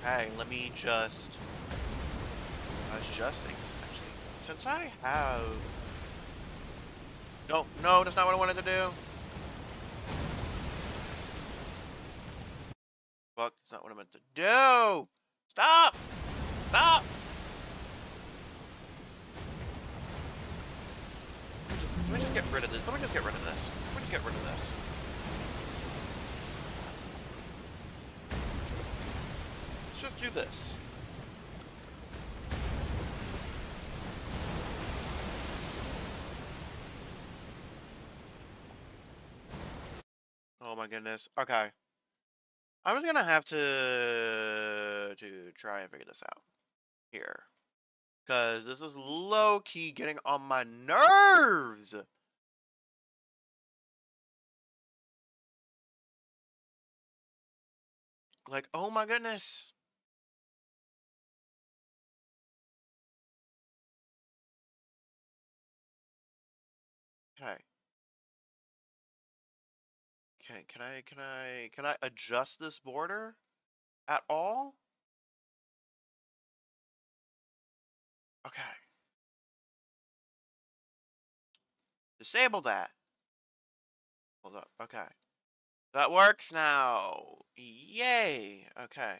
Okay, let me just adjust things, actually. Since I have... No, no, that's not what I wanted to do. Fuck, that's not what I meant to do! Stop! Stop! Let me just get rid of this. Let me just get rid of this. Let me just get rid of this. Let's just do this. Oh my goodness. Okay. I was gonna have to try and figure this out here. Because this is low-key getting on my nerves! Like, oh my goodness. Okay. Can I adjust this border at all? Okay. Disable that. Hold up. Okay. That works now. Yay. Okay.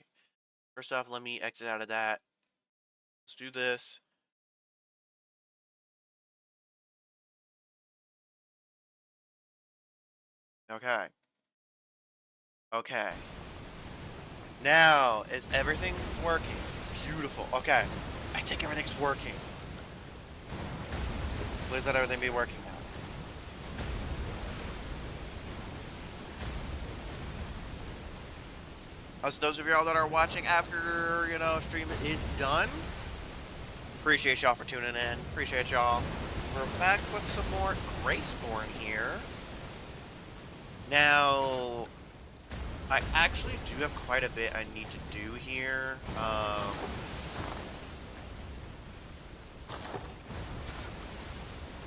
First off, let me exit out of that. Let's do this. Okay. Okay. Now, is everything working? Beautiful. Okay. I think everything's working. Please let everything be working now. As those of y'all that are watching after, stream is done, appreciate y'all for tuning in. Appreciate y'all. We're back with some more Graceborn here. Now, I actually do have quite a bit I need to do here.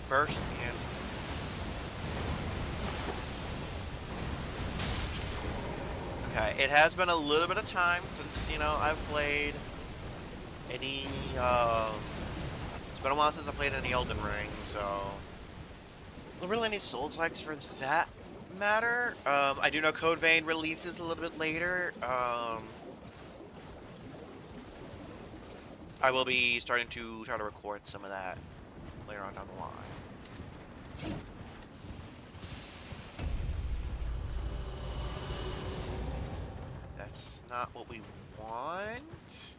First, and okay, it has been a little bit of time since, I've played any, it's been a while since I played any Elden Ring, so don't really need Souls-likes for that matter. I do know Code Vein releases a little bit later. I will be starting to try to record some of that later on down the line. That's not what we want.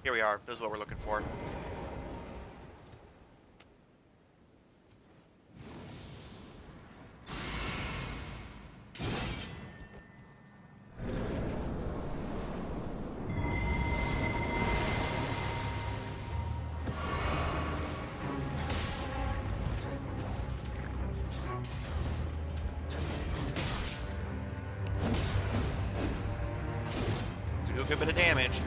Here we are. This is what we're looking for. Do a good bit of damage.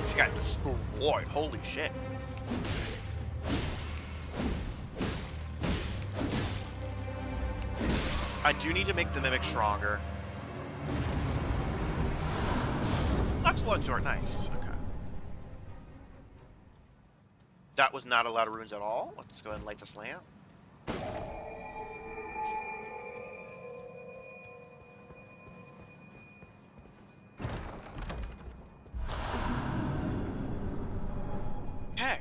She got destroyed. Holy shit. I do need to make the Mimic stronger. Excellent sword, nice. Okay. That was not a lot of runes at all. Let's go ahead and light this lamp. Okay.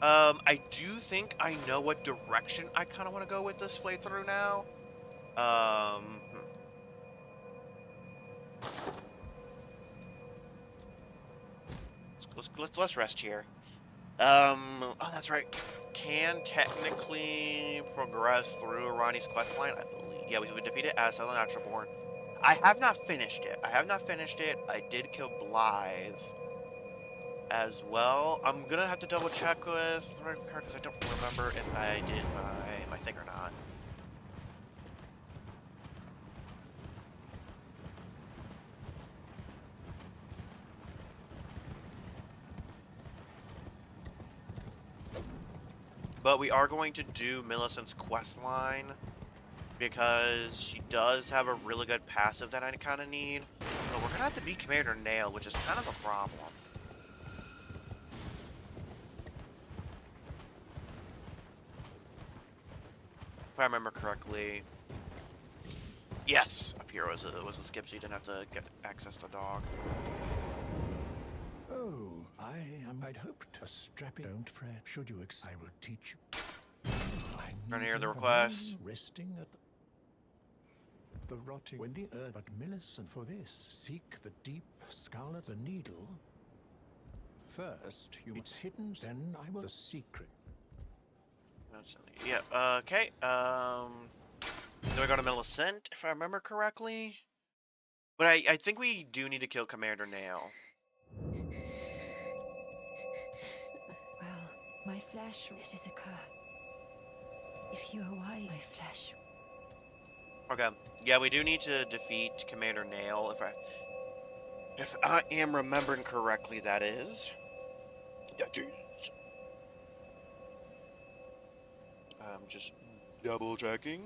I do think I know what direction I kind of want to go with this playthrough now. Let's rest here. Oh, that's right. Can technically progress through Arani's questline, I believe. Yeah, we defeated Asa, the Natural Born. I have not finished it. I did kill Blythe as well. I'm gonna have to double check with Redcard because I don't remember if I did my thing or not. But we are going to do Millicent's quest line because she does have a really good passive that I kind of need. But we're gonna have to beat Commander Nail, which is kind of a problem. If I remember correctly. Yes, up here was a skip, so you didn't have to get access to dog. Oh, I'd hoped a strapping. Don't fret. Should you I will teach you. Run here the request. Resting at the rotting when the herb but Millicent for this. Seek the deep scarlet the needle. First, it's hidden, then I will the secret. That's yeah, okay. Do I go to Millicent, if I remember correctly? But I think we do need to kill Commander Nail. Well, my flesh, it is a curse. If you are wise, my flesh. Okay. Yeah, we do need to defeat Commander Nail, if I am remembering correctly, that is. That is. I'm just double checking.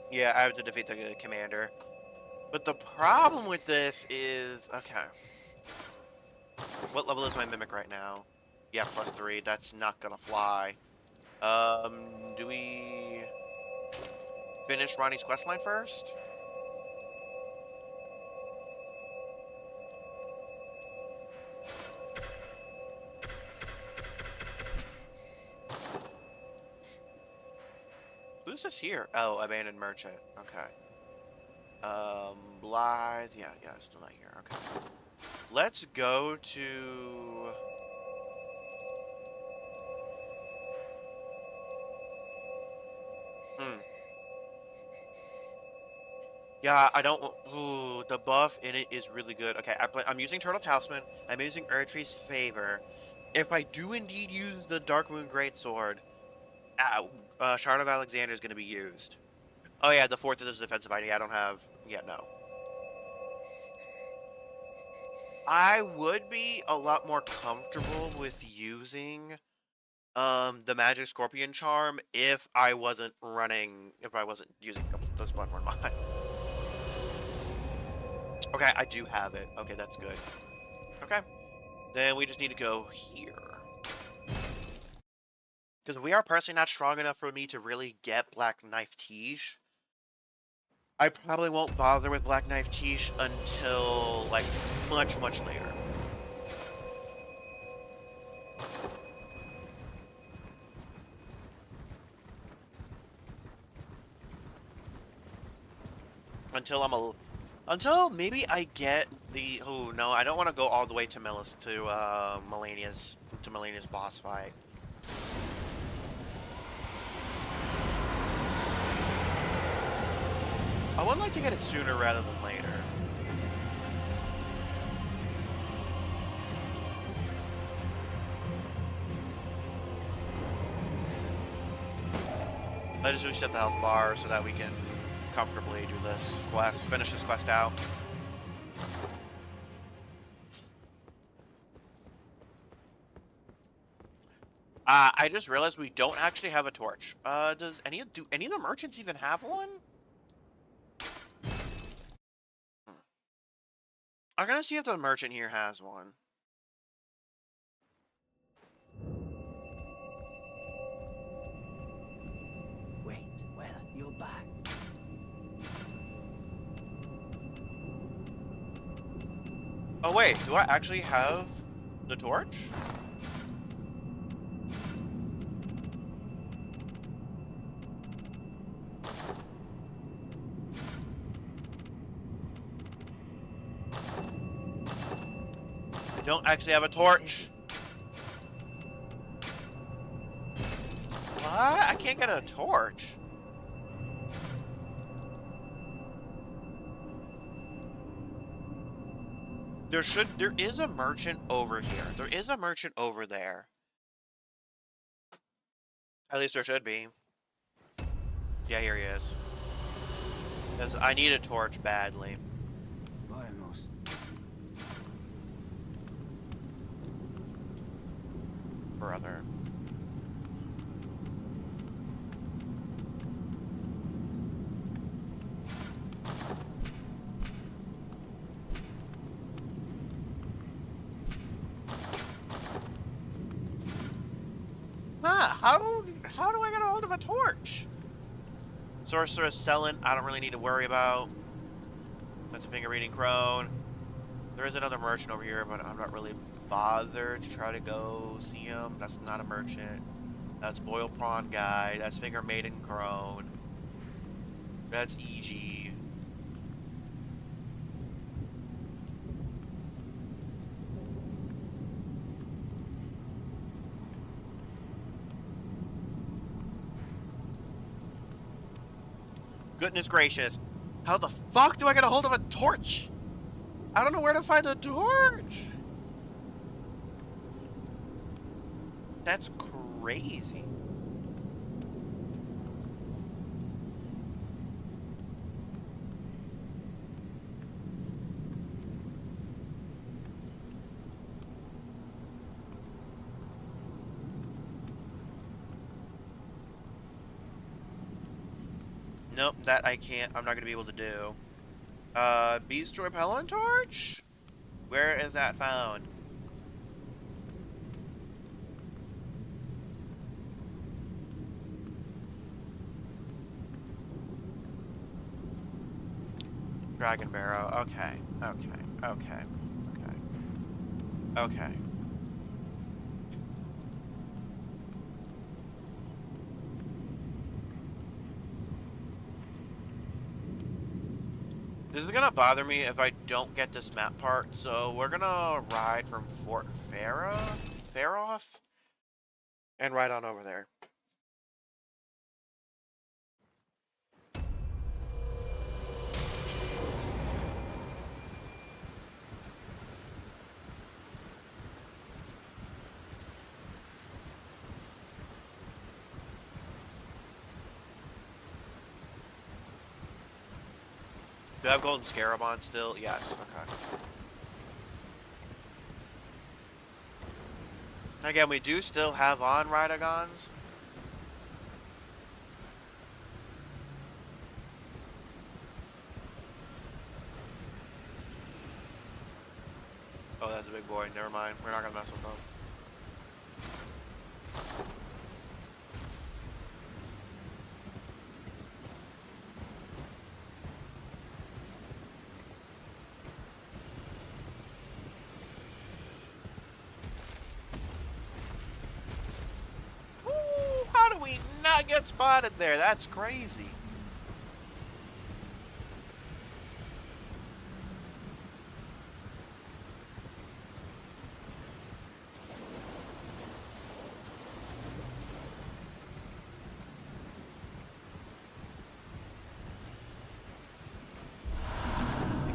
Yeah, I have to defeat the commander. But the problem with this is... Okay. What level is my Mimic right now? Yeah, +3. That's not gonna fly. Do we... finish Ronnie's questline first? Who's this here? Oh, Abandoned Merchant. Okay. Blythe. Yeah, still not here. Okay. Let's go to... Yeah, I don't... Ooh, the buff in it is really good. Okay, I'm using Turtle Talisman. I'm using Erdtree's Favor. If I do indeed use the Darkmoon Greatsword, Shard of Alexander is going to be used. Oh yeah, the fourth is a defensive ID. I don't have... Yeah, no. I would be a lot more comfortable with using the Magic Scorpion Charm if I wasn't using this Bloodborne mod. Okay, I do have it. Okay, that's good. Okay. Then we just need to go here. Because we are personally not strong enough for me to really get Black Knife Tiege. I probably won't bother with Black Knife Tiege until, like, much, much later. Until maybe I get the... Oh, no, I don't want to go all the way to Malenia's boss fight. I would like to get it sooner rather than later. I just reset the health bar so that we can comfortably do this quest, finish this quest out. I just realized we don't actually have a torch. Do any of the merchants even have one? I'm gonna see if the merchant here has one. Wait, well, you're back. Oh wait, do I actually have the torch? I don't actually have a torch. What? I can't get a torch. There is a merchant over here. There is a merchant over there. At least there should be. Yeah, here he is. Because I need a torch badly. Vamos. Brother. How do I get a hold of a torch? Sorceress selling, I don't really need to worry about. That's a finger reading crone. There is another merchant over here, but I'm not really bothered to try to go see him. That's not a merchant. That's boiled prawn guy. That's finger maiden crone. That's EG. Goodness gracious. How the fuck do I get a hold of a torch? I don't know where to find a torch. That's crazy. Nope, that I can't. I'm not going to be able to do. Beast repellent torch? Where is that found? Dragon Barrow. Okay. Okay. This is gonna bother me if I don't get this map part, so we're gonna ride from Fort Faroth, and ride on over there. Do I have Golden Scarab on still? Yes, okay. Again, we do still have on Rydagons. Oh, that's a big boy. Never mind. We're not gonna mess with him. How do we not get spotted there? That's crazy.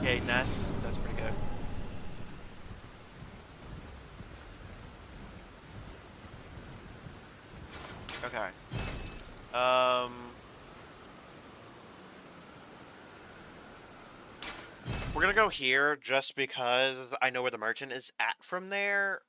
Okay, nest. That's pretty good. Okay. We're gonna go here just because I know where the merchant is at from there.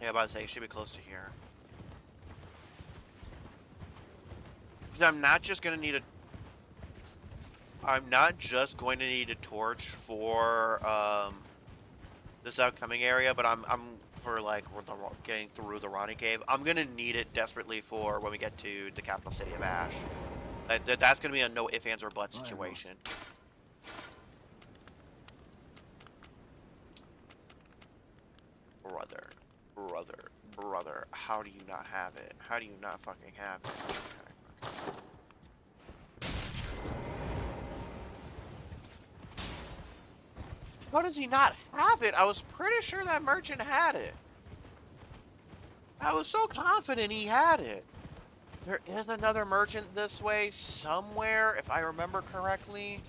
Yeah, about to say, it should be close to here. Because I'm not just going to need a... I'm not just going to need a torch for this upcoming area, but I'm for like getting through the Ronnie Cave. I'm going to need it desperately for when we get to the capital city of Ash. That's going to be a no ifs, ands, or buts situation. Brother, how do you not have it? How do you not fucking have it? Okay. How does he not have it? I was pretty sure that merchant had it. I was so confident he had it. There is another merchant this way somewhere, if I remember correctly.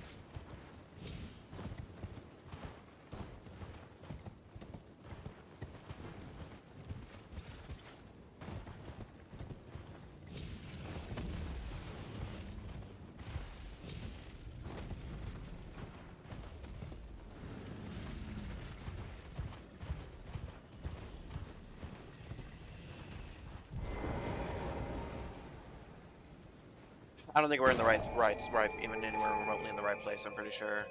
I don't think we're in the right, even anywhere remotely in the right place, I'm pretty sure.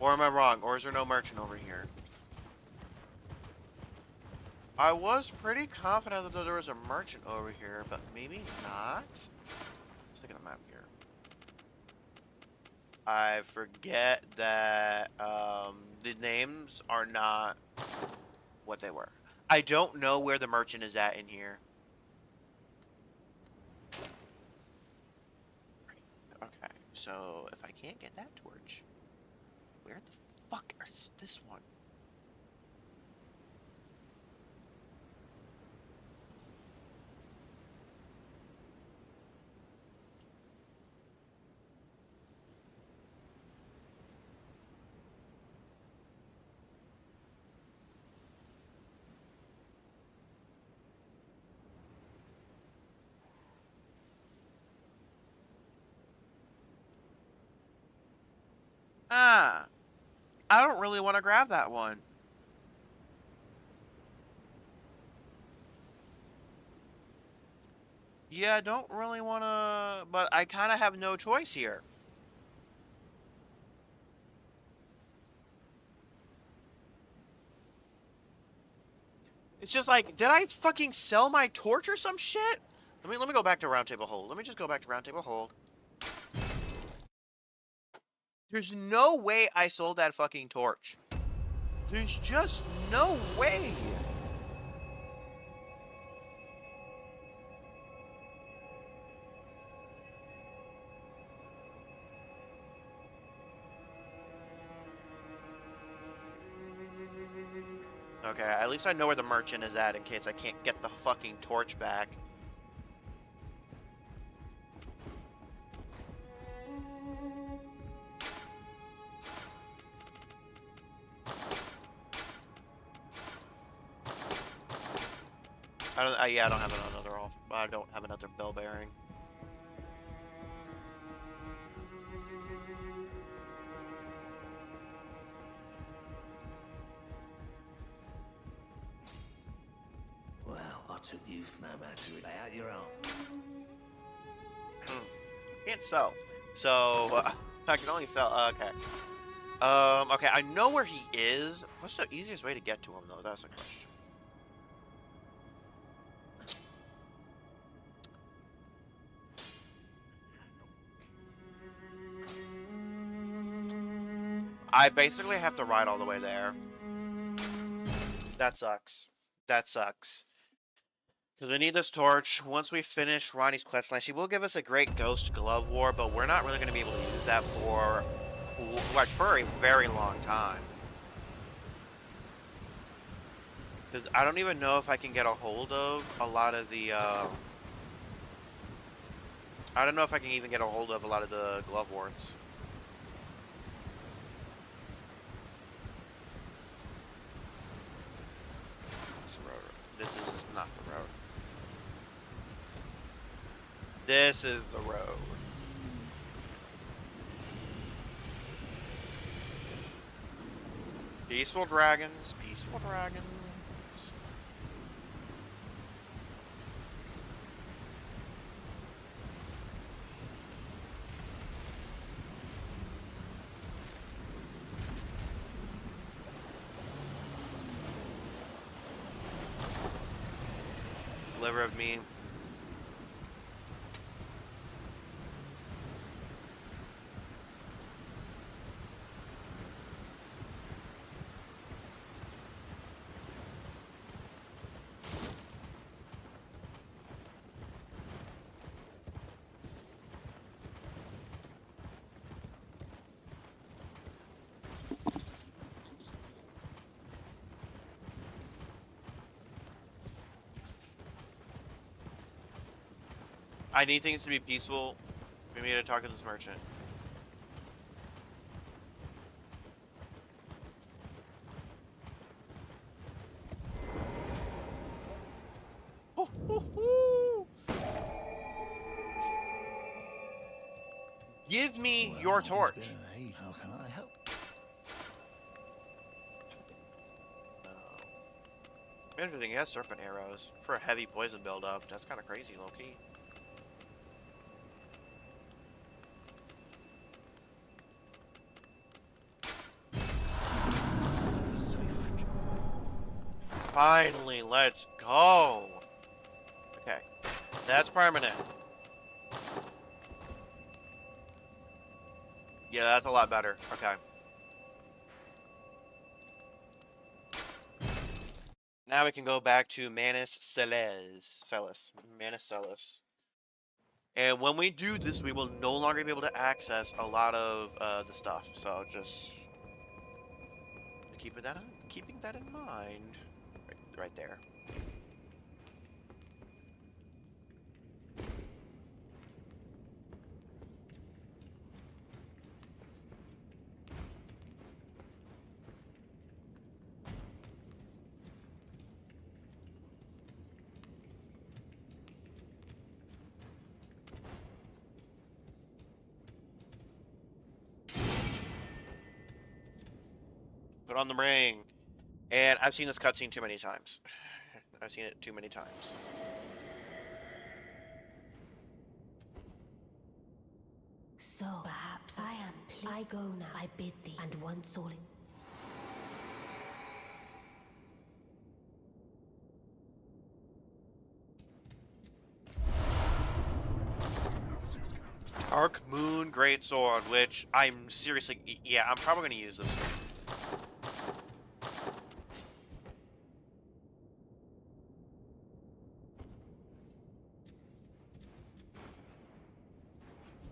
Or am I wrong? Or is there no merchant over here? I was pretty confident that there was a merchant over here, but maybe not? Let's look at the map here. I forget that the names are not what they were. I don't know where the merchant is at in here. Okay, so if I can't get that torch, where the fuck is this one? Ah, I don't really want to grab that one. Yeah, I don't really want to, but I kind of have no choice here. It's just like, did I fucking sell my torch or some shit? Let me go back to Round Table Hold. Let me just go back to Round Table Hold. There's no way I sold that fucking torch. There's just no way. Okay, at least I know where the merchant is at in case I can't get the fucking torch back. Yeah, I don't have another off. I don't have another bell bearing. Well, I took you for no matter. Lay out your own. Can't sell. So, I can only sell. Okay. Okay, I know where he is. What's the easiest way to get to him, though? That's the question. I basically have to ride all the way there. That sucks. That sucks. Because we need this torch. Once we finish Ronnie's questline, she will give us a great Ghost Glove War, but we're not really going to be able to use that for, like, for a very long time. Because I don't even know if I can get a hold of a lot of the, I don't know if I can even get a hold of a lot of the glove warts. This is not the road. This is the road. Peaceful dragons, peaceful dragons. Liver of meat. I need things to be peaceful. We need to talk to this merchant. Oh, oh, oh. Give me your torch. It's been an age. How can I help? Interesting, he has serpent arrows for a heavy poison buildup. That's kind of crazy, low key. Safe. Finally, let's go. Okay, that's permanent. Yeah, that's a lot better. Okay. Now we can go back to Manus Celes. Manus Celes. And when we do this, we will no longer be able to access a lot of the stuff. So just keeping that in mind. Right there. Put on the ring. And I've seen this cutscene too many times. I've seen it too many times. So perhaps I am. I go now. I bid thee, and once all in. Dark Moon Greatsword, which I'm seriously, yeah, I'm probably gonna use this one.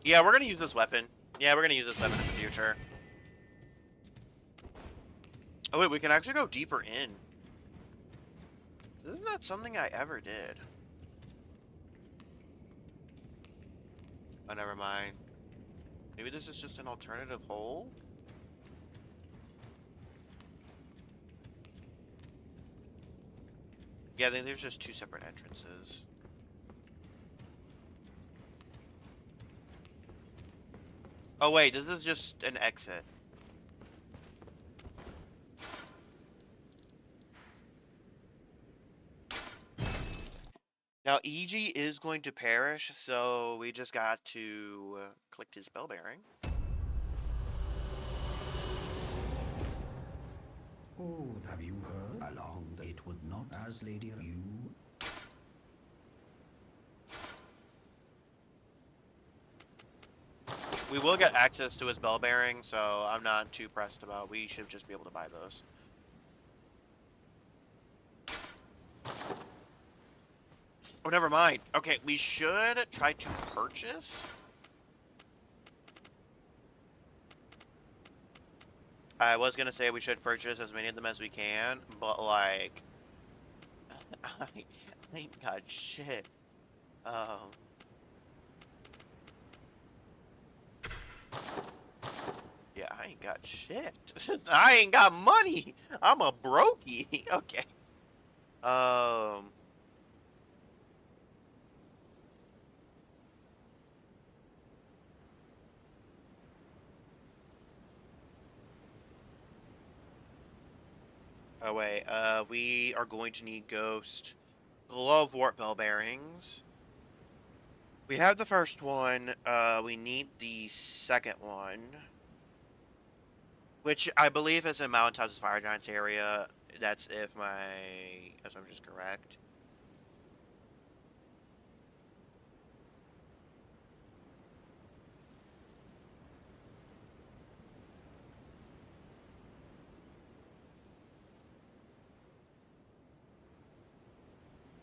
Yeah, we're gonna use this weapon. Yeah, we're gonna use this weapon in the future. Oh wait, we can actually go deeper in. Isn't that something I ever did? Oh, never mind. Maybe this is just an alternative hole? Yeah, I think there's just two separate entrances. Oh wait, this is just an exit. Now, EG is going to perish, so we just got to collect his bell bearing. Oh, have you heard? Along it would not as lady you. We will get access to his bell bearing, so I'm not too pressed about. We should just be able to buy those. Oh, never mind. Okay, we should try to purchase. I was gonna say we should purchase as many of them as we can, but like, I ain't got shit. Yeah, I ain't got shit. I ain't got money. I'm a brokey. Okay. Oh wait, we are going to need Ghost Glove Wart Bell Bearings. We have the first one, we need the second one. Which I believe is in Mountain Towers' Fire Giants area. That's if my assumption is correct.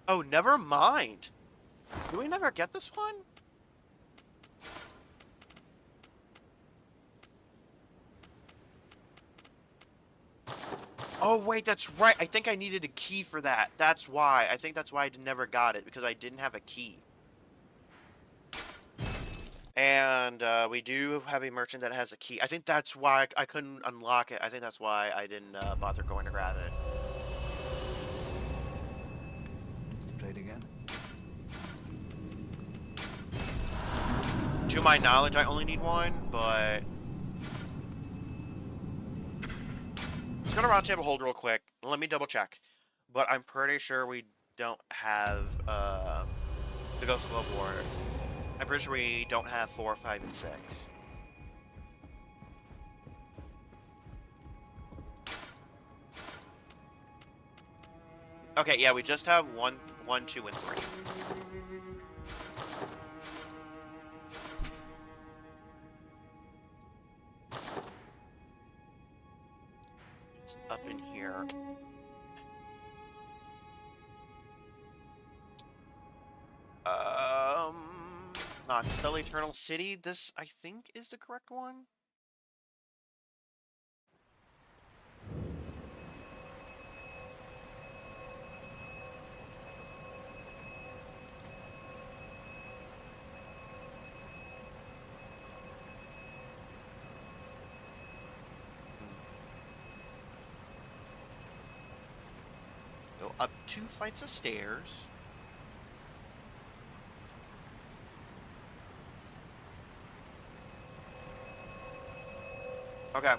Oh, never mind. Do we never get this one? Oh, wait, that's right. I think I needed a key for that. That's why. I think that's why I never got it, because I didn't have a key. And we do have a merchant that has a key. I think that's why I couldn't unlock it. I think that's why I didn't bother going to grab it. Trade again. To my knowledge, I only need one, but... Let's go to Roundtable Hold real quick. Let me double check. But I'm pretty sure we don't have the Ghost Glove War. I'm pretty sure we don't have 4, 5, and 6. Okay, yeah, we just have 1, 2, and 3. It's up in here. Noxtel Eternal City. This, I think, is the correct one. Go up 2 flights of stairs. Okay.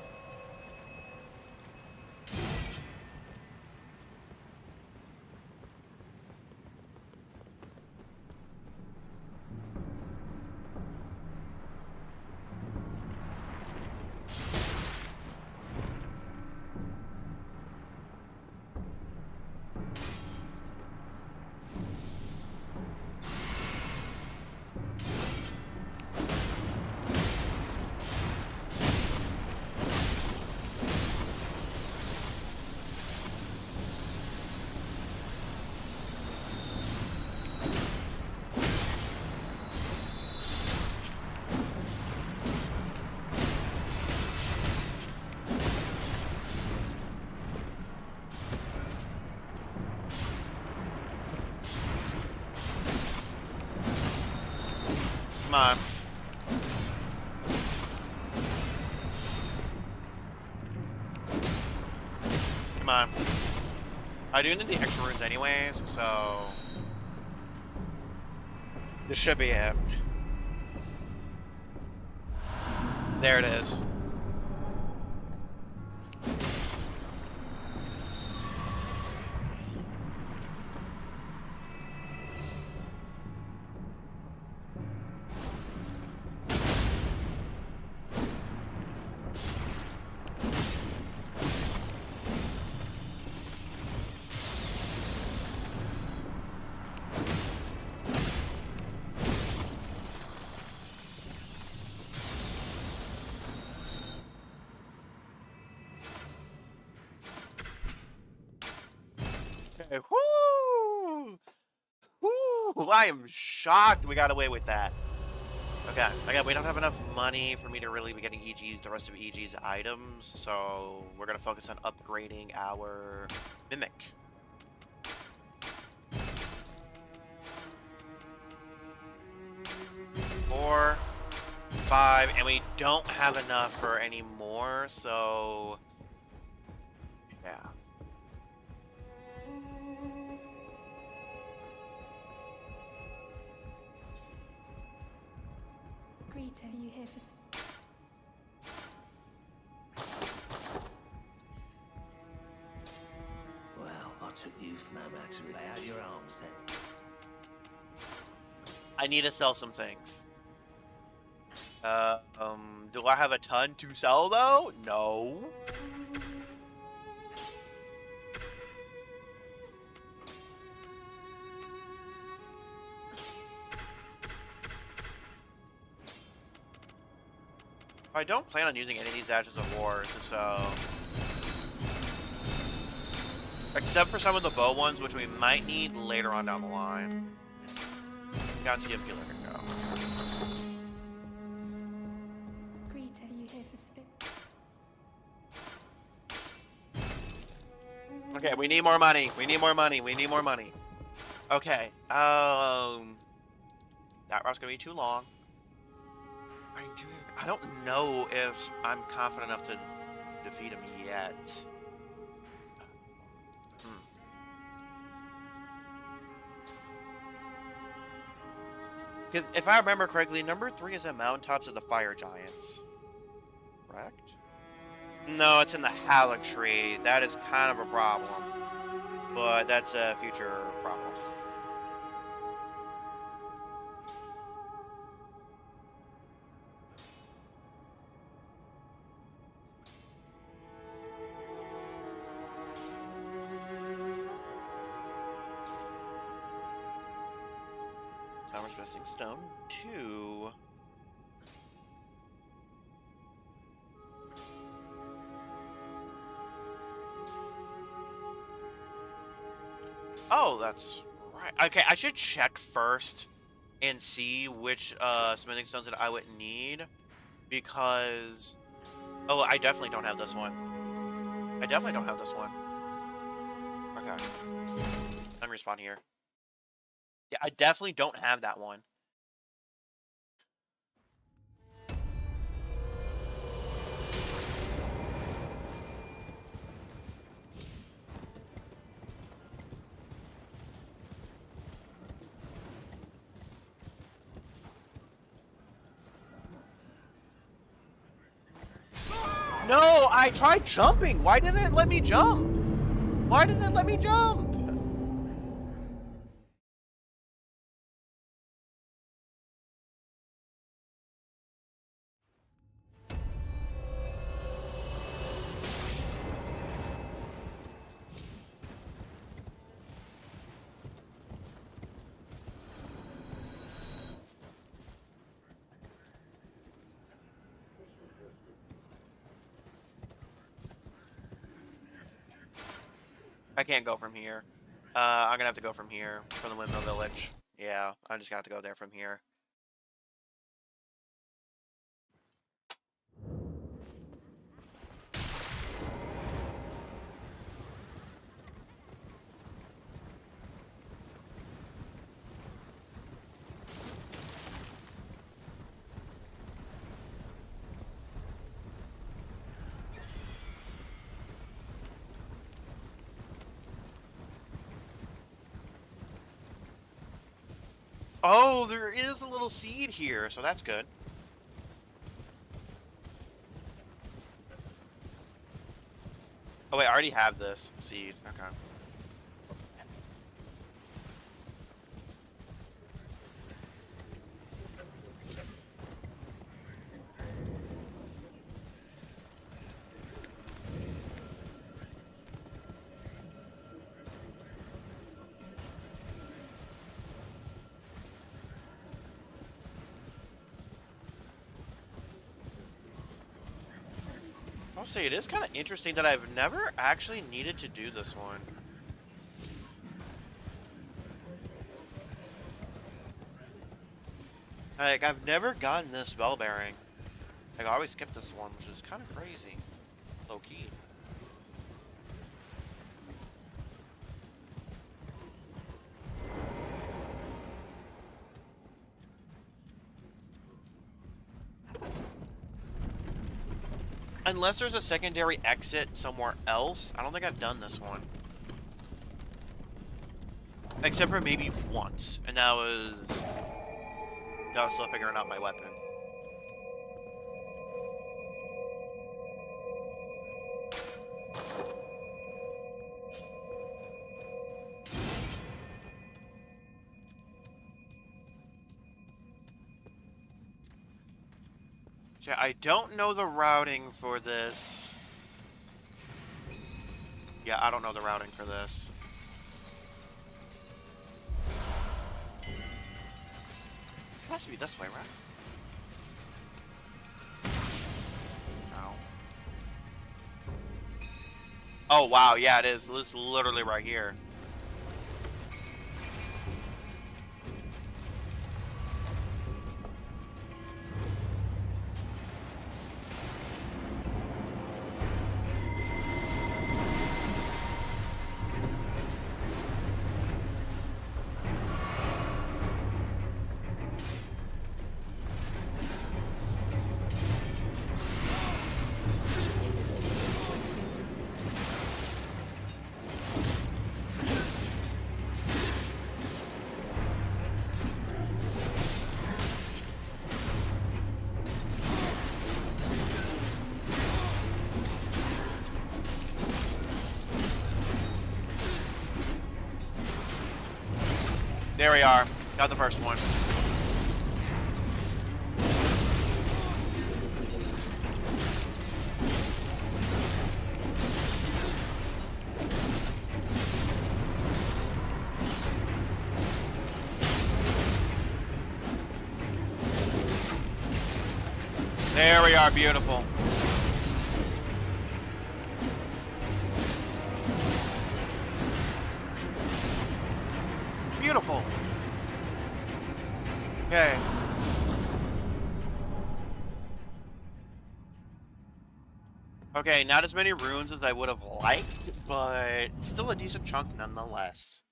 Come on. Come on. I do need the extra runes anyways, so... This should be it. There it is. Okay, whoo! Whoo! I am shocked we got away with that. Okay, again, we don't have enough money for me to really be getting EG's, the rest of EG's items, so we're gonna focus on upgrading our Mimic. Four, 5, and we don't have enough for any more, so yeah. Greta, are you here for... Well, I took you for no matter. Lay out your arms then. I need to sell some things. Do I have a ton to sell though? No. I don't plan on using any of these Ashes of War, so... Except for some of the bow ones, which we might need later on down the line. Got Skim Peeler can go. Greta, are you here for spit? Okay, we need more money. We need more money. We need more money. Okay, that route's gonna be too long. I don't know if I'm confident enough to defeat him yet. Because if I remember correctly, number 3 is at Mountaintops of the Fire Giants. Correct? No, it's in the Haligtree. That is kind of a problem. But that's a future problem. Summer's Resting Stone 2. Oh, that's right. Okay, I should check first and see which smithing stones that I would need, because oh, I definitely don't have this one. I definitely don't have this one. Okay. Let me respawn here. Yeah, I definitely don't have that one. No, I tried jumping. Why didn't it let me jump? Why didn't it let me jump? I can't go from here. I'm gonna have to go from here, from the Windmill Village. Yeah, I'm just gonna have to go there from here. Oh, there is a little seed here, so that's good. Oh wait, I already have this seed. Okay. I'll say it is kind of interesting that I've never actually needed to do this one. Like, I've never gotten this bell bearing. Like, I always skip this one, which is kind of crazy. Low key. Unless there's a secondary exit somewhere else, I don't think I've done this one. Except for maybe once, and that was still figuring out my weapon. So I don't know the routing for this. Yeah, I don't know the routing for this. It has to be this way, right? No. Oh, wow, yeah, it is. It's literally right here. There we are. Got the first one. There we are, beautiful. Beautiful. Okay. Okay, not as many runes as I would have liked, but still a decent chunk nonetheless.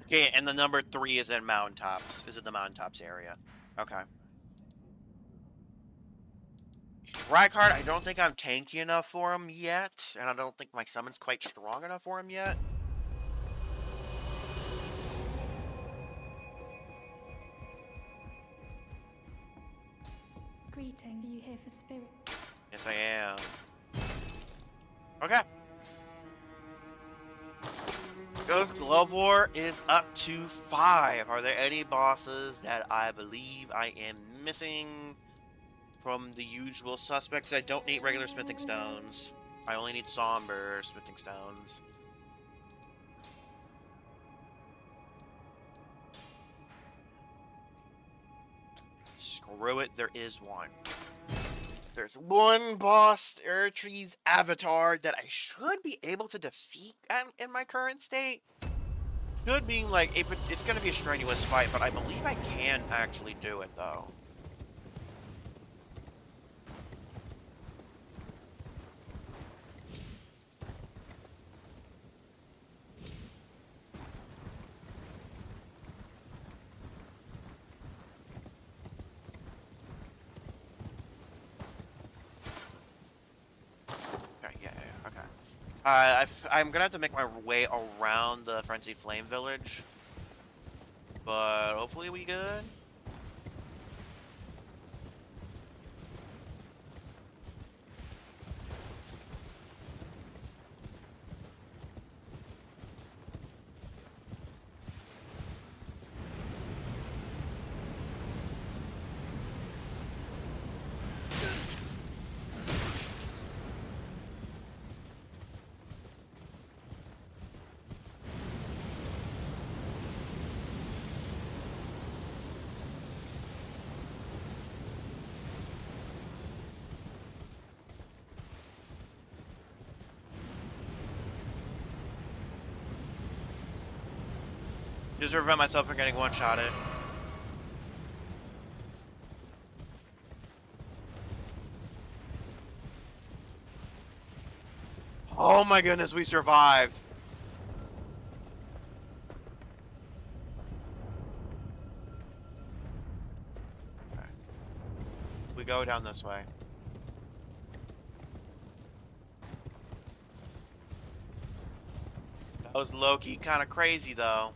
Okay, and the number 3 is in mountaintops. Is in the mountaintops area. Okay. Rykard, I don't think I'm tanky enough for him yet, and I don't think my summon's quite strong enough for him yet. Greeting, are you here for spirit? Yes, I am. Okay. Ghost Glove War is up to 5. Are there any bosses that I believe I am missing from the usual suspects? I don't need regular smithing stones. I only need somber smithing stones. Screw it, there is one. There's one boss, Eritree's Avatar, that I should be able to defeat in my current state. Should be like, it's going to be a strenuous fight, but I believe I can actually do it, though. I'm gonna have to make my way around the Frenzied Flame Village, but hopefully we good. Just to prevent myself from getting one-shotted. Oh my goodness, we survived. Okay. We go down this way. That was low-key kind of crazy, though.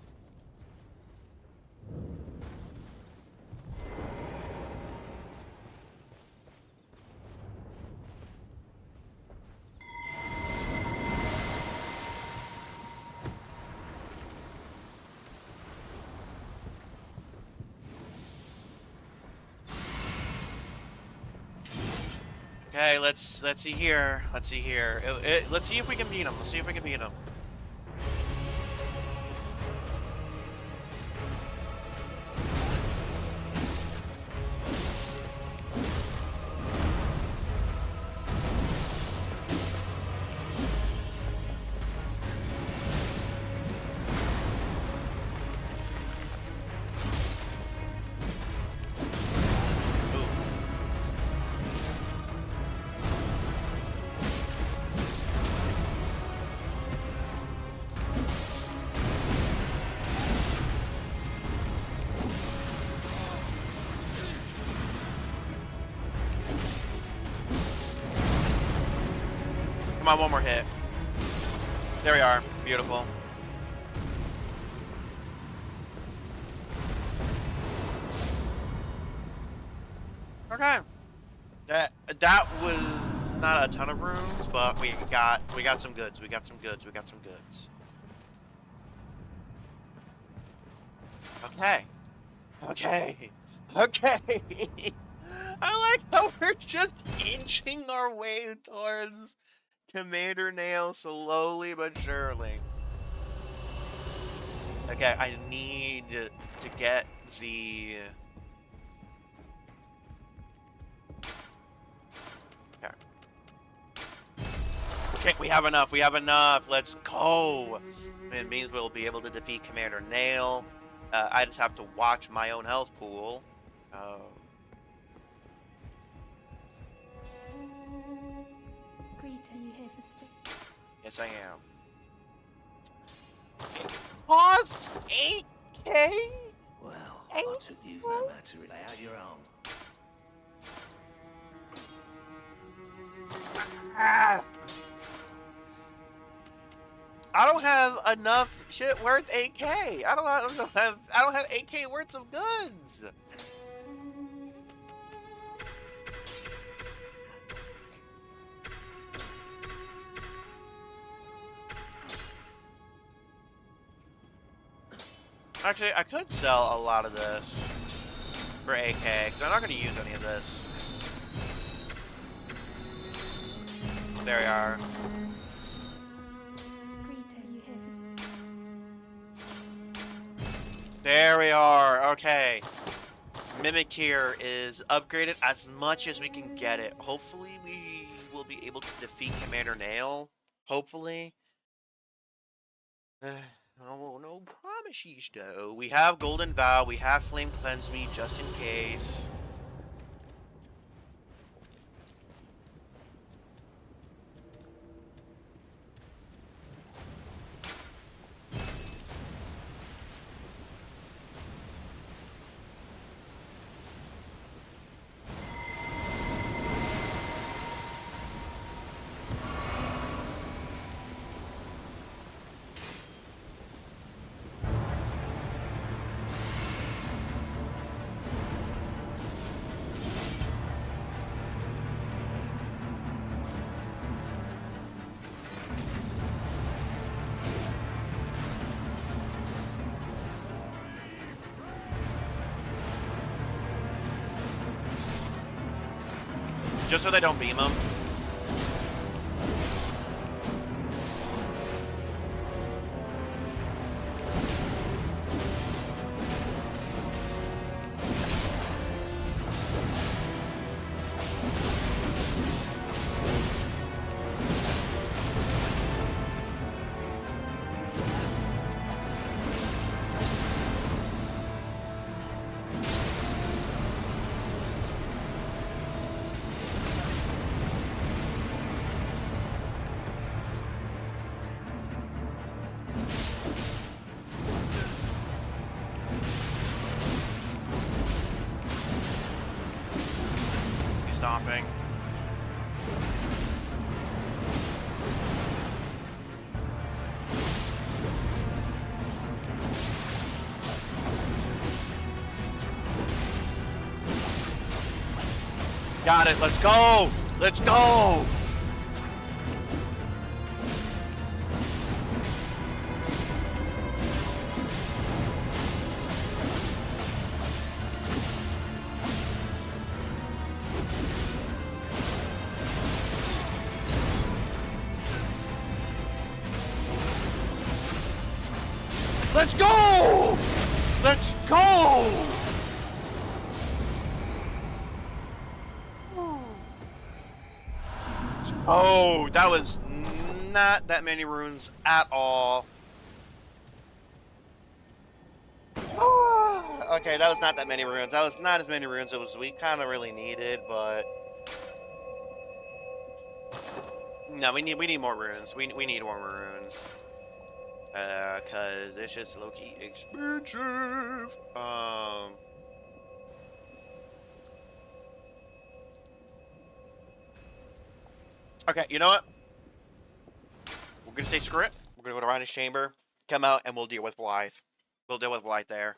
Okay, let's see here. Let's see here. Let's see if we can beat him. Let's see if we can beat him. Come on, one more hit. There we are. Beautiful. Okay. That was not a ton of rooms, but we got some goods. We got some goods. We got some goods. Okay. Okay. Okay. I like how we're just inching our way towards Commander Nail slowly but surely. Okay, I need to get the... Okay. Okay, we have enough. We have enough. Let's go. It means we'll be able to defeat Commander Nail. I just have to watch my own health pool. Greta, are you here for spirit? Yes, I am. Cost 8K? Well, I took you no matter. Lay out your arms. I don't have enough shit worth 8K. I don't have 8K worth of goods. Actually, I could sell a lot of this for 8K because I'm not going to use any of this. There we are. Greta, are you here for spirit? There we are. Okay. Mimic tier is upgraded as much as we can get it. Hopefully we will be able to defeat Commander Nail. Hopefully. Oh, no promises though. We have Golden Vow. We have Flame Cleanse Me just in case. Just so they don't beam him. Stomping. Got it. Let's go. Let's go. Let's go! Let's go! Oh, that was not that many runes at all. Okay, that was not that many runes. That was not as many runes as we kind of really needed, but no, we need more runes. We need more runes. Cause it's just low-key expensive. Okay, you know what? We're gonna say screw it. We're gonna go to Ronnie's chamber, come out, and we'll deal with Blythe. We'll deal with Blythe there.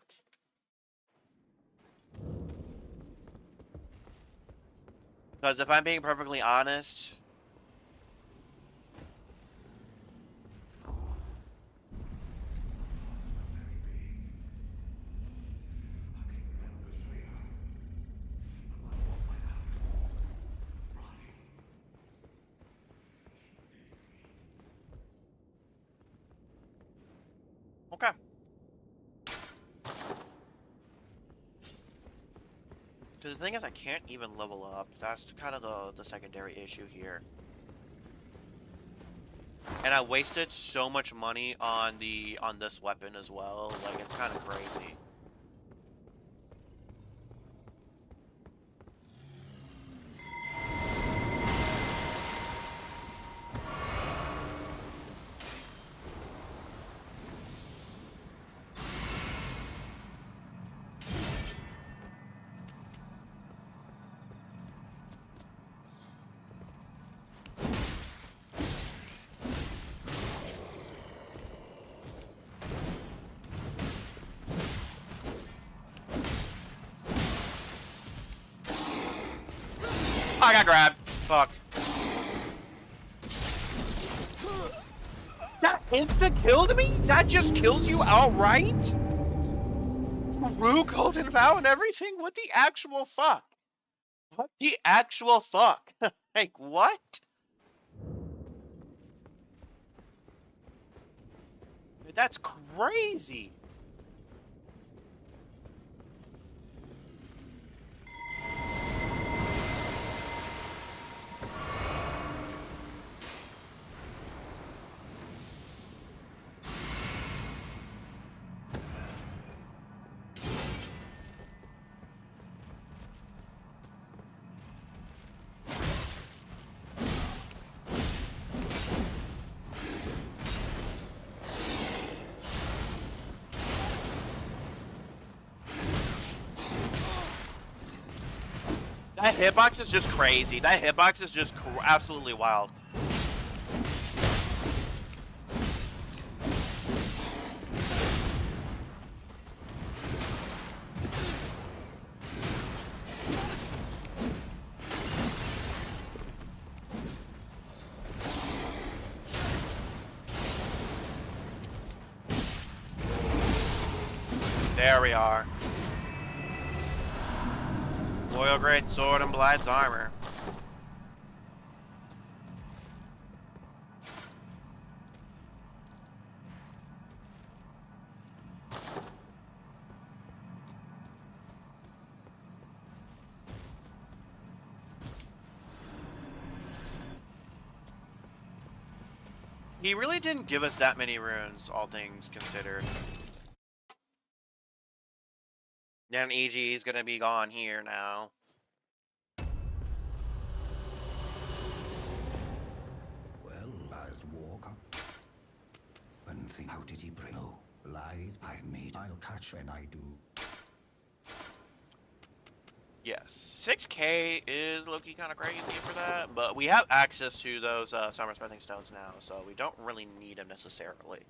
Because if I'm being perfectly honest, okay. Because the thing is, I can't even level up. That's kind of the secondary issue here. And I wasted so much money on this weapon as well. Like, it's kind of crazy. I got grabbed. Fuck. That insta-killed me? That just kills you outright? Through Golden Vow and everything? What the actual fuck? What the actual fuck? Like, what? That's crazy. That hitbox is just crazy. That hitbox is just absolutely wild. There we are. Royal Great Sword and Blight's armor. He really didn't give us that many runes, all things considered. Then EG is gonna be gone here now. Well, as Walker. One thing, how did he bring? No, lied. I made. I'll catch when I do. Yes, 6K is looking kind of crazy for that, but we have access to those summer spending stones now, so we don't really need them necessarily.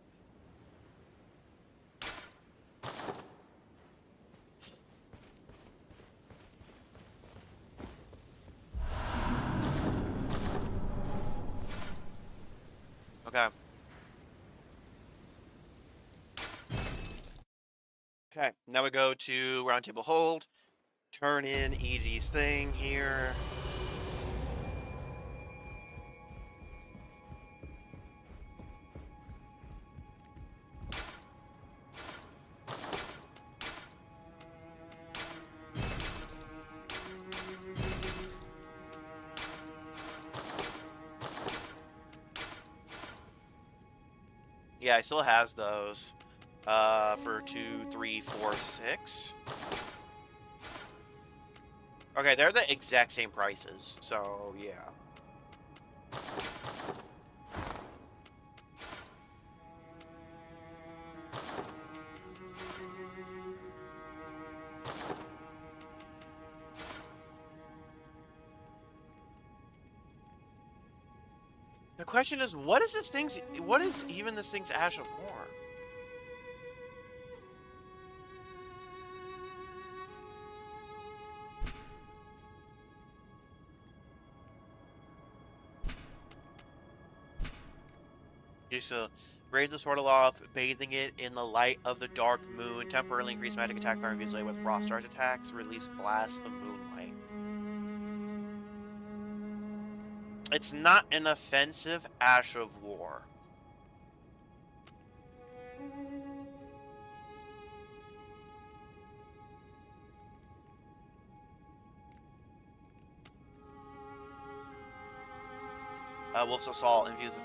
Okay. Okay, now we go to Roundtable Hold. Turn in EG's thing here. Yeah, he still has those for 2, 3, 4, 6. Okay, they're the exact same prices, so yeah. The question is, what is even this thing's Ash of War? Used to raise the sword aloft, bathing it in the light of the dark moon, temporarily increase magic attack power visually with frost charge attacks, release blasts of moonlight. It's not an offensive Ash of War. Wolf's Assault infused.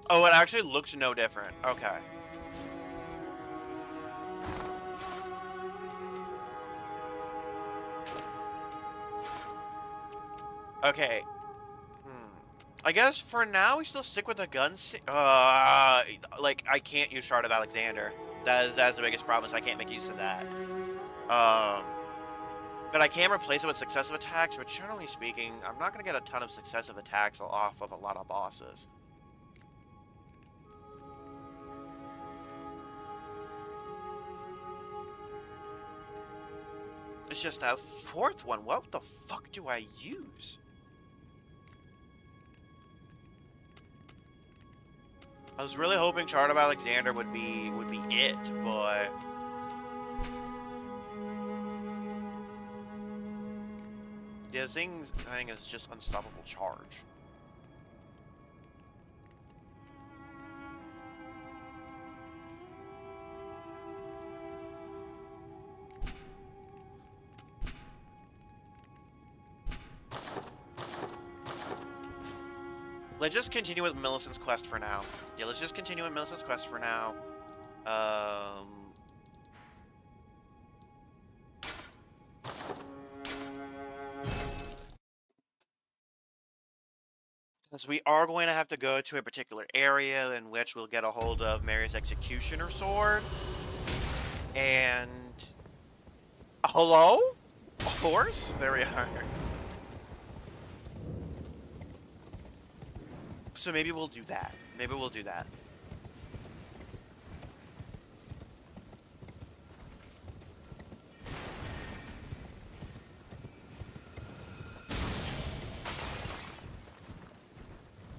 Oh, it actually looks no different. Okay. Okay. I guess for now we still stick with the guns. Like I can't use Shard of Alexander. That's the biggest problem. Is I can't make use of that. But I can replace it with successive attacks. But generally speaking, I'm not gonna get a ton of successive attacks off of a lot of bosses. It's just that fourth one. What the fuck do I use? I was really hoping Shard of Alexander would be it, but yeah, this thing I think is just unstoppable charge. Let's just continue with Millicent's quest for now. Yeah, let's just continue with Millicent's quest for now. Because we are going to have to go to a particular area in which we'll get a hold of Mary's Executioner Sword. And... Hello? A horse? There we are. So maybe we'll do that. Maybe we'll do that.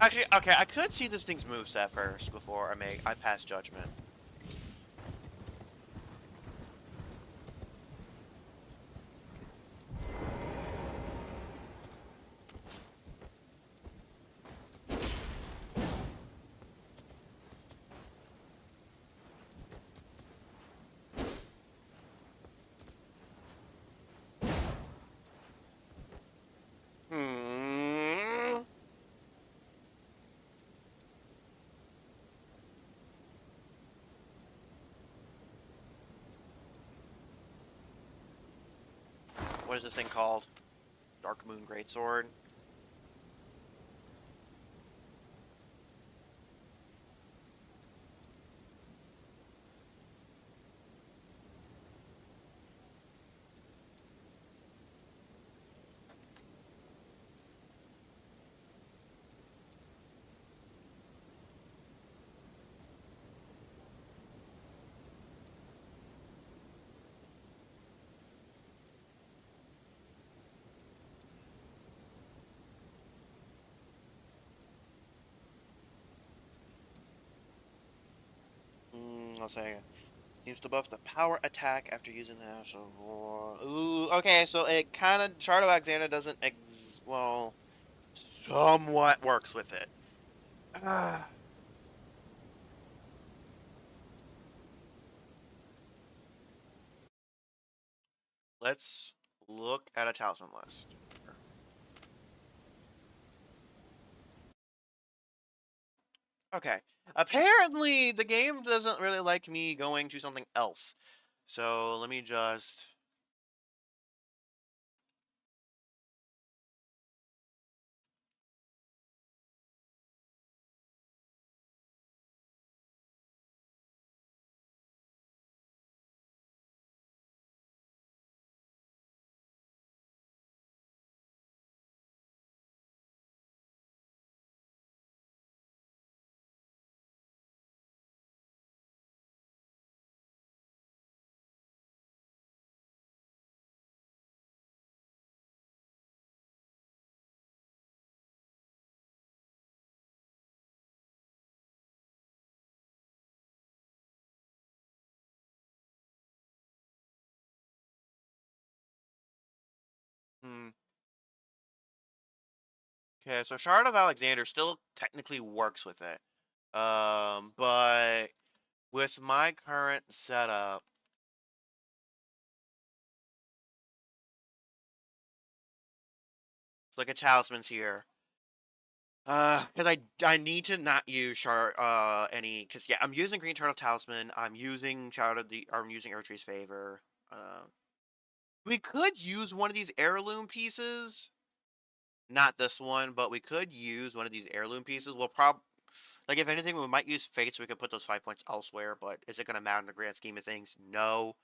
Actually, okay, I could see this thing's moveset first before I pass judgment. What is this thing called? Dark Moon Greatsword. I'll say seems to buff the power attack after using the Ash of War. Ooh, okay, so it kind of Shard of Alexander doesn't well, somewhat works with it. Let's look at a talisman list. Okay. Apparently, the game doesn't really like me going to something else. So let me just... Okay, so Shard of Alexander still technically works with it. But with my current setup, let's look at talismans here. Cause I need to not use Shard cause yeah, I'm using Green Turtle Talisman, I'm using I'm using Erdtree's Favor. We could use one of these heirloom pieces. Not this one, but we could use one of these heirloom pieces. We'll like, if anything, we might use Fate so we could put those 5 points elsewhere, but is it going to matter in the grand scheme of things? No.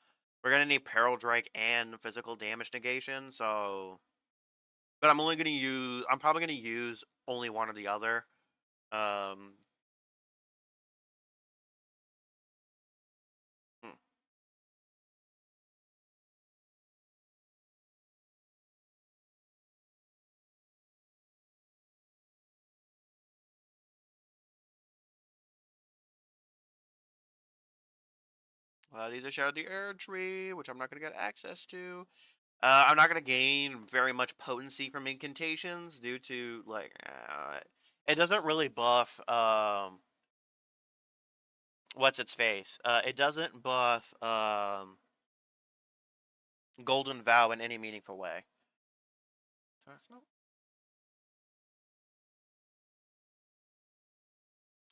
We're going to need Peril Drake and physical damage negation, so... But I'm probably going to use only one or the other. Hmm. These are Shadow the Erdtree, which I'm not going to get access to. I'm not going to gain very much potency from incantations due to, like, it doesn't really buff, what's its face? It doesn't buff, Golden Vow in any meaningful way.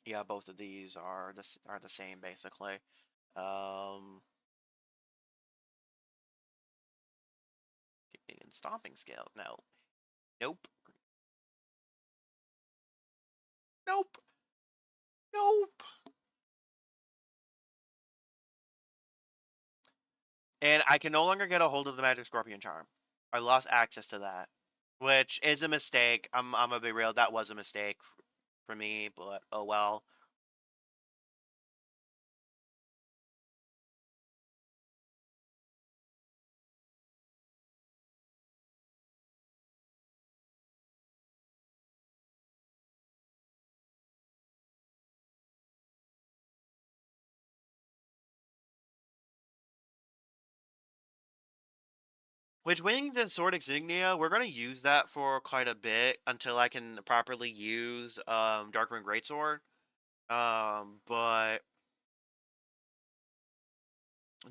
Yeah, both of these are the same, basically. And stomping scale. No. Nope. Nope. Nope. And I can no longer get a hold of the Magic Scorpion Charm. I lost access to that, which is a mistake. I'm gonna be real. That was a mistake for me, but oh well. Which Winged and Sword Insignia, we're gonna use that for quite a bit until I can properly use Darkmoon Greatsword. But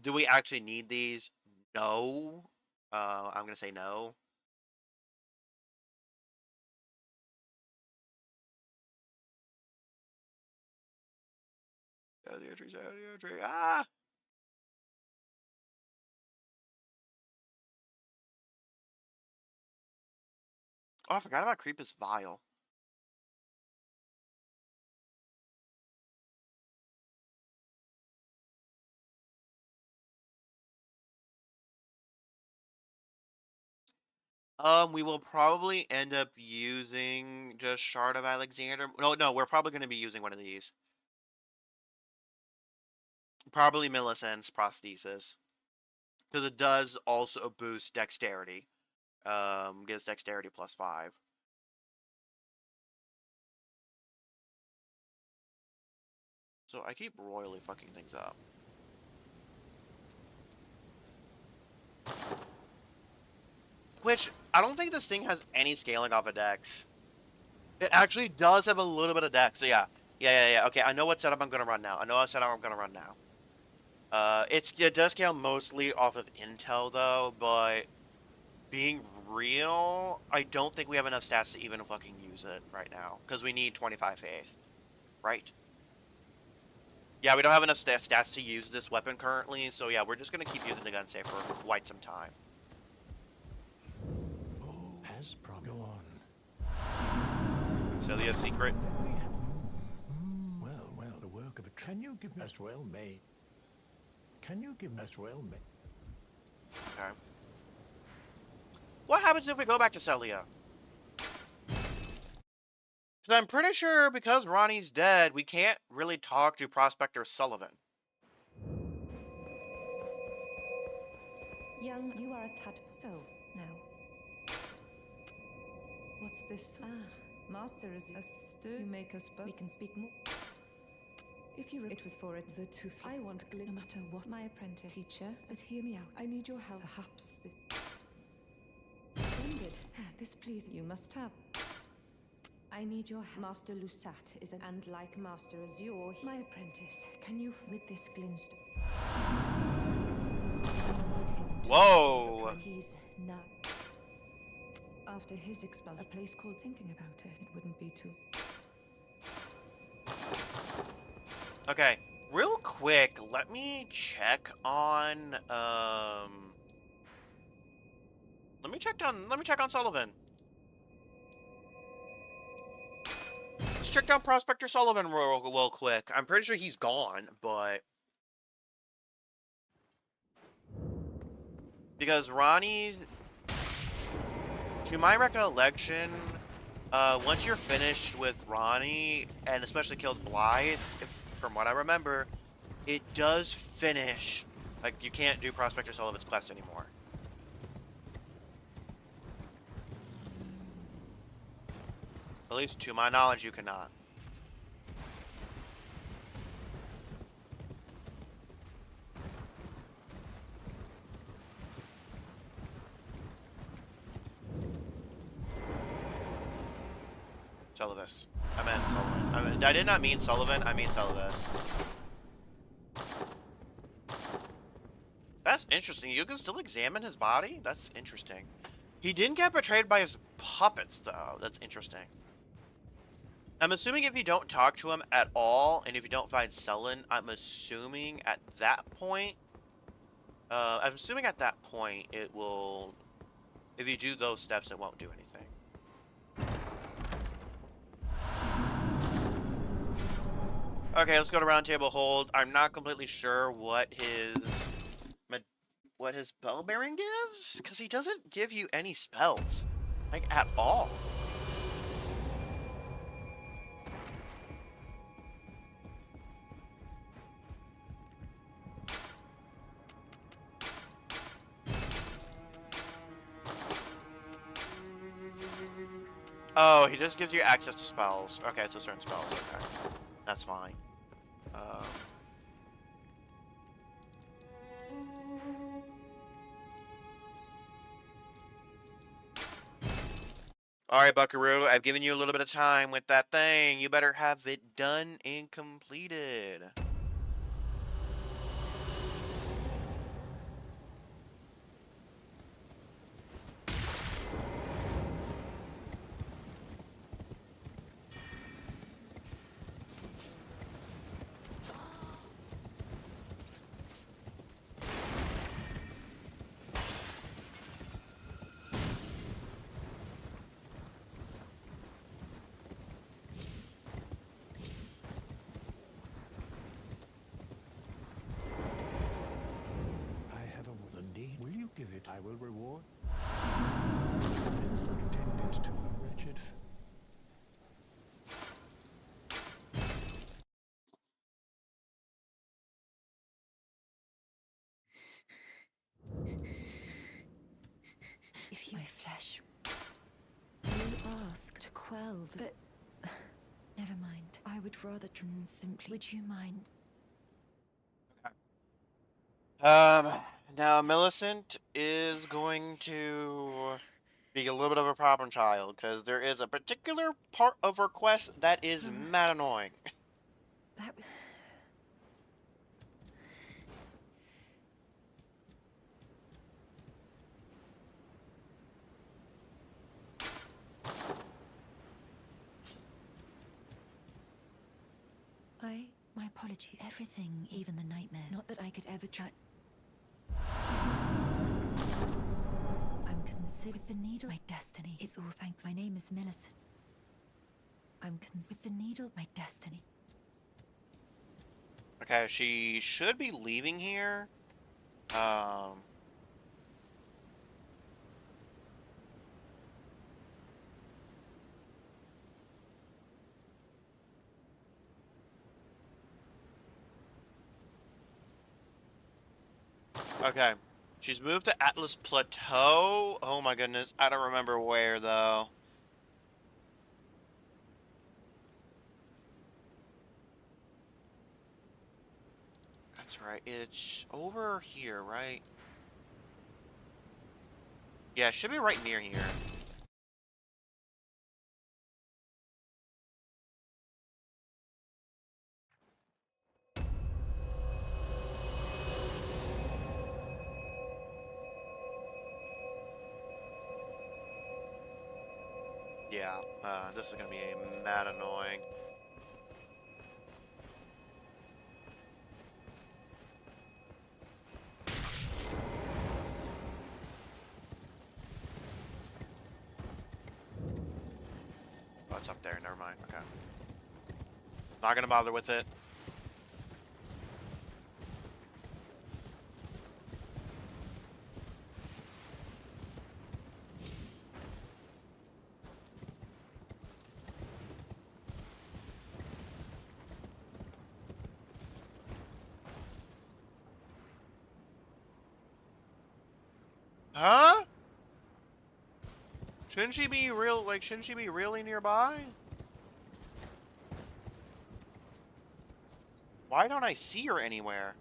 do we actually need these? No. I'm gonna say no. Ah! Oh, I forgot about Creepus Vial. We will probably end up using just Shard of Alexander. No, we're probably going to be using one of these. Probably Millicent's Prosthesis. Because it does also boost Dexterity. Gives Dexterity +5. So I keep royally fucking things up. Which, I don't think this thing has any scaling off of Dex. It actually does have a little bit of Dex, so yeah. Yeah. Okay, I know what setup I'm gonna run now. It does scale mostly off of Intel, though, but being real, I don't think we have enough stats to even fucking use it right now, because we need 25 faith, right? Yeah, we don't have enough stats to use this weapon currently, so yeah, we're just gonna keep using the gun safe for quite some time. As go on. Celia's secret. Well, the work of a... Can you give us well made? Okay. What happens if we go back to Celia? Because I'm pretty sure because Ronnie's dead, we can't really talk to Prospector Sullivan. Young, you are a tad... So, now. What's this? Master is a stir. You make us both. We can speak more. If you... It was for it. The tooth. I want glint. No matter what. My apprentice. Teacher. But hear me out. I need your help. Perhaps the... Splendid. This please. You must have. I need your Master Lusat is and like Master Azure, my apprentice. Can you with this glintstone? I need him to Whoa! he's not. After his expulsion, a place called thinking about it wouldn't be too. Okay, real quick, let me check on let me check on Sullivan. Let's check down Prospector Sullivan real quick. I'm pretty sure he's gone, but because Ronnie's, to my recollection, once you're finished with Ronnie, and especially killed Blythe, from what I remember, it does finish. Like, you can't do Prospector Sullivan's quest anymore. At least to my knowledge, you cannot. Sullivan. I meant Sullivan. I did not mean Sullivan, I mean Sullivan. That's interesting. You can still examine his body? That's interesting. He didn't get betrayed by his puppets, though. That's interesting. I'm assuming if you don't talk to him at all, and if you don't find Sullen, I'm assuming at that point, it will, if you do those steps, it won't do anything. Okay, let's go to round table hold. I'm not completely sure what his bell bearing gives, because he doesn't give you any spells, like, at all. Oh, he just gives you access to spells. Okay, so certain spells. Okay, that's fine. Alright, Buckaroo, I've given you a little bit of time with that thing. You better have it done and completed. Give it, I will reward. Innocent tended to a wretched. If you... My flesh... You ask to quell the... But... Never mind. I would rather simply... Would you mind... Now Millicent is going to be a little bit of a problem child, because there is a particular part of her quest that is mad annoying. That... My apologies. Everything, even the nightmares. Not that I could ever try... I'm considered with the needle my destiny. It's all thanks. My name is Millicent. I'm with the needle my destiny. Okay, she should be leaving here. Okay. She's moved to Atlas Plateau. Oh my goodness. I don't remember where, though. That's right. It's over here, right? Yeah, it should be right near here. Yeah, this is gonna be mad annoying. Oh, it's up there. Never mind. Okay. Not gonna bother with it. Huh? Shouldn't she be shouldn't she be really nearby? Why don't I see her anywhere?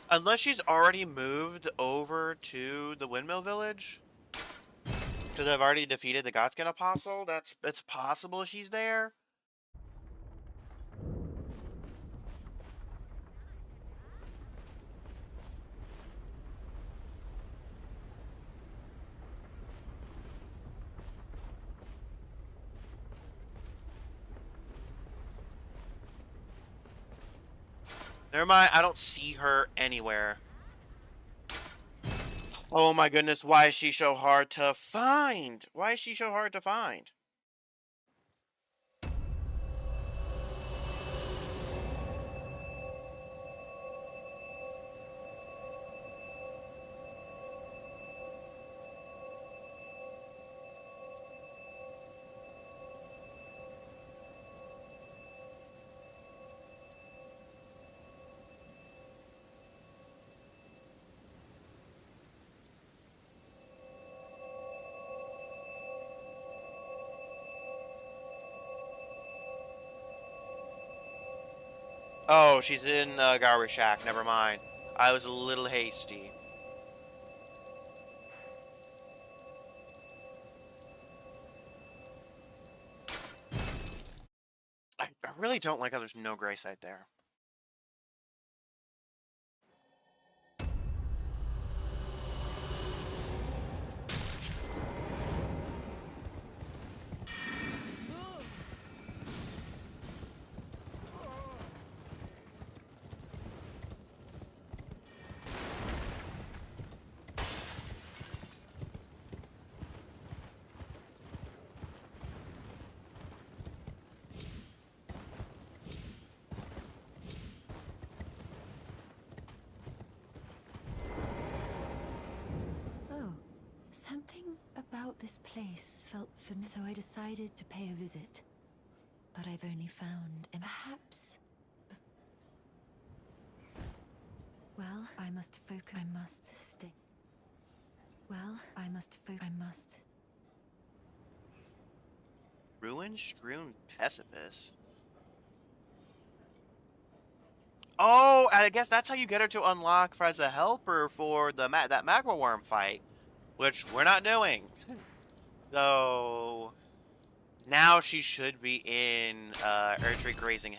Unless she's already moved over to the Windmill Village. Because I've already defeated the Godskin Apostle. It's possible she's there. Never mind, I don't see her anywhere. Oh my goodness, why is she so hard to find? Why is she so hard to find? Oh, she's in Garbage Shack. Never mind. I was a little hasty. I really don't like how there's no gray site there. Something about this place felt familiar, so I decided to pay a visit. But I've only found, and perhaps... Well, I must focus. I must stay. Well, I must focus. I must... Ruin-strewn precipice. Oh, I guess that's how you get her to unlock as a helper for the that magma worm fight, which we're not doing. So now she should be in Erdtree Gazing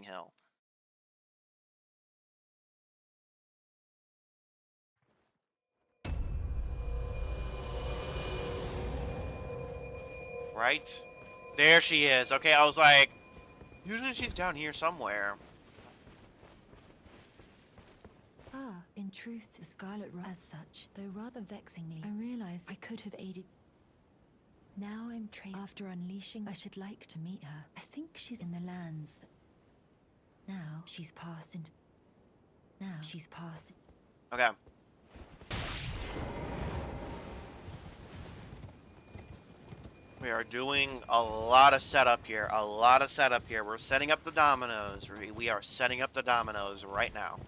Hill. Right? There she is. Okay, I was like, usually she's down here somewhere. Ah, in truth, the Scarlet As such, though rather vexingly, I realized I could have aided. Now I'm after unleashing. I should like to meet her. I think she's in the lands. Now she's passed into. Okay. We are doing a lot of setup here. A lot of setup here. We're setting up the dominoes. We are setting up the dominoes right now.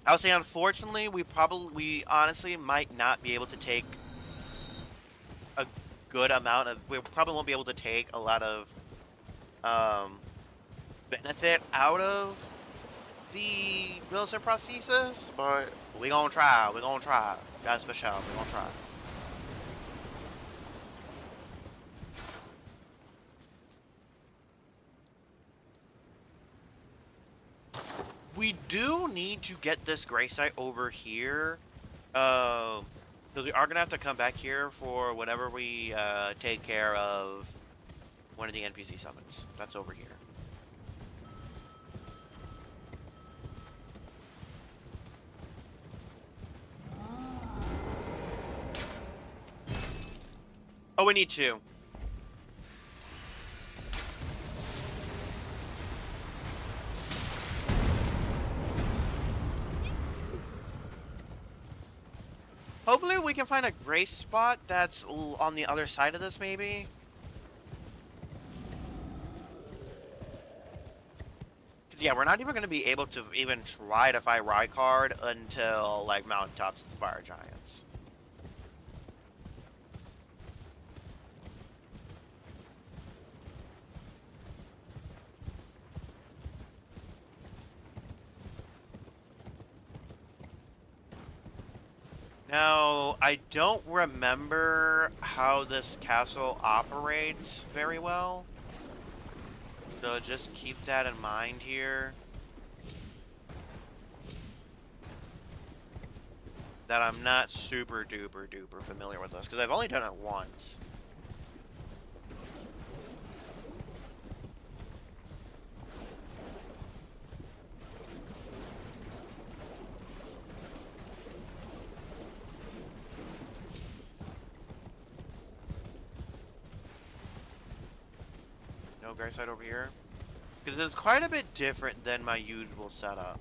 I would say, unfortunately, we honestly might not be able to take a good amount of. We probably won't be able to take a lot of benefit out of the military prosthesis, but we gonna try. We gonna try. That's for sure. We gonna try. We do need to get this gray site over here, because we are gonna have to come back here for whenever we take care of one of the NPC summons. That's over here. Oh, we need two. Hopefully we can find a gray spot that's on the other side of this, maybe. Because, yeah, we're not even going to be able to even try to fight Rykard until, like, Mountaintops and Fire Giants. Now, I don't remember how this castle operates very well, so just keep that in mind here. That I'm not super duper duper familiar with this, because I've only done it once. No gray side over here? Because it's quite a bit different than my usual setup.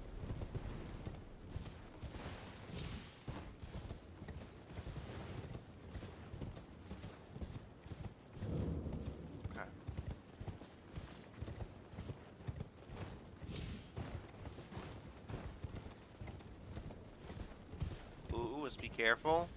Okay. Ooh, let's be careful.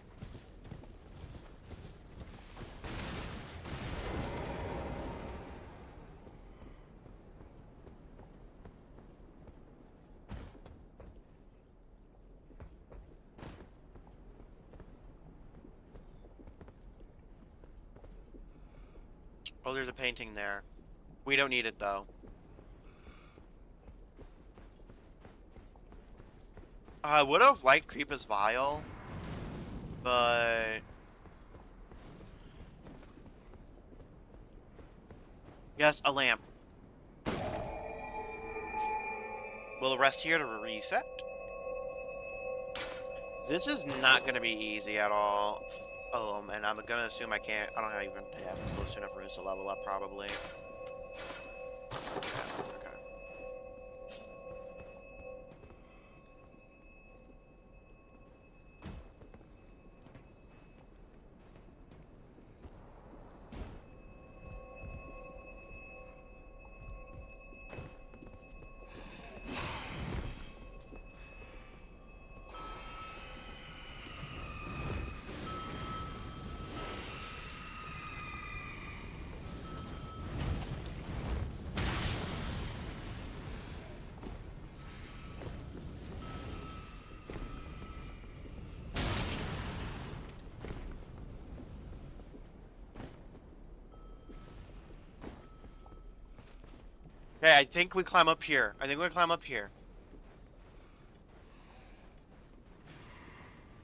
Oh, there's a painting there. We don't need it, though. I would have liked Creepus Vial, but... Yes, a lamp. We'll rest here to reset. This is not going to be easy at all. And I'm gonna assume I don't even have close enough runes to level up, probably. Okay. Okay, I think we climb up here.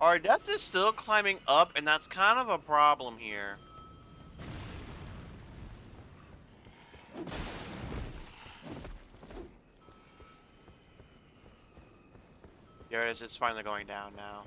Our depth is still climbing up, and that's kind of a problem here. There it is. It's finally going down now.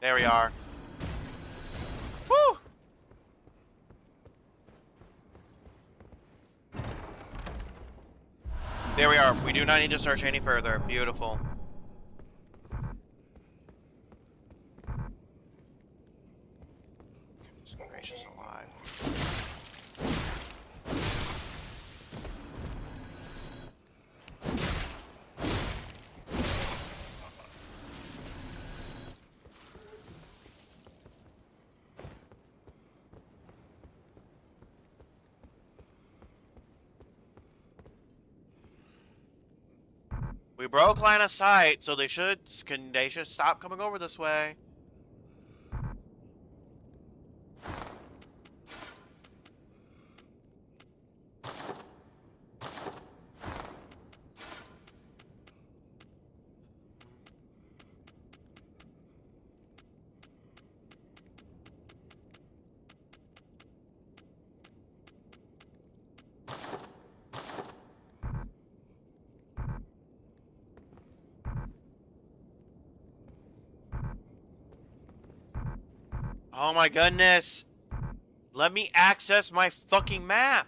There we are. Woo! There we are. We do not need to search any further. Beautiful. Goodness gracious alive. We broke line of sight, so they should stop coming over this way. Oh my goodness. Let me access my fucking map.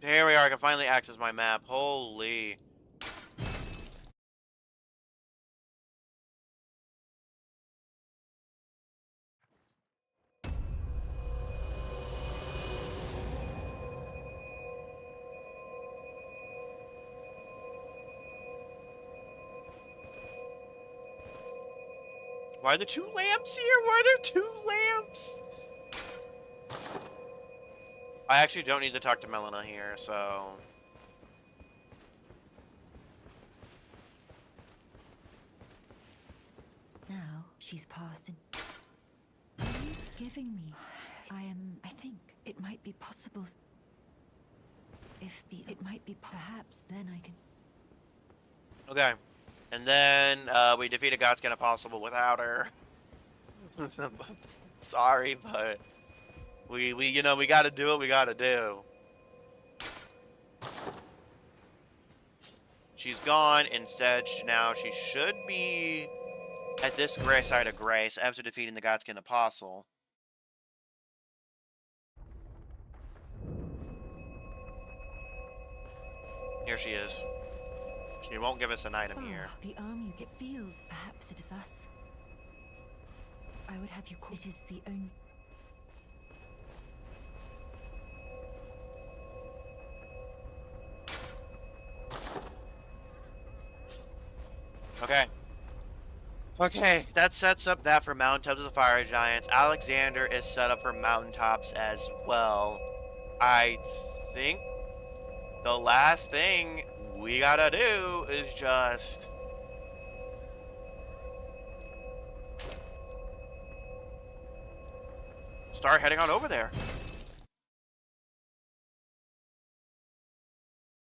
There we are. I can finally access my map. Holy. Why are there two lamps here? Why are there two lamps? I actually don't need to talk to Melina here, so... Now she's passed in. Are you giving me? I think it might be possible. It might be perhaps then I can. Okay. And then, we defeated Godskin Impossible without her. Sorry, but... We gotta do what we gotta do. She's gone. Instead, now she should be at this gray side of Grace after defeating the Godskin Apostle. Here she is. She won't give us an item here. The army, it feels. Perhaps it is us. I would have you call. It is the only. Okay. Okay, that sets up that for Mountaintops of the Fire Giants. Alexander is set up for Mountaintops as well. I think the last thing we gotta do is just... start heading on over there.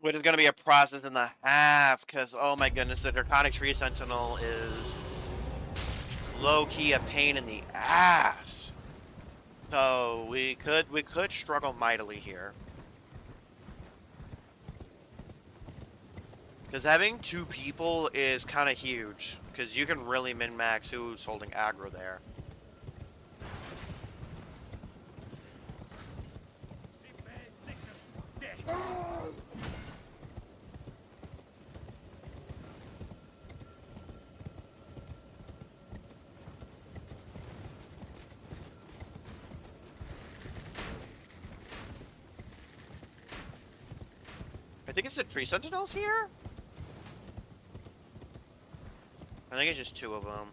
Which is gonna be a process and a half, because oh my goodness, the Draconic Tree Sentinel is low-key a pain in the ass. So we could struggle mightily here. Because having two people is kind of huge, because you can really min-max who's holding aggro there. I think it's the Tree Sentinels here? I think it's just two of them.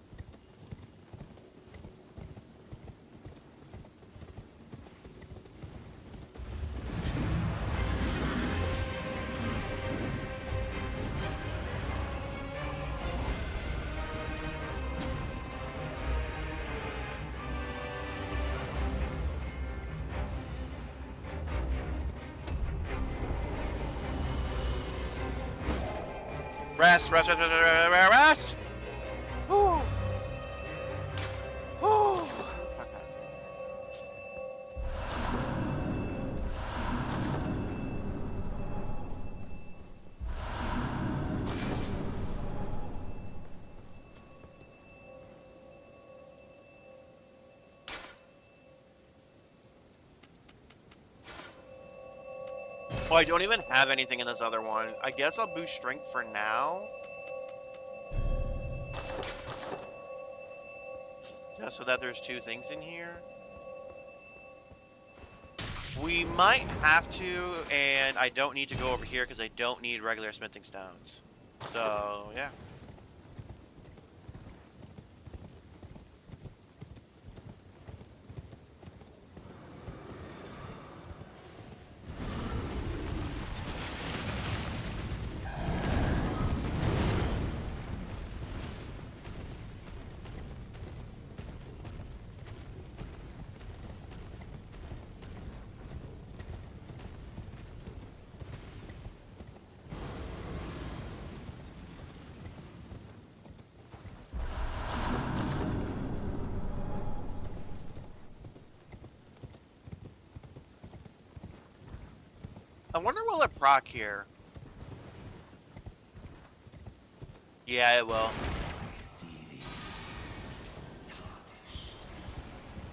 Rest, rest, rest, rest, rest, rest! Whew. Whew. Okay. Oh, I don't even have anything in this other one. I guess I'll boost strength for now. Just so that there's 2 things in here. We might have to, and I don't need to go over here because I don't need regular smithing stones. So, yeah. I wonder will it proc here? Yeah, it will. I see thee, tarnished,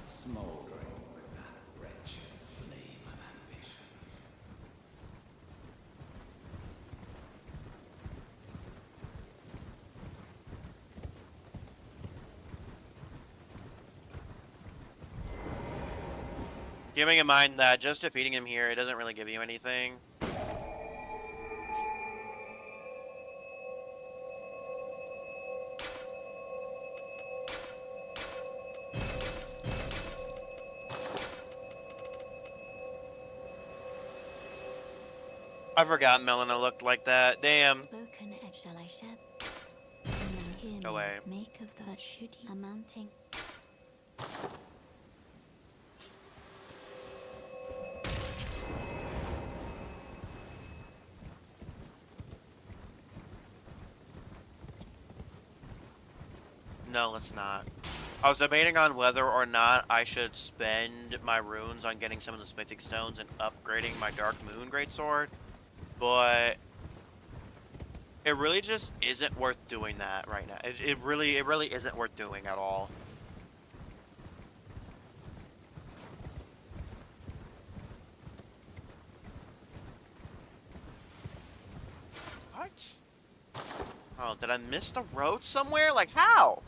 smoldering with that wretched flame of ambition. Keeping in mind that just defeating him here, it doesn't really give you anything. I forgot Melina looked like that. Damn. Spoken, shall I share? Go away. Make of the shooting amounting. No, let's not. I was debating on whether or not I should spend my runes on getting some of the smithing stones and upgrading my Dark Moon Greatsword, but it really just isn't worth doing that right now. It really isn't worth doing at all. What? Oh, did I miss the road somewhere? Like, how?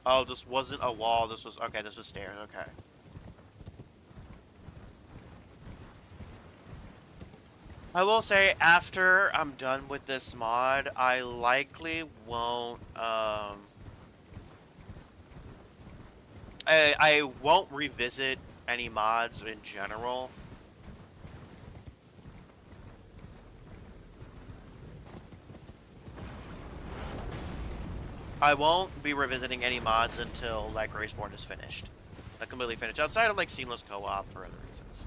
Oh, this wasn't a wall. This was... Okay, this is stairs. Okay. I will say, after I'm done with this mod, I likely won't, I won't revisit any mods in general. I won't be revisiting any mods until, like, Graceborn is finished. Like, completely finished. Outside of, like, seamless co-op for other reasons.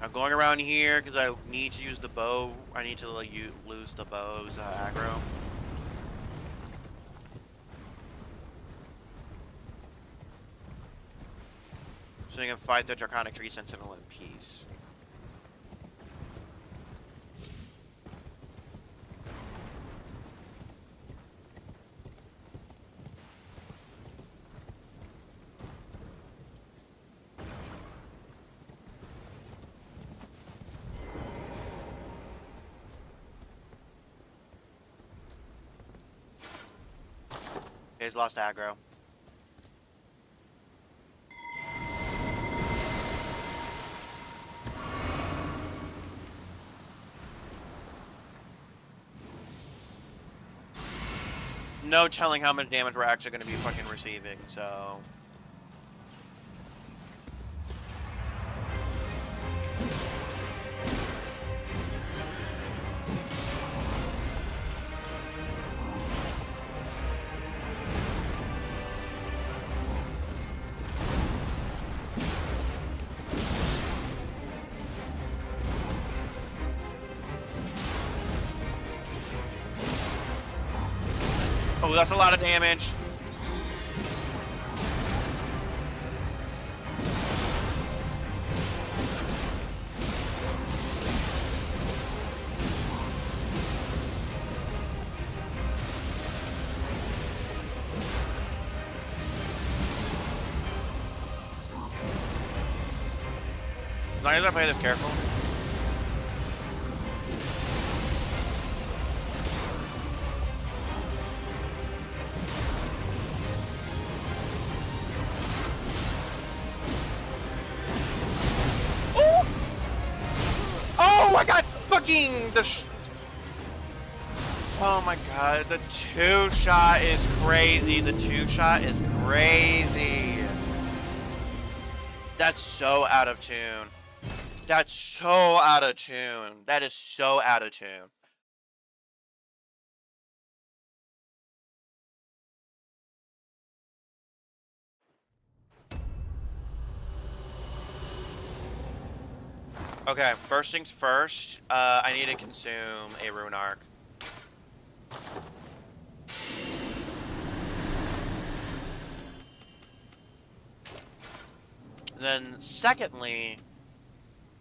I'm going around here because I need to use the bow. I need to lose the bow's aggro. So you can fight the Draconic Tree Sentinel in peace. He's lost aggro. No telling how much damage we're actually going to be fucking receiving, so... Oh, that's a lot of damage. As long as I play this careful. Oh my god! Fucking oh my god, the two-shot is crazy. The two-shot is crazy. That's so out of tune. That's so out of tune. That is so out of tune. Okay, first things first, I need to consume a Rune Arc. Then, secondly,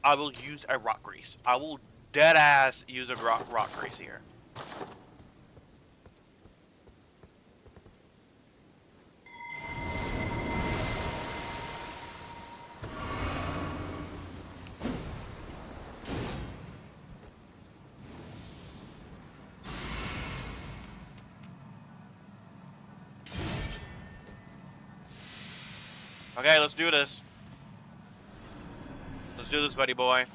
I will use a Rock Grease. I will deadass use a rock Grease here. Okay, let's do this. Let's do this, buddy boy.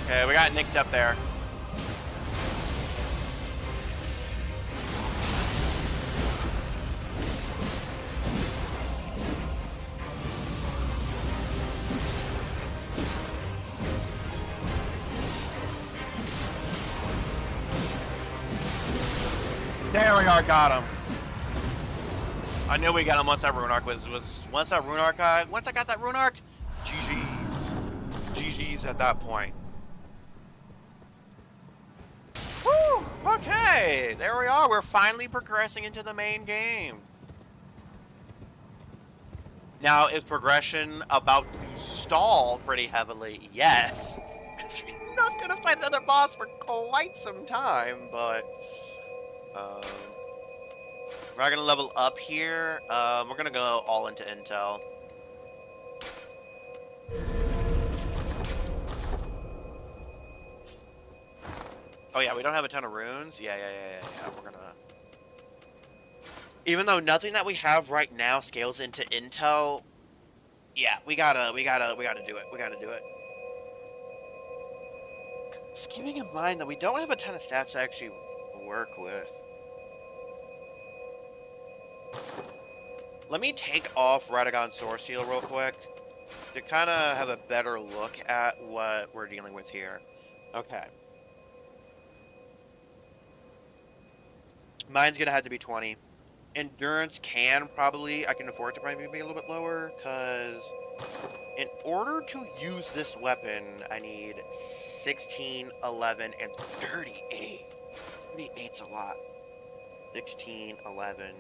Okay, we got nicked up there. There we are, got him. I knew we got him once that Rune Arc once I got that Rune Arc, GG's. GG's at that point. Woo! Okay, there we are. We're finally progressing into the main game. Now, is progression about to stall pretty heavily? Yes. Because we're not going to fight another boss for quite some time, but... we're not going to level up here. We're going to go all into Intel. Oh yeah, we don't have a ton of runes. Yeah. We're gonna. Even though nothing that we have right now scales into Intel, yeah, we gotta do it. We gotta do it. Just keeping in mind that we don't have a ton of stats to actually work with. Let me take off Radagon Sword Seal real quick to kind of have a better look at what we're dealing with here. Okay. Mine's gonna have to be 20. Endurance I can afford to probably be a little bit lower, because in order to use this weapon, I need 16, 11, and 38. 38's a lot. 16, 11.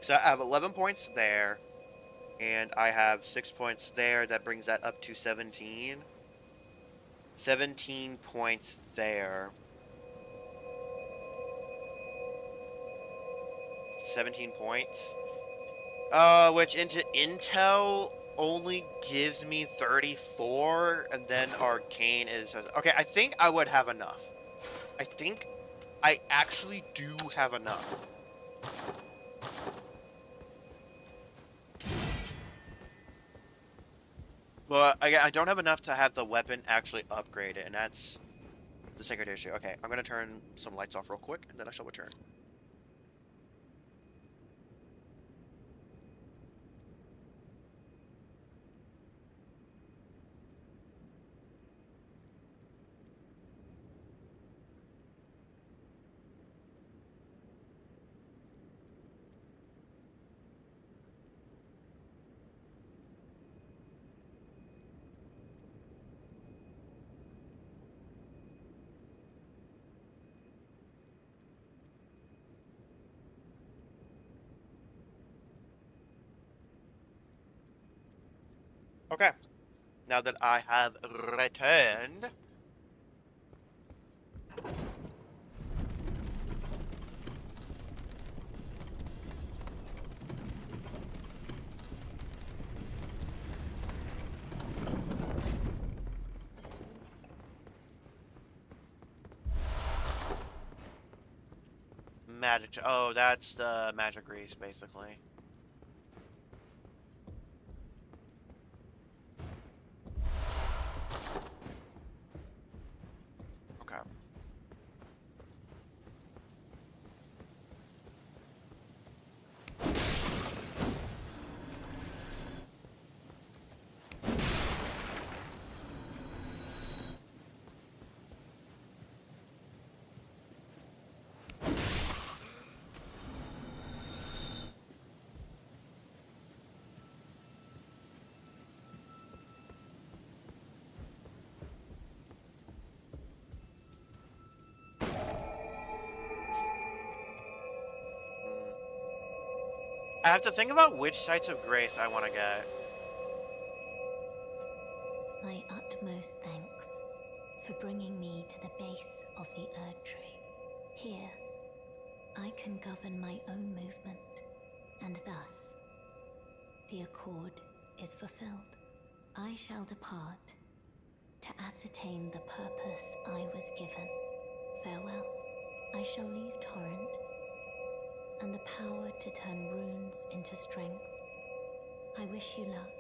So I have 11 points there, and I have 6 points there. That brings that up to 17. 17 points there. 17 points. Which into Intel only gives me 34, and then Arcane is... Okay, I think I would have enough. I think I actually do have enough. But I don't have enough to have the weapon actually upgraded, and that's the second issue. Okay, I'm going to turn some lights off real quick, and then I shall return. Okay. Now that I have returned. Magic. Oh, that's the magic grease, basically. Okay. I have to think about which sites of grace I want to get. My utmost thanks for bringing me to the base of the Erd Tree. Here, I can govern my own movement, and thus, the accord is fulfilled. I shall depart to ascertain the purpose I was given. Farewell. I shall leave Torrent and the power to turn runes into strength. I wish you luck.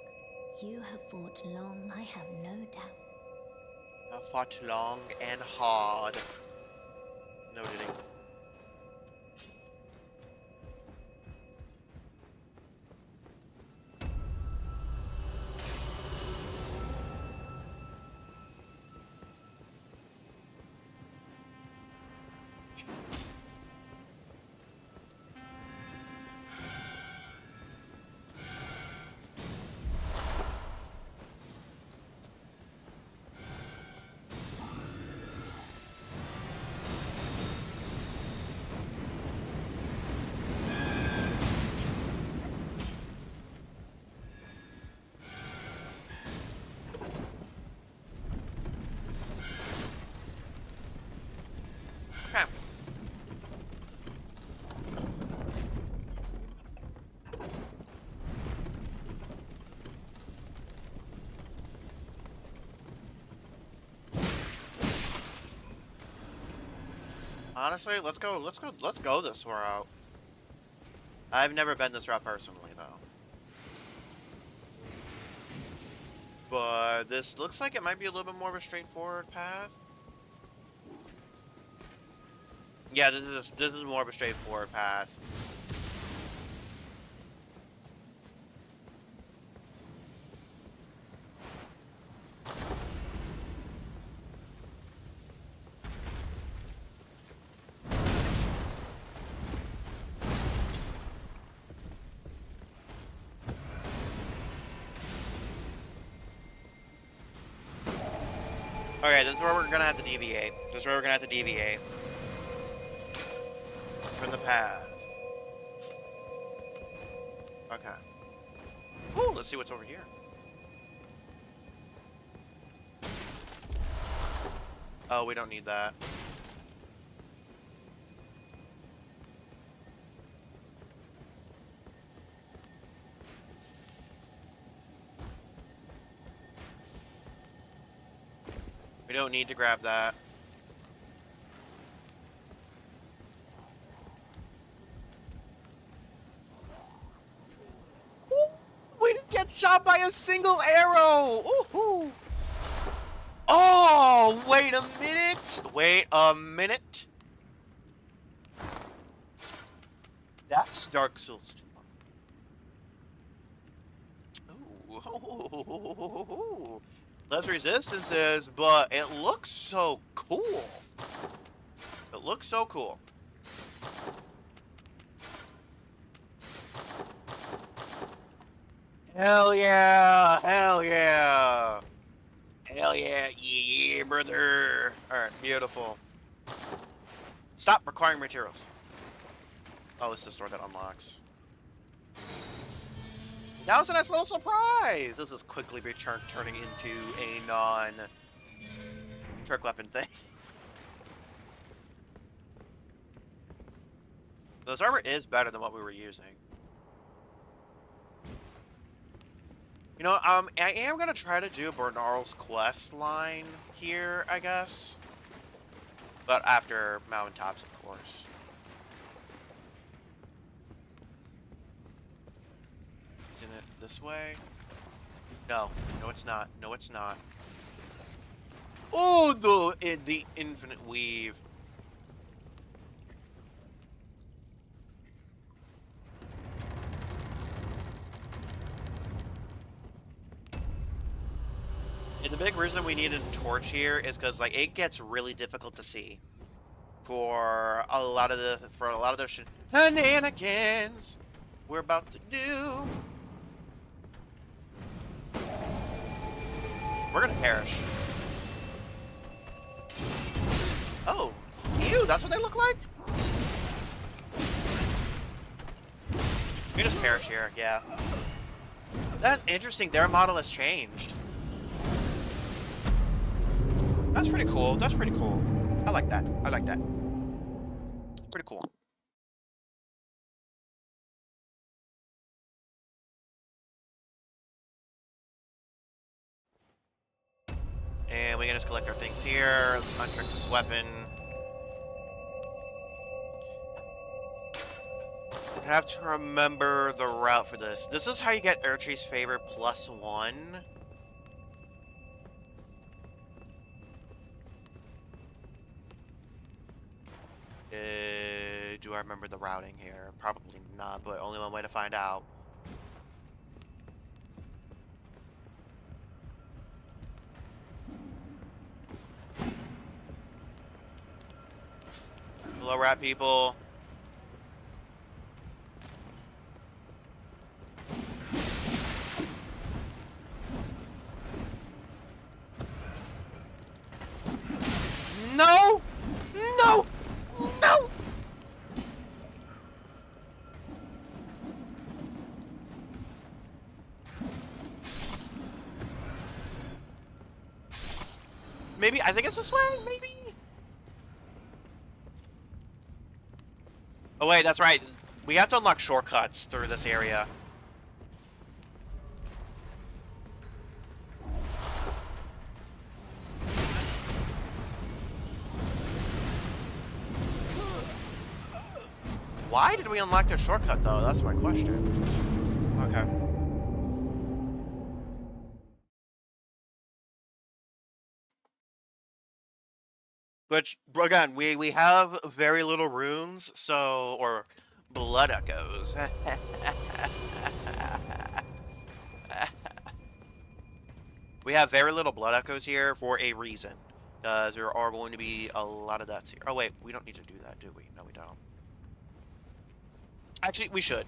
You have fought long, I have no doubt. I fought long and hard. Noted. Okay. Honestly, let's go this route. I've never been this route personally, though. But this looks like it might be a little bit more of a straightforward path. Yeah, this is more of a straightforward path. Okay, this is where we're gonna have to deviate. This is where we're gonna have to deviate from the path. Okay. Ooh, let's see what's over here. Oh, we don't need that. We don't need to grab that. Ooh, we didn't get shot by a single arrow! Ooh. Oh, wait a minute! Wait a minute! That's Dark Souls 2. Ooh. Less resistances, but it looks so cool. It looks so cool. Hell yeah! Hell yeah! Hell yeah! Yeah, brother! Alright, beautiful. Stop requiring materials. Oh, it's the store that unlocks. That was a nice little surprise! This is quickly turning into a non-trick weapon thing. This armor is better than what we were using. You know, I am gonna try to do Bernarl's quest line here, I guess. But after Mountaintops, of course. Isn't it this way? No. No, it's not. No, it's not. Oh, the infinite weave. And the big reason we need a torch here is because, like, it gets really difficult to see for a lot of the shenanigans we're about to do. We're gonna perish. Oh, ew, that's what they look like? We just perish here, yeah. That's interesting, their model has changed. That's pretty cool, that's pretty cool. I like that, I like that. Pretty cool. And we can just collect our things here. Let's untrick this weapon. I have to remember the route for this. This is how you get Erdtree's Favor +1. Do I remember the routing here? Probably not, but only one way to find out. Hello, rat people. No! No! No! Maybe, I think it's this way, maybe? Oh wait, that's right. We have to unlock shortcuts through this area. Why did we unlock the shortcut though? That's my question. Okay. Which, again, we have very little runes, so, or blood echoes. We have very little blood echoes here for a reason. Because there are going to be a lot of deaths here. Oh wait, we don't need to do that, do we? No, we don't. Actually, we should.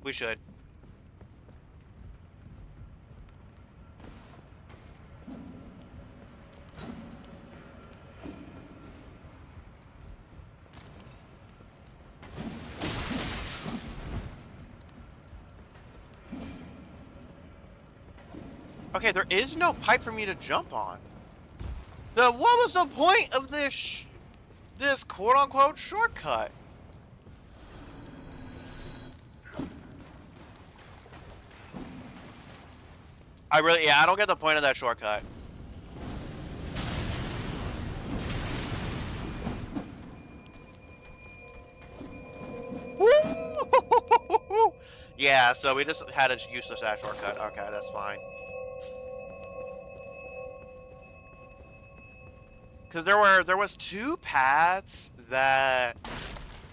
We should. Okay, there is no pipe for me to jump on. What was the point of this quote-unquote shortcut? I don't get the point of that shortcut. Yeah, so we just had a useless that shortcut. Okay, that's fine. Because there was two paths that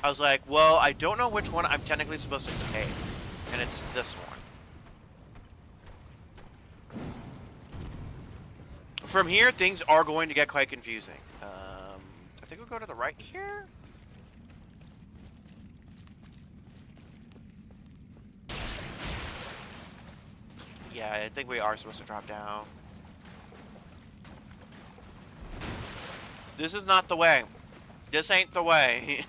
I was like, well, I don't know which one I'm technically supposed to take, and it's this one. From here, things are going to get quite confusing. I think we'll go to the right here. Yeah, I think we are supposed to drop down. This is not the way. This ain't the way.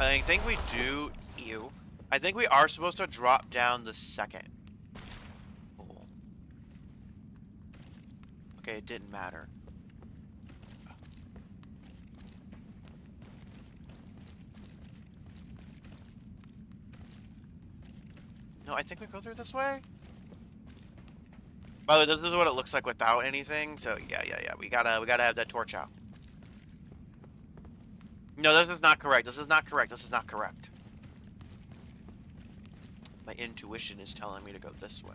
I think we do. Ew. I think we are supposed to drop down the second. Oh. Okay, it didn't matter. No, I think we go through this way. By the way, this is what it looks like without anything. So yeah. We gotta have that torch out. No, this is not correct. This is not correct. This is not correct. My intuition is telling me to go this way.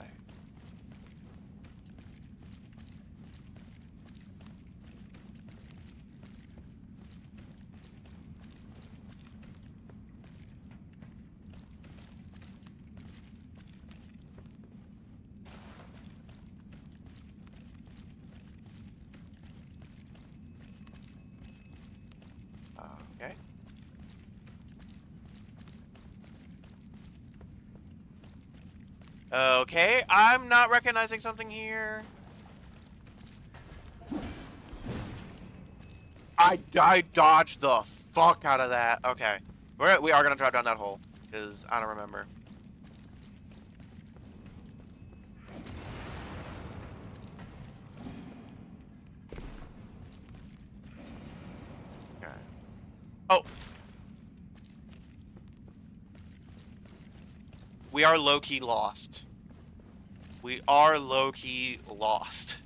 Okay. Okay, I'm not recognizing something here. I dodged the fuck out of that. Okay. We are gonna drop down that hole, because I don't remember. Okay. Oh. We are low-key lost. We are low-key lost.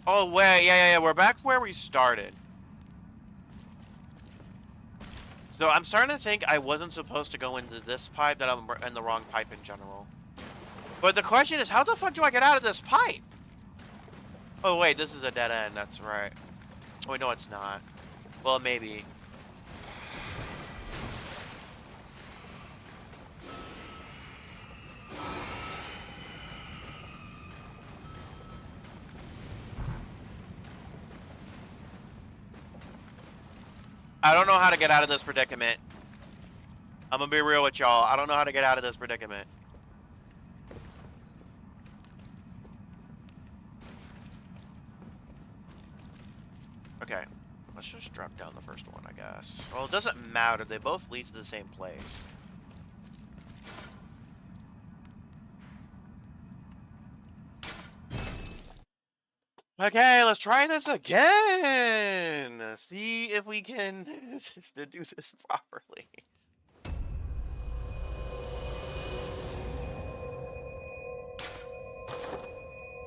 Oh, wait, yeah, we're back where we started. So I'm starting to think I wasn't supposed to go into this pipe, that I'm in the wrong pipe in general. But the question is, how the fuck do I get out of this pipe? Oh, wait, this is a dead end, that's right. Oh, wait, no, it's not. Well, maybe. I don't know how to get out of this predicament. I'm gonna be real with y'all. I don't know how to get out of this predicament. Okay, let's just drop down the first one, I guess. Well, it doesn't matter. They both lead to the same place. Okay, let's try this again. See if we can do this properly.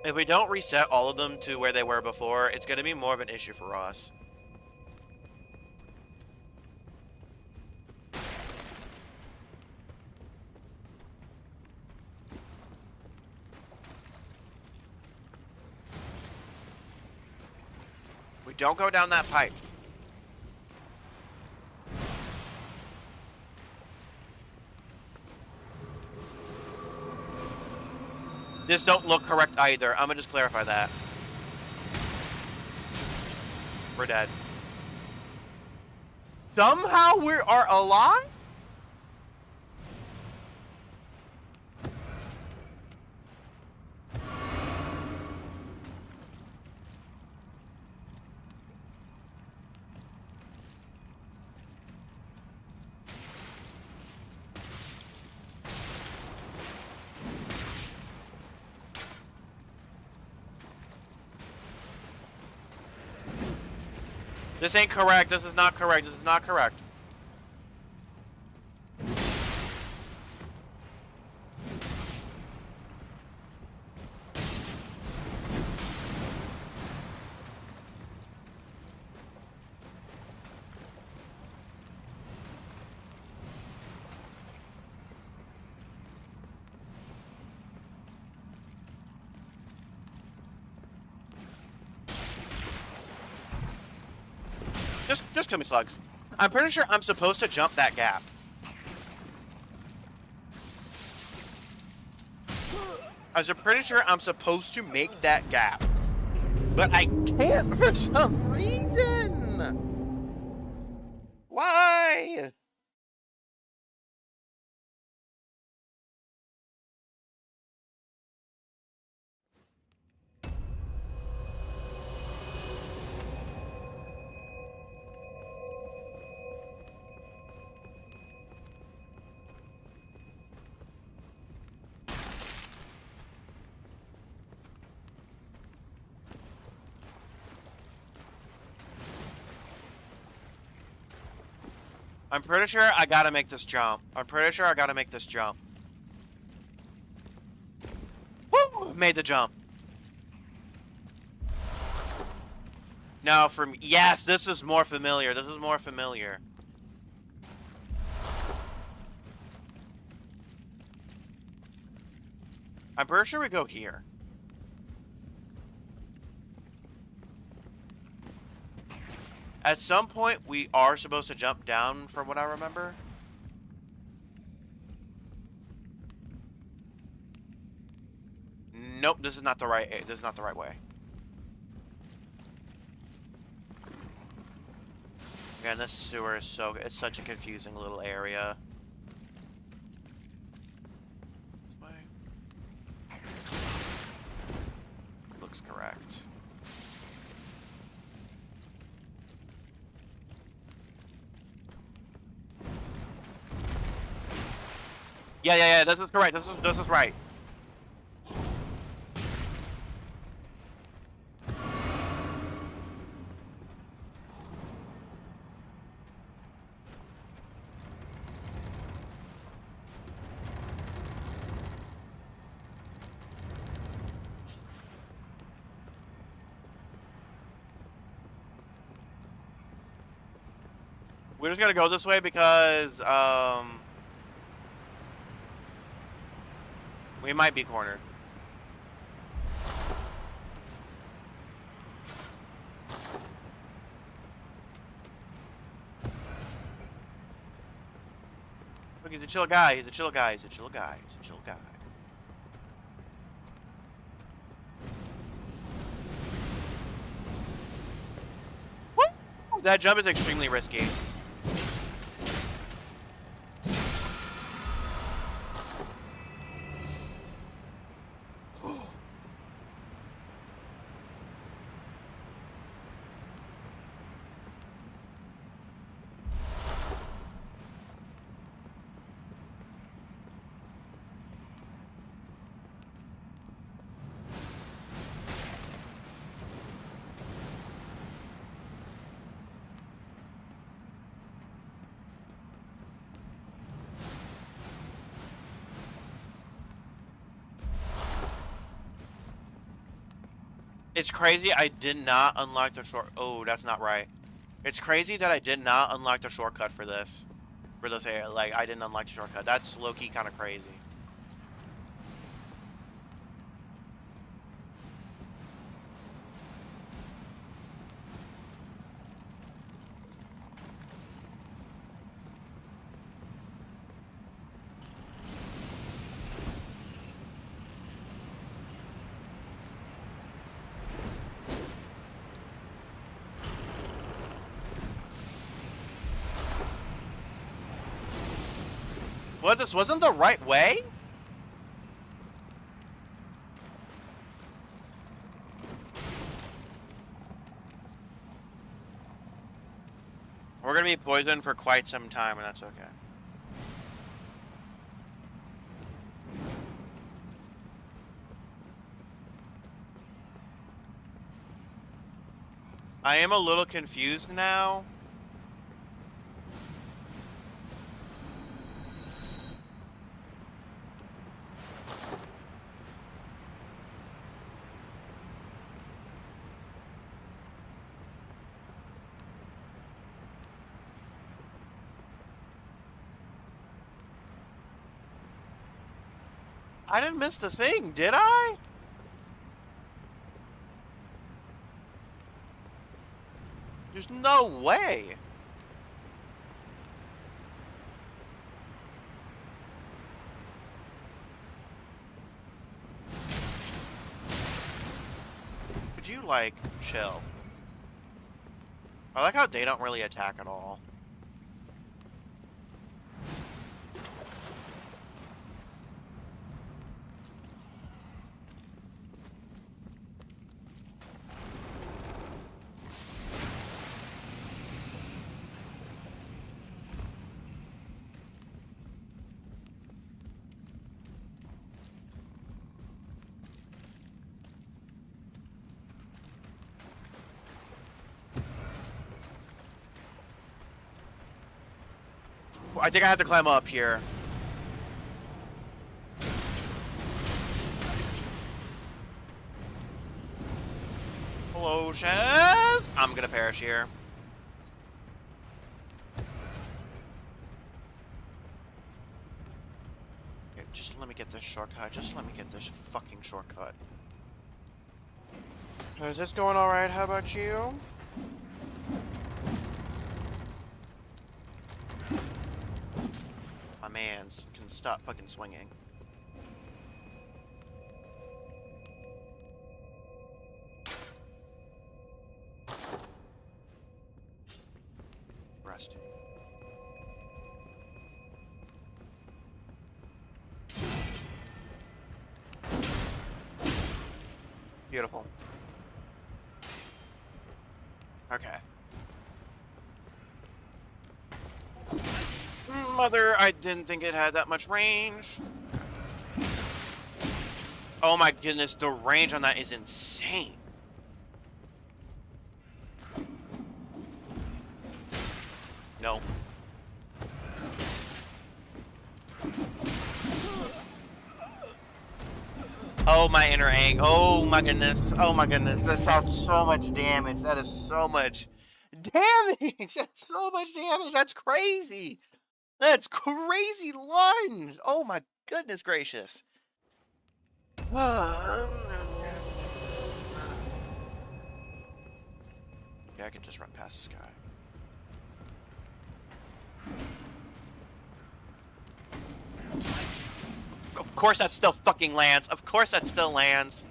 If we don't reset all of them to where they were before, it's going to be more of an issue for us. We don't go down that pipe. This don't look correct either. I'm gonna just clarify that. We're dead. Somehow we are alive? This ain't correct. This is not correct. This is not correct. Just kill me, slugs. I'm pretty sure I'm supposed to jump that gap. I'm pretty sure I'm supposed to make that gap. But I can't for some reason. Why? I'm pretty sure I gotta make this jump. I'm pretty sure I gotta make this jump. Woo! Made the jump. Now from yes, this is more familiar. This is more familiar. I'm pretty sure we go here. At some point, we are supposed to jump down, from what I remember. Nope, this is not the right. This is not the right way. Again, this sewer is it's such a confusing little area. This way. Looks correct. Yeah, this is correct. This is right. We're just gonna go this way because we might be cornered. Look, he's a chill guy. He's a chill guy. He's a chill guy. He's a chill guy. Woo! That jump is extremely risky. It's crazy I did not unlock the short... Oh, that's not right. It's crazy that I did not unlock the shortcut for this. For this area. Like, I didn't unlock the shortcut. That's low-key kind of crazy. What, this wasn't the right way? We're gonna be poisoned for quite some time, and that's okay. I am a little confused now. I didn't miss the thing, did I? There's no way. Could you like, chill. I like how they don't really attack at all. I think I have to climb up here. Hello, Chaz. I'm gonna perish here. Okay, just let me get this shortcut. Just let me get this fucking shortcut. Is this going alright? How about you? My mans can stop fucking swinging. Resting. Beautiful. Okay. Mother, I didn't think it had that much range. Oh my goodness, the range on that is insane. No. Oh, my inner ang. Oh my goodness. Oh my goodness. That's so much damage. That is so much damage. That's so much damage. That's crazy. That's crazy lunge. Oh my goodness gracious. Yeah, I could just run past this guy. Of course that still fucking lands. Of course that still lands.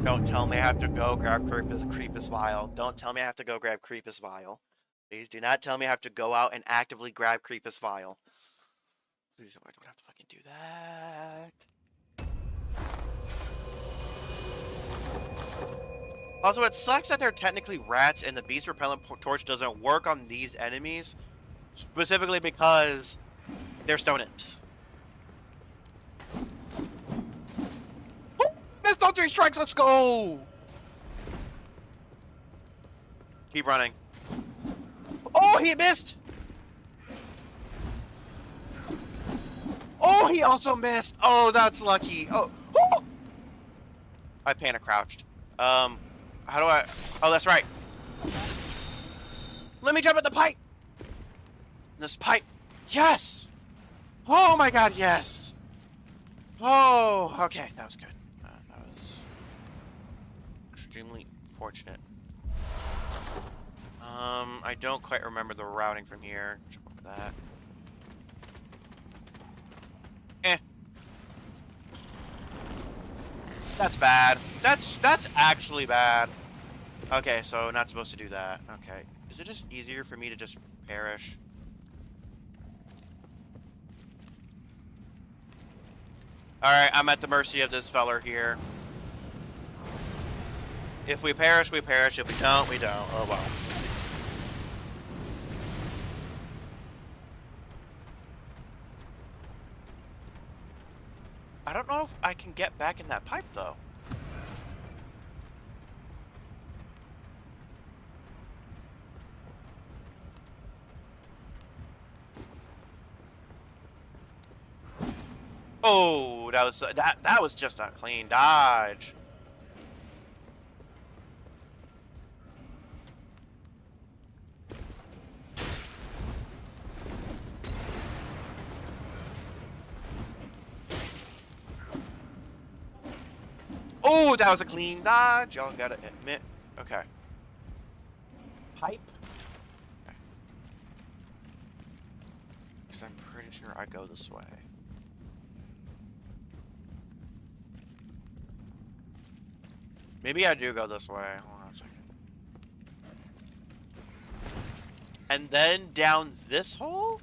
Don't tell me I have to go grab Creepus Vial. Don't tell me I have to go grab Creepus Vial. Please do not tell me I have to go out and actively grab Creepus Vial. Please don't have to fucking do that. Also, it sucks that they're technically rats and the Beast Repellent Torch doesn't work on these enemies. Specifically because they're stone imps. Missed all 3 strikes, let's go! Keep running. Oh, he missed! Oh, he also missed! Oh, that's lucky. Oh, oh! I panic crouched. How do I... Oh, that's right. Let me jump at the pipe! This pipe. Yes! Oh my god, yes! Oh, okay, that was good. That was extremely fortunate. I don't quite remember the routing from here. Jump over that. Eh. That's bad. That's actually bad. Okay, so not supposed to do that. Okay. Is it just easier for me to just perish? Alright, I'm at the mercy of this feller here. If we perish, we perish. If we don't, we don't. Oh well. I don't know if I can get back in that pipe, though. Oh, that was just a clean dodge. Oh, that was a clean dodge. Y'all gotta admit. Okay. pipe? Because I'm pretty sure I go this way. Maybe I do go this way. Hold on a second. And then down this hole?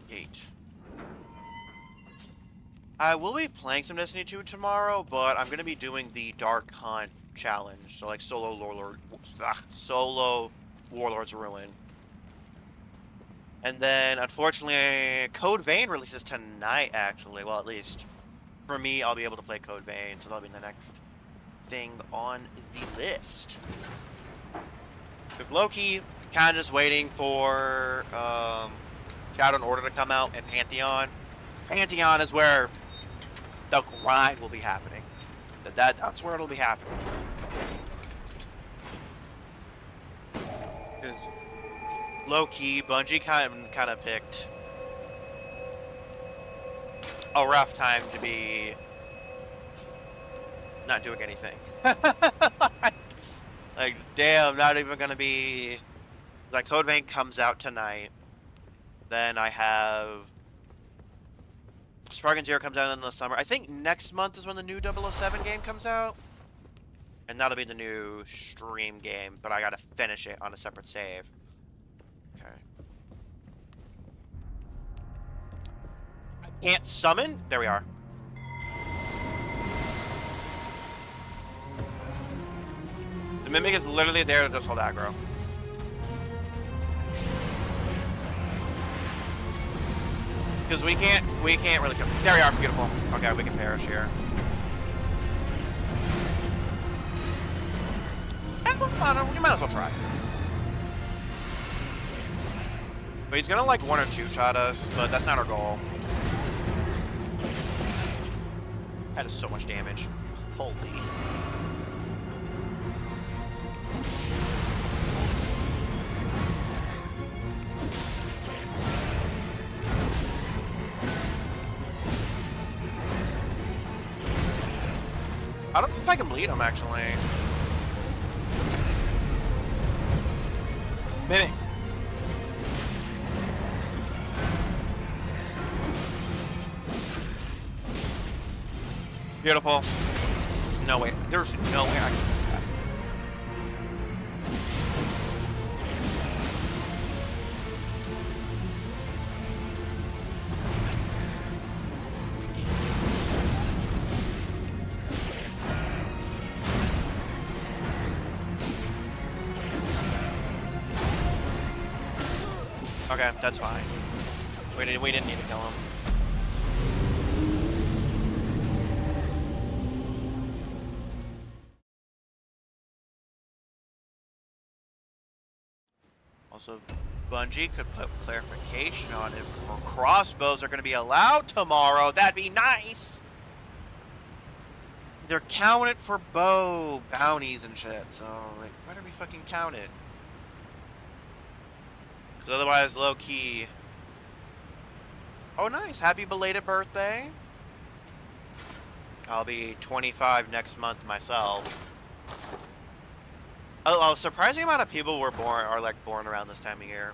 Gate. I will be playing some Destiny 2 tomorrow, but I'm going to be doing the Dark Hunt challenge. So like solo Warlord's Ruin. And then, unfortunately, Code Vein releases tonight, actually. Well, at least for me, I'll be able to play Code Vein, so that'll be the next thing on the list. Because low-key, kind of just waiting for Shadow and Order to come out, and Pantheon. Pantheon is where the grind will be happening. That's where it'll be happening. Because low-key, Bungie kind of picked a rough time to be not doing anything. Like, damn, not even gonna be... Like, Code Vein comes out tonight. Then I have... Spark and Zero comes out in the summer. I think next month is when the new 007 game comes out. And that'll be the new stream game, but I gotta finish it on a separate save. Okay. I can't summon? There we are. The Mimic is literally there to just hold aggro. Because we can't really come. There we are, beautiful. Okay, we can perish here. We might as well try. But he's gonna like 1 or 2 shot us, but that's not our goal. That is so much damage. Holy. I don't know if I can bleed him, actually. Mimic. Beautiful. No way. There's no way I can miss that. Okay, that's fine. We didn't need to kill him. Also, Bungie could put clarification on if crossbows are going to be allowed tomorrow. That'd be nice. They're counting it for bow bounties and shit. So, like, why do we fucking count it? Because otherwise, low key. Oh, nice. Happy belated birthday. I'll be 25 next month myself. A surprising amount of people were born around this time of year.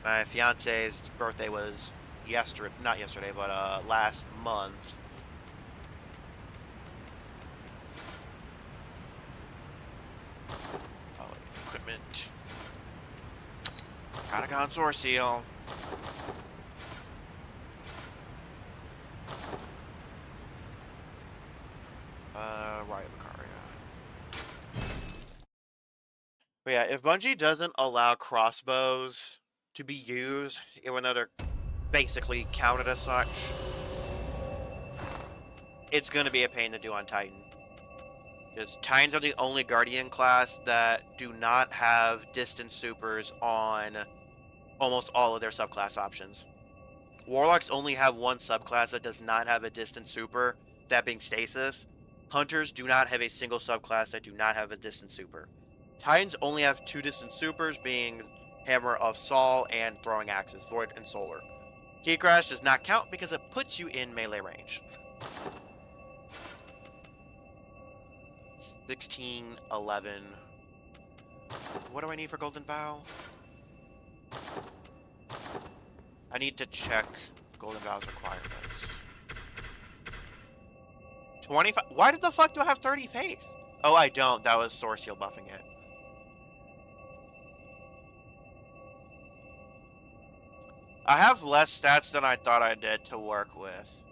My fiance's birthday was not yesterday, but last month. Oh, equipment. Katagon Source Seal. Right, Lucaria. But yeah, if Bungie doesn't allow crossbows to be used, even though they're basically counted as such, it's going to be a pain to do on Titan. Because Titans are the only Guardian class that do not have distance supers on almost all of their subclass options. Warlocks only have one subclass that does not have a distance super, that being Stasis. Hunters do not have a single subclass that do not have a distance super. Titans only have 2 distance supers, being Hammer of Saul and Throwing Axes, Void and Solar. Key crash does not count because it puts you in melee range. 16, 11. What do I need for Golden Vow? I need to check Golden Vow's requirements. 25. Why the fuck do I have 30 faith? Oh, I don't. That was Source Heal buffing it. I have less stats than I thought I did to work with.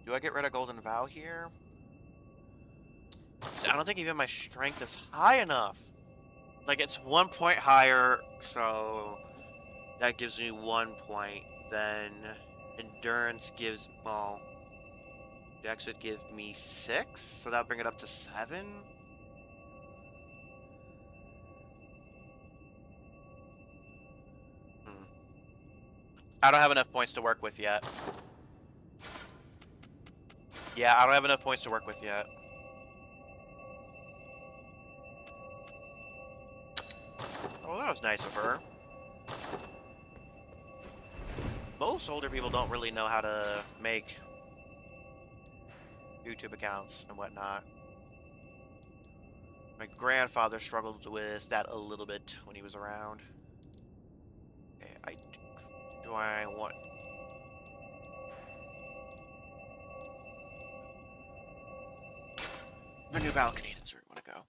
Do I get rid of Golden Vow here? See, I don't think even my strength is high enough. Like, it's 1 point higher, so that gives me 1 point. Then endurance gives, well, Dex would give me 6, so that'll bring it up to 7. I don't have enough points to work with yet. Yeah, I don't have enough points to work with yet. Oh, that was nice of her. Most older people don't really know how to make YouTube accounts and whatnot. My grandfather struggled with that a little bit when he was around. Okay, do I want... the new balcony, that's where I want to go.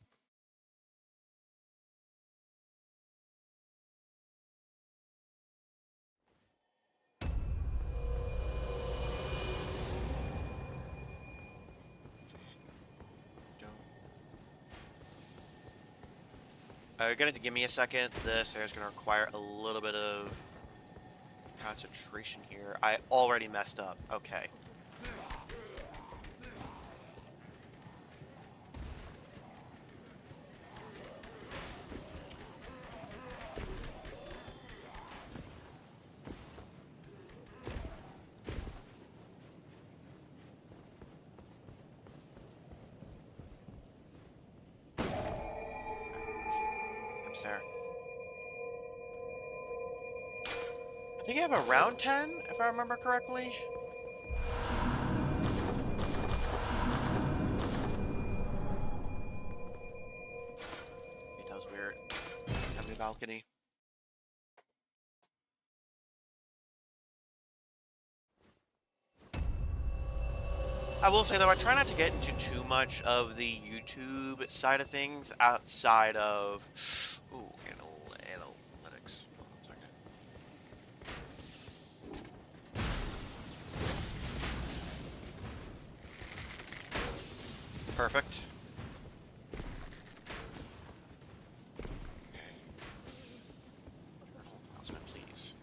You're gonna give me a second. This is gonna require a little bit of concentration here. I already messed up. Okay. There. I think I have a round 10, if I remember correctly. Okay, that was weird. Have a balcony. I will say though, I try not to get into too much of the YouTube side of things outside of analytics. Hold on a second. Perfect. Okay. Announcement, please.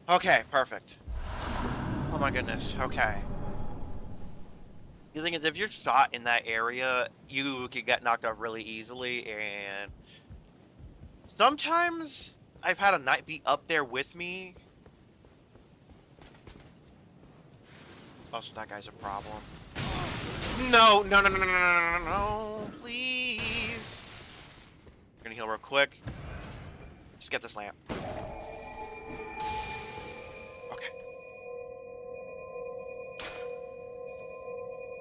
Okay, perfect. Oh my goodness, okay. The thing is, if you're shot in that area, you could get knocked out really easily, and sometimes I've had a knight be up there with me. Also, that guy's a problem. No, no, no, no, no, no, no, no, please. I'm gonna heal real quick. Just get this lamp.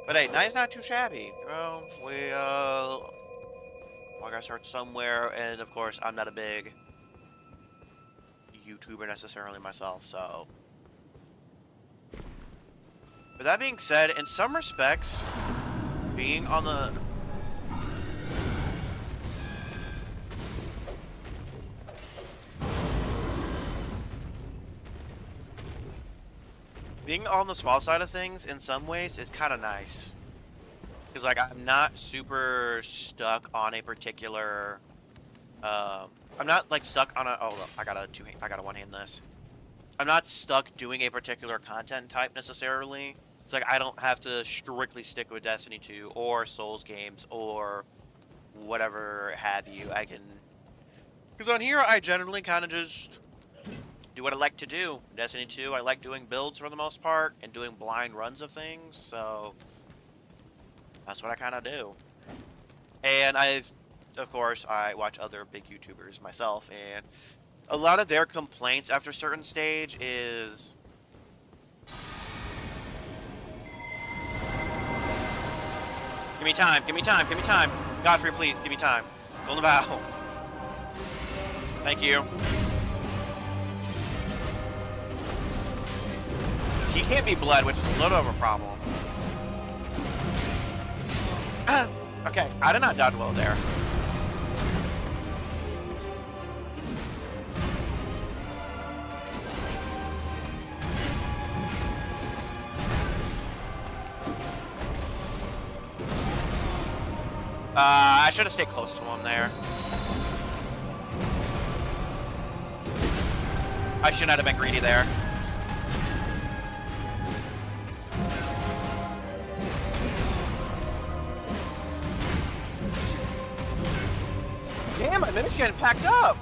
But hey, night's not too shabby. Well, I gotta start somewhere, and of course, I'm not a big YouTuber necessarily myself, so. With that being said, in some respects, being on the... being on the small side of things, in some ways, is kind of nice. Because, like, I'm not super stuck on a particular... I'm not, like, stuck on a... Oh, look, I gotta one-hand this. I'm not stuck doing a particular content type, necessarily. It's like, I don't have to strictly stick with Destiny 2, or Souls games, or whatever have you. I can... Because on here, I generally kind of just do what I like to do. Destiny 2, I like doing builds for the most part and doing blind runs of things, so that's what I kind of do. And of course, I watch other big YouTubers myself, and a lot of their complaints after a certain stage is give me time, give me time, give me time. Godfrey, please, give me time. Golden Vow. Thank you. He can't be bled, which is a little of a problem. Okay, I did not dodge well there. I should have stayed close to him there. I should not have been greedy there. Damn, my mimic's getting packed up.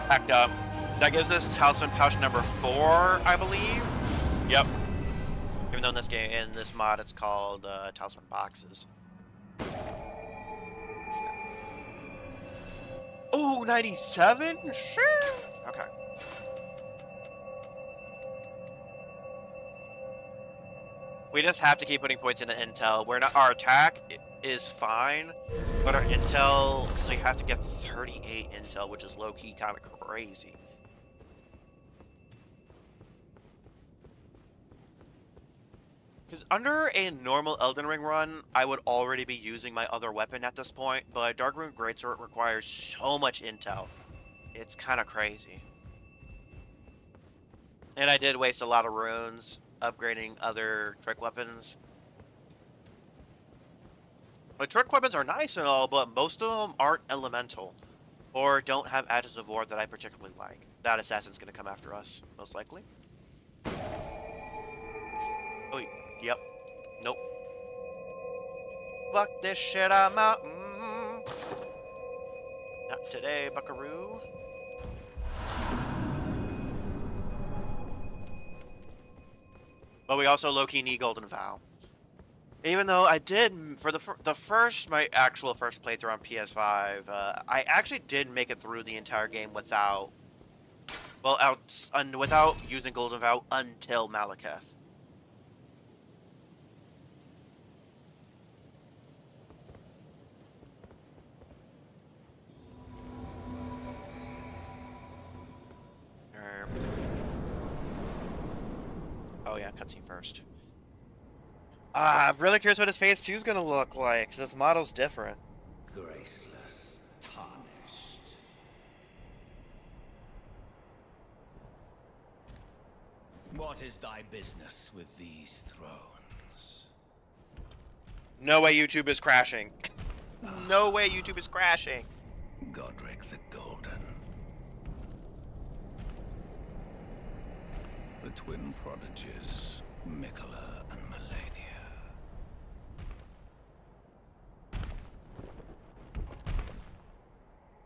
Packed up. That gives us talisman pouch number 4, I believe. Yep. Even though in this game, in this mod, it's called talisman boxes. Oh, 97? Shit. Okay. We just have to keep putting points into intel. We're not. Our attack is fine, but our intel, so you have to get 38 intel, which is low-key kind of crazy. Because under a normal Elden Ring run, I would already be using my other weapon at this point, but Darkrune Greatsword requires so much intel. It's kind of crazy. And I did waste a lot of runes upgrading other trick weapons. But trick weapons are nice and all, but most of them aren't elemental. Or don't have Ashes of War that I particularly like. That assassin's gonna come after us, most likely. Oh, yep. Nope. Fuck this shit, I'm out. Not today, buckaroo. But we also low-key need Golden Vow. Even though I did, for my actual first playthrough on PS5, I actually did make it through the entire game without, well, without using Golden Vow until Malekith. Oh yeah, cutscene first. I'm really curious what his phase 2 is gonna look like, because this model's different. Graceless, tarnished. What is thy business with these thrones? No way YouTube is crashing. No way YouTube is crashing. Godric the Golden. The twin prodigies, Miquella and Malenia.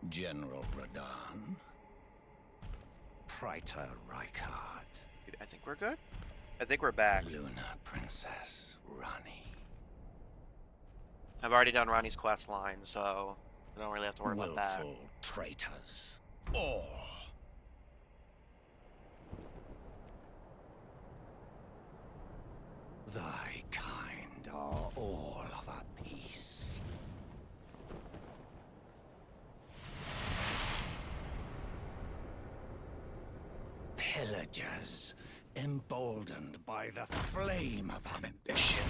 General Radahn. Praetor Rykard. I think we're good. I think we're back. Luna Princess Rani. I've already done Ronnie's quest line, so I don't really have to worry about that. Willful traitors. All. Thy kind are all of a piece. Pillagers, emboldened by the flame of ambition.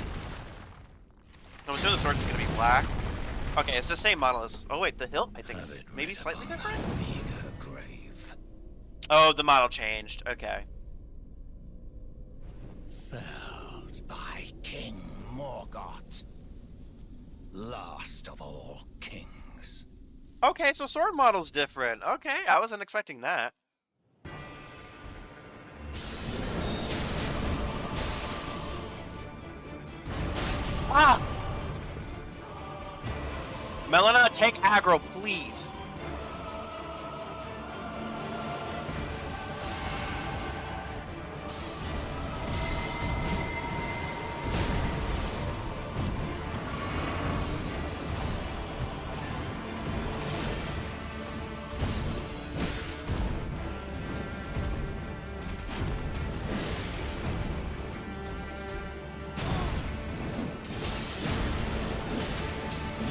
I'm assuming the sword is gonna be black. Okay, it's the same model as. Oh wait, the hilt I think is maybe slightly different. Meager grave. Oh, the model changed. Okay. Felled by King Morgoth, last of all kings. Okay, so sword model's different. Okay, I wasn't expecting that. Ah! Melina, take aggro, please.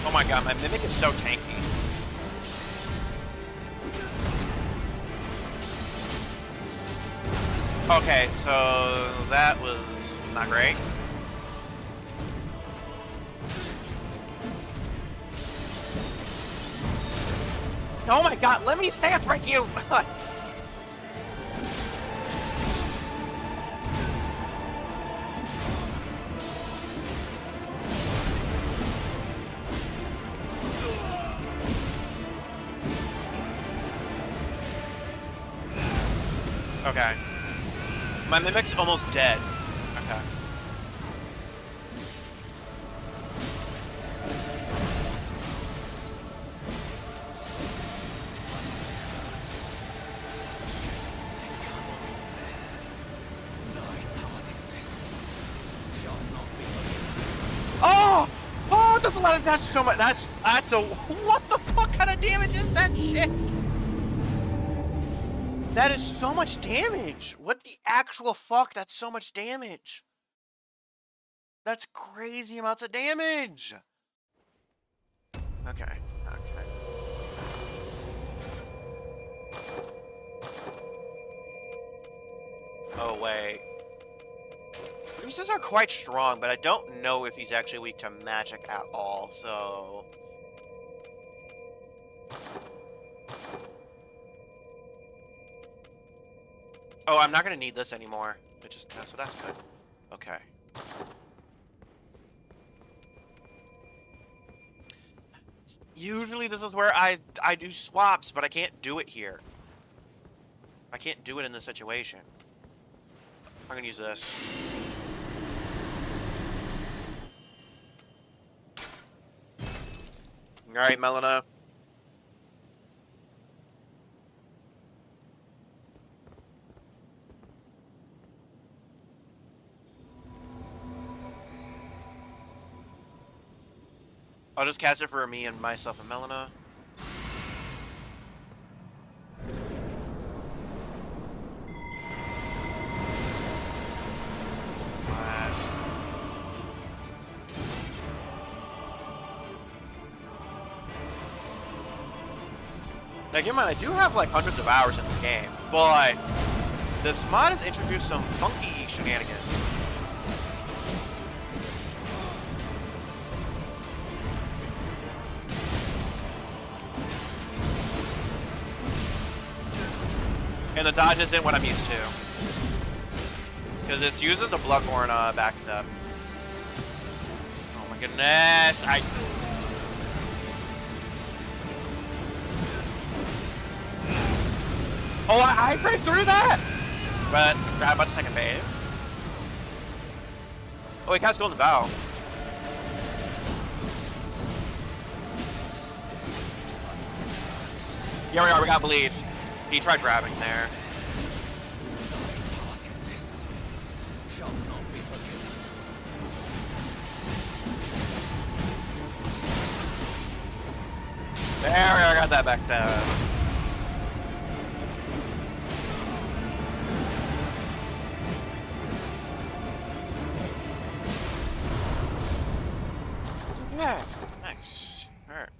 Oh my god, my Mimic is so tanky. Okay, so that was not great. Oh my god, let me stance break you! Okay. My Mimic's almost dead. Okay. Oh! Oh, that's a lot of, that's so much, that's a, what the fuck kind of damage is that shit? That is so much damage. What the actual fuck? That's so much damage. That's crazy amounts of damage. Okay, okay. Oh, wait. Priestess are quite strong, but I don't know if he's actually weak to magic at all, so... Oh, I'm not gonna need this anymore. Which is, so that's good. Okay. Usually this is where I do swaps, but I can't do it here. I can't do it in this situation. I'm gonna use this. Alright, Melina. I'll just cast it for me and myself and Melina. Last. Now, keep in mind, I do have like hundreds of hours in this game, but this mod has introduced some funky shenanigans. And the dodge isn't what I'm used to. Because this uses the Bloodborne backstep. Oh my goodness! Oh, I framed through that! But I forgot about the second phase. Oh, he cast Golden Bow. Yeah, we got bleed. He tried grabbing there. There we are, got that back down. Yeah, nice. Alright.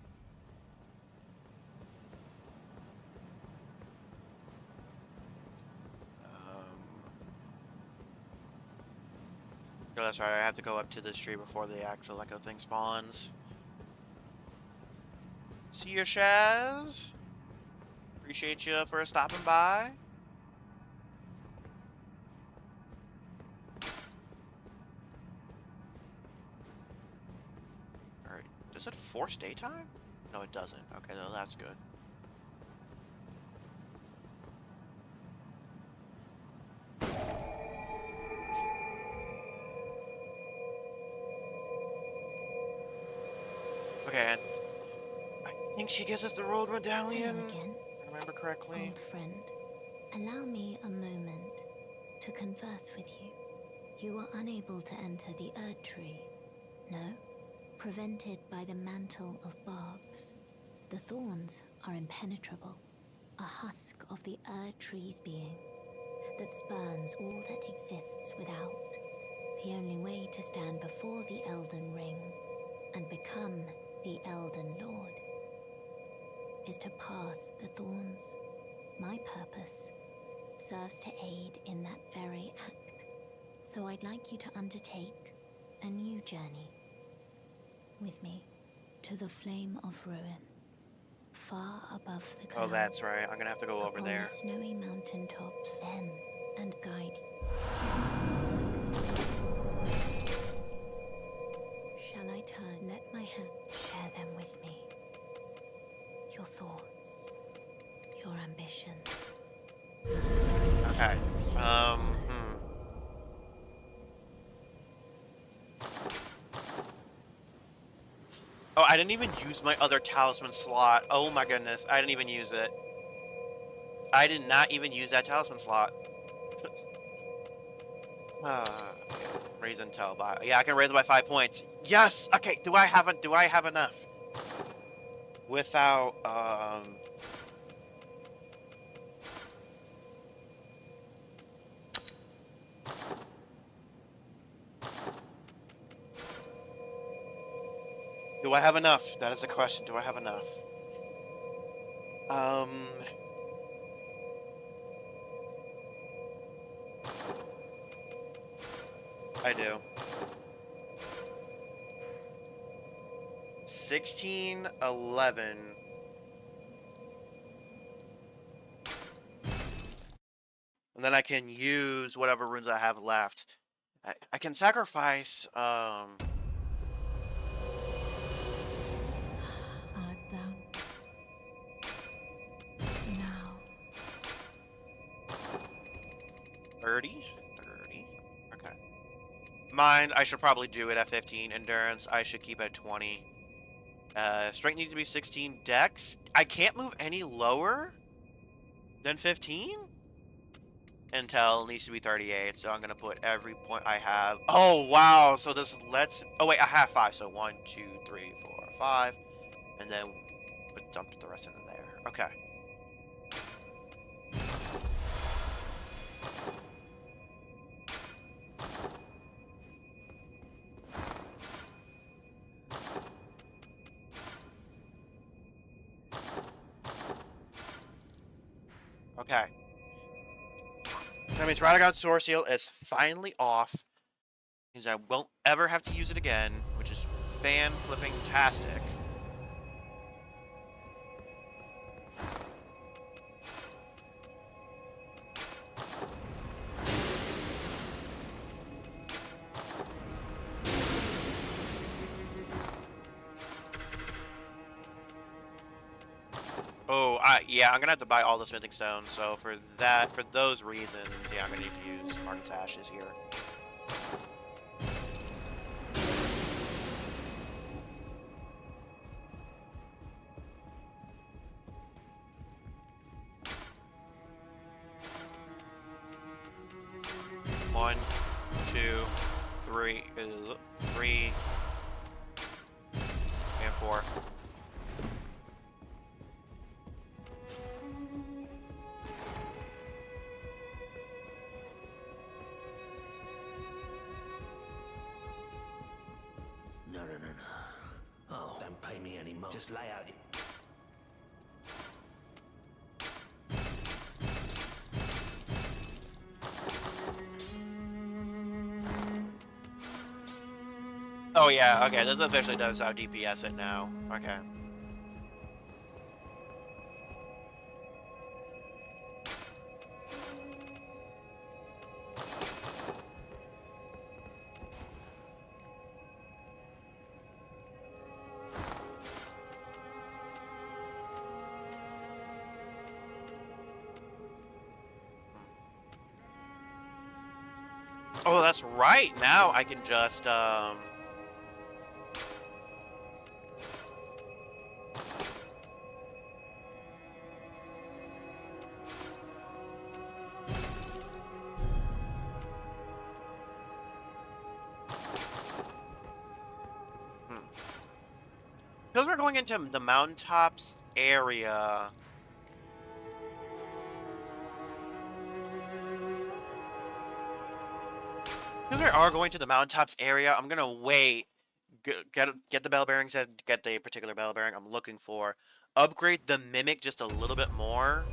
Oh, that's right, I have to go up to this tree before the actual Echo thing spawns. See you, Shaz. Appreciate you for stopping by. Alright, does it force daytime? No, it doesn't. Okay, no, that's good. Okay, and I think she gives us the road medallion. Hello again, If I remember correctly. old friend. Allow me a moment to converse with you. You were unable to enter the Erd Tree, no? Prevented by the mantle of barbs. The thorns are impenetrable, a husk of the Erd Tree's being that spurns all that exists without. The only way to stand before the Elden Ring and become the Elden Lord is to pass the thorns. My purpose serves to aid in that very act. So I'd like you to undertake a new journey with me to the Flame of Ruin, far above the clouds. Oh, that's right. I'm gonna have to go over upon there. the snowy mountaintops, then and guide you. Shall I turn? Let my hand share them with me. Your thoughts, your ambitions. Okay. Oh, I didn't even use my other talisman slot. Oh my goodness, I didn't even use it. I did not even use that talisman slot. Raise intel by, yeah, I can raise it by 5 points. Yes. Okay. Do I have enough? Without do I have enough? That is the question. Do I have enough? I do. 16, 11. And then I can use whatever runes I have left. I can sacrifice, Art thou now? 30? 30. Okay. Mind, I should probably do it at 15. Endurance, I should keep at 20. Strength needs to be 16. Dex, I can't move any lower than 15? Intel needs to be 38, so I'm gonna put every point I have. Oh, wow, so this lets... Oh, wait, I have 5, so 1, 2, 3, 4, 5. And then dump the rest into there. Okay. Okay. That means Radagon's Sword Seal is finally off. Means I won't ever have to use it again, which is fan-flipping-tastic. Oh, yeah, I'm gonna have to buy all the smithing stones, so for those reasons, yeah, I'm gonna need to use Martin's Ashes here. One, two, three, and 4. No. Oh, don't pay me any more. Just lay out your... Oh yeah, okay, this officially does how DPS it now. Okay. Oh, that's right. Now I can just going into the mountaintops area. If we are going to the mountaintops area, I'm gonna wait. Get the bell bearings and get the particular bell bearing I'm looking for. Upgrade the mimic just a little bit more.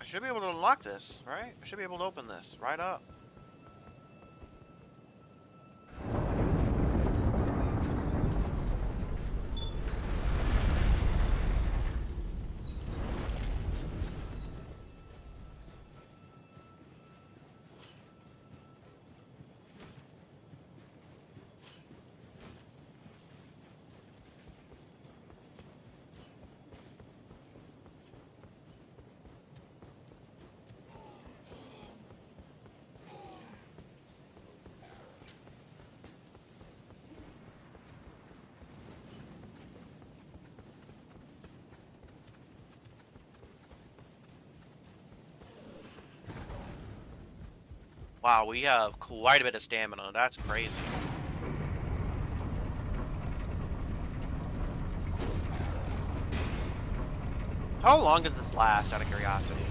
I should be able to unlock this, right? I should be able to open this right up. Wow, we have quite a bit of stamina. That's crazy. How long does this last, out of curiosity?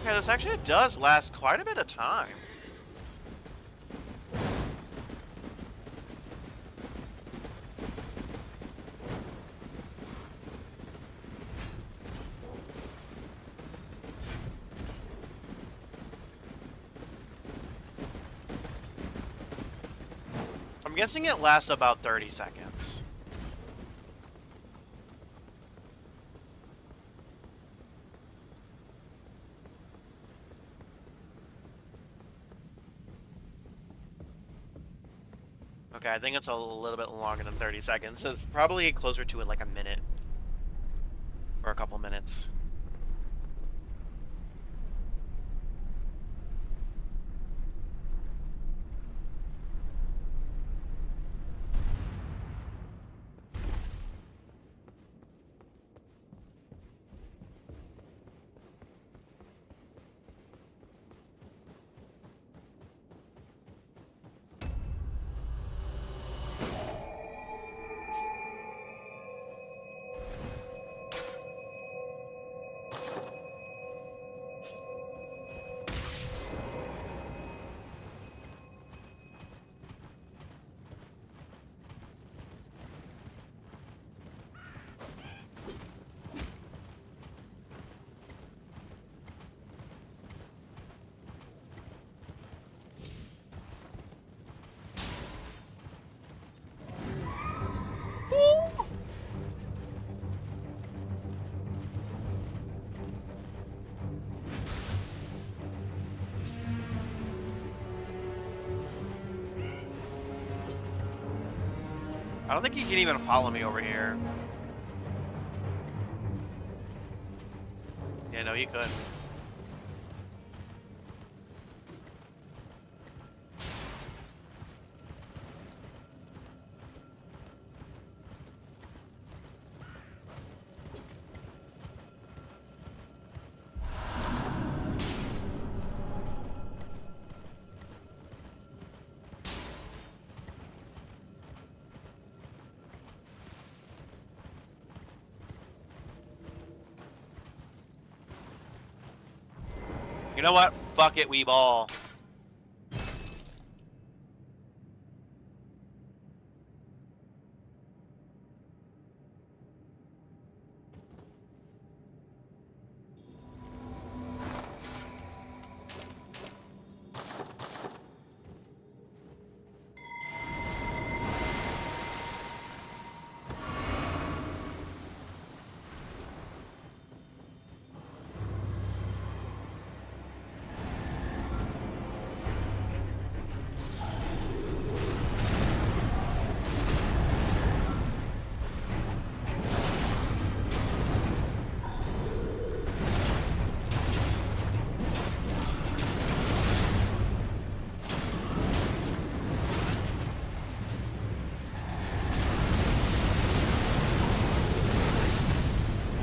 Okay, this actually does last quite a bit of time. I'm guessing it lasts about 30 seconds. Okay, I think it's a little bit longer than 30 seconds. It's probably closer to like a minute. Or a couple minutes. I don't think you can even follow me over here. Yeah, no, you couldn't. You know what? Fuck it, we ball.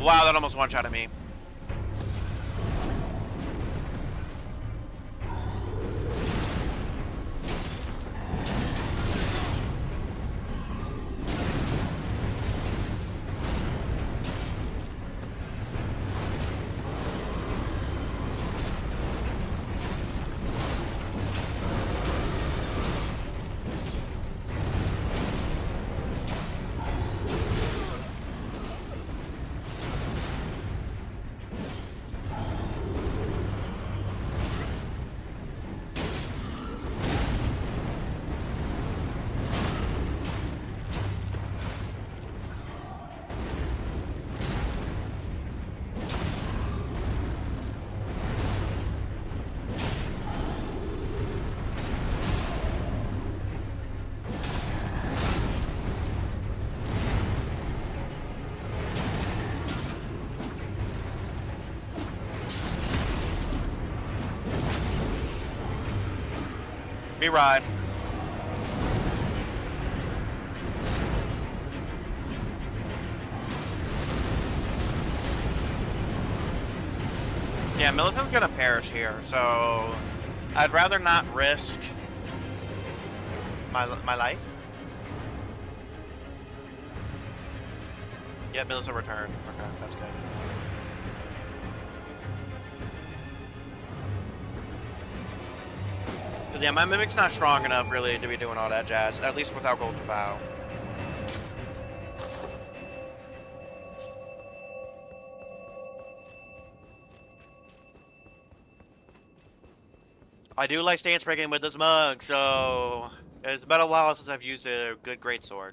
Wow, that almost one-shotted me. Me ride. Yeah, Militant's gonna perish here, so I'd rather not risk my life. Yeah, Militant returned. Okay, that's good. But yeah, my Mimic's not strong enough really to be doing all that jazz, at least without Golden Vow. I do like stance breaking with this mug, so it's been a while since I've used a good greatsword.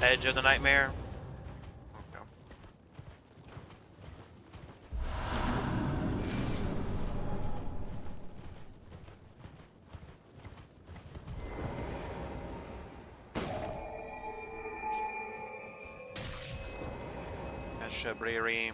Edge of the Nightmare. Okay. Shabriri.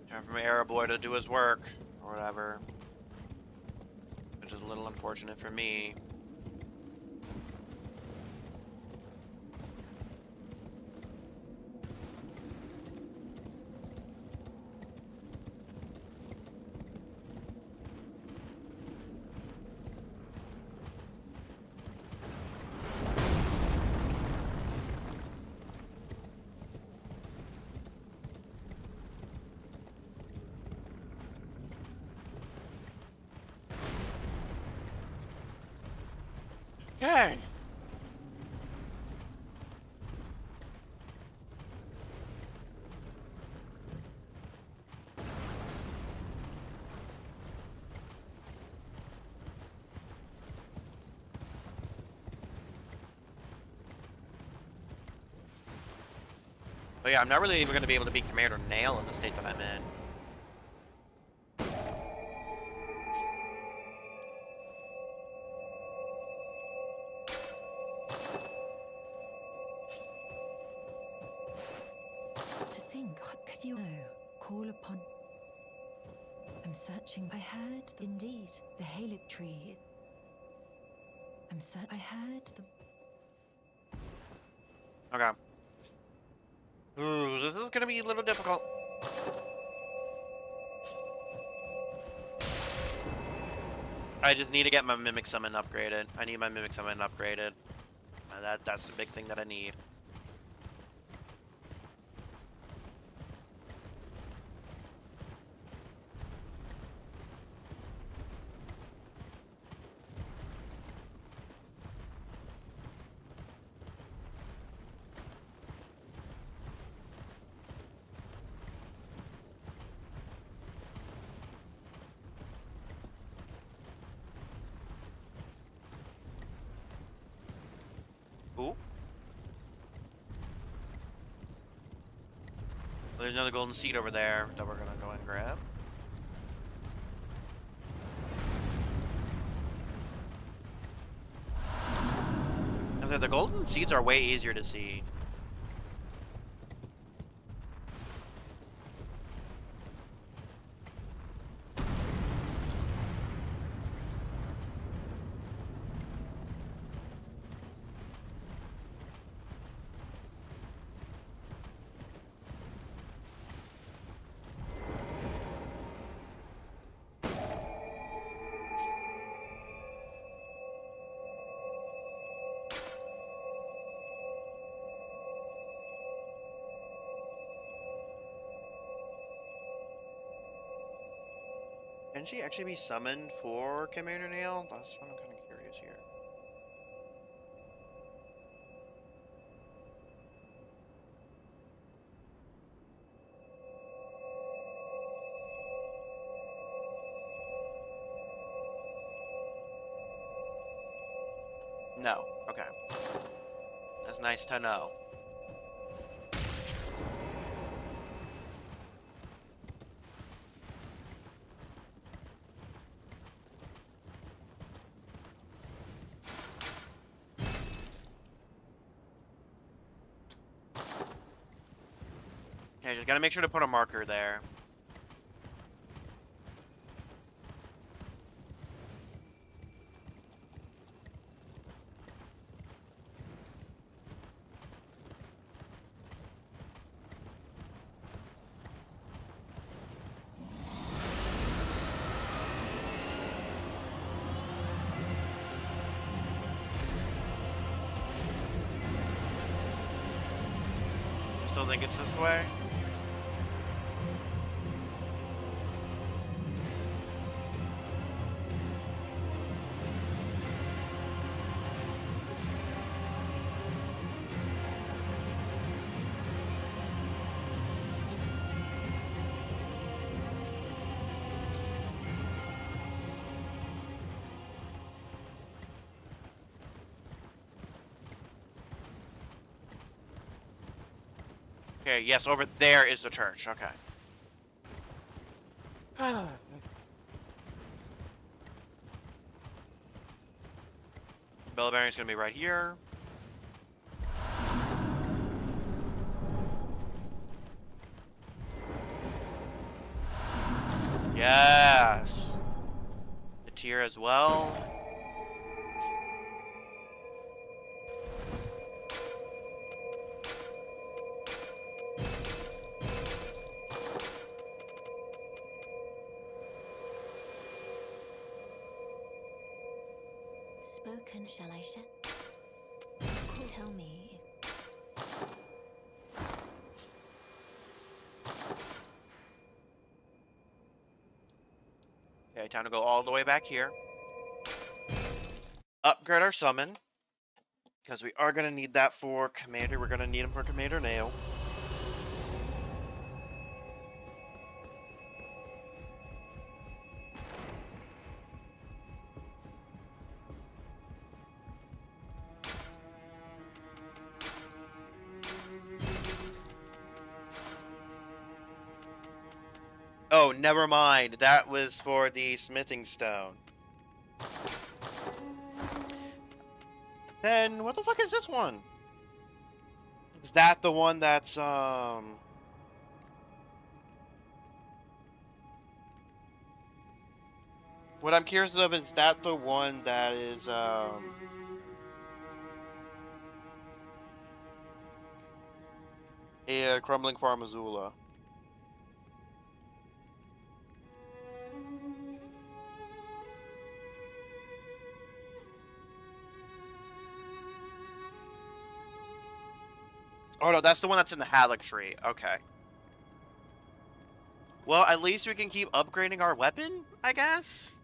Time for my Arab boy to do his work, or whatever. Which is a little unfortunate for me. Okay. But yeah, I'm not really even going to be able to beat Commander Nail in the state that I'm in. To think, what could you know? Call upon. I'm searching. I heard, indeed, the Halic tree. I heard the. Okay. Ooh, this is gonna be a little difficult. I just need to get my Mimic Summon upgraded. I need my Mimic Summon upgraded. That's the big thing that I need. Ooh. There's another golden seed over there that we're gonna go and grab. Okay, the golden seeds are way easier to see. Can she actually be summoned for Commander Nail? That's what I'm kind of curious here. No. Okay. That's nice to know. Okay, just gotta make sure to put a marker there. Still think it's this way? Okay, yes, over there is the church. Okay. Bell bearing's gonna be right here. Yes. The tier as well. Spoken, shall I shed? Tell me Okay, time to go all the way back here. Upgrade our summon. Because we are going to need that for Commander. We're going to need him for Commander Nail. Oh, never mind. That was for the smithing stone. Then what the fuck is this one? Is that the one that's what I'm curious of, is that the one that is a crumbling farm Azula? Oh no, that's the one that's in the Halleck tree. Okay. Well, at least we can keep upgrading our weapon, I guess?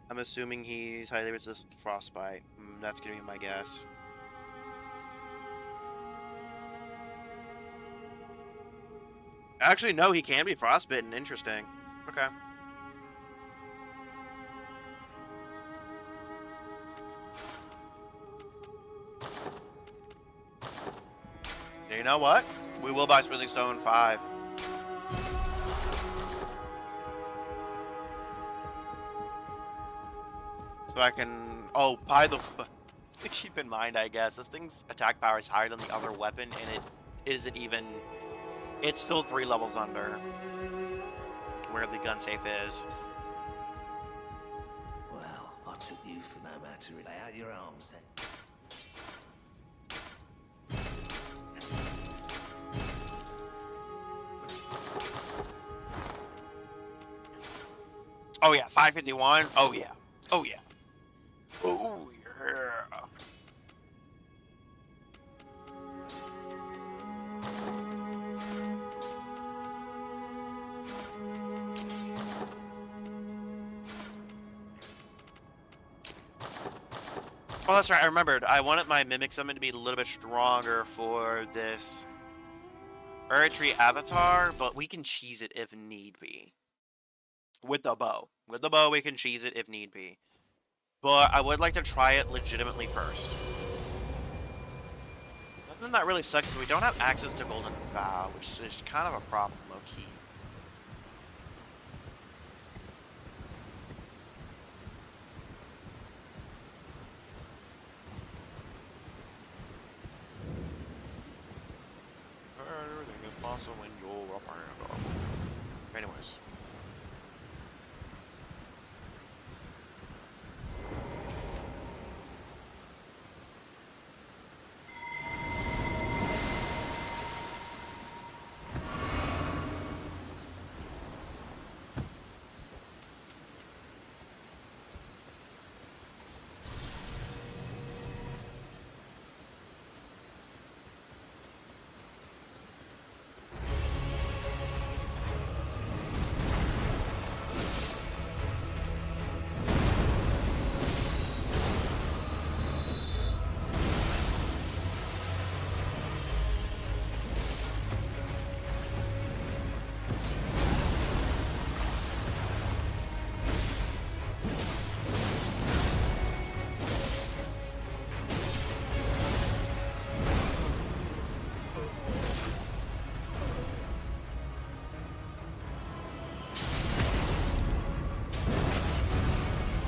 I'm assuming he's highly resistant to frostbite. That's gonna be my guess. Actually, no, he can be frostbitten. Interesting. Okay. You know what? We will buy Smithing Stone 5. So I can... Oh, buy the... Keep in mind, I guess, this thing's attack power is higher than the other weapon, and it isn't even... It's still 3 levels under where the gun safe is. Well, I took you for no matter. Lay out your arms then. Oh yeah, 551. Oh yeah. Oh yeah. Oh yeah. Oh, that's right. I remembered. I wanted my Mimic Summon to be a little bit stronger for this Erdtree avatar, but we can cheese it if need be. With the bow. With the bow, we can cheese it if need be. But I would like to try it legitimately first. Something that really sucks is we don't have access to Golden Vow, which is kind of a problem, low-key. Everything is possible when you're up around. Anyways.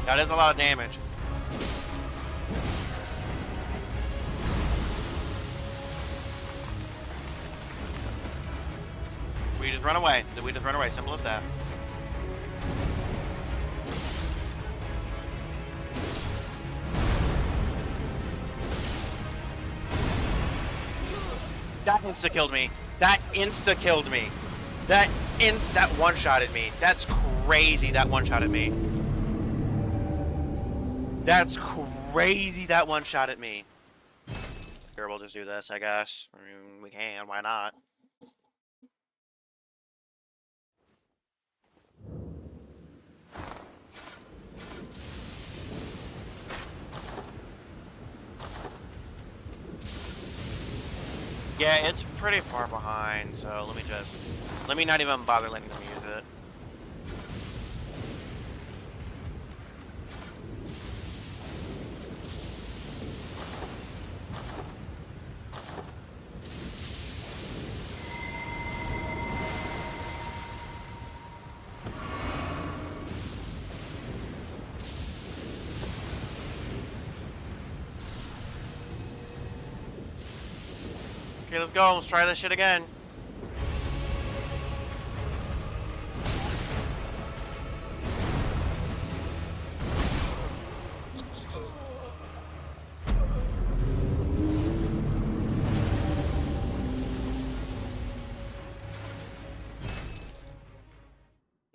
That is a lot of damage. We just run away. We just run away. Simple as that. That insta-killed me. That insta-killed me. That one-shotted me. That's crazy that one-shotted me. That's crazy that one shot at me. Here, we'll just do this, I guess. I mean, we can, why not? Yeah, it's pretty far behind, so let me not even bother letting them use it. Okay, let's go. Let's try this shit again.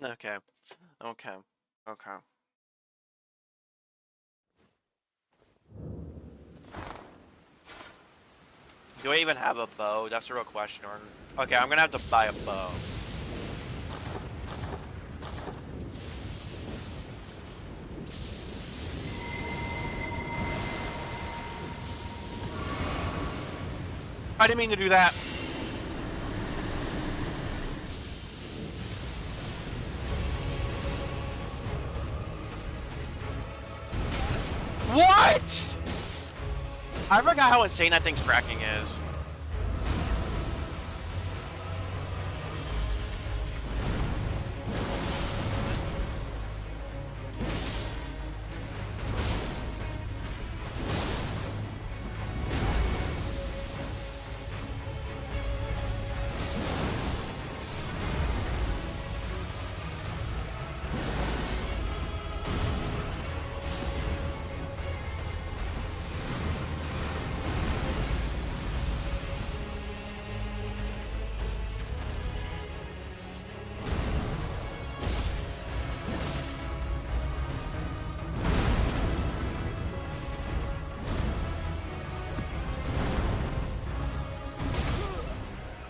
Okay. Okay. Okay. Do I even have a bow? That's the real question. Okay, I'm gonna have to buy a bow. I didn't mean to do that. What? I forgot how insane that thing's tracking is.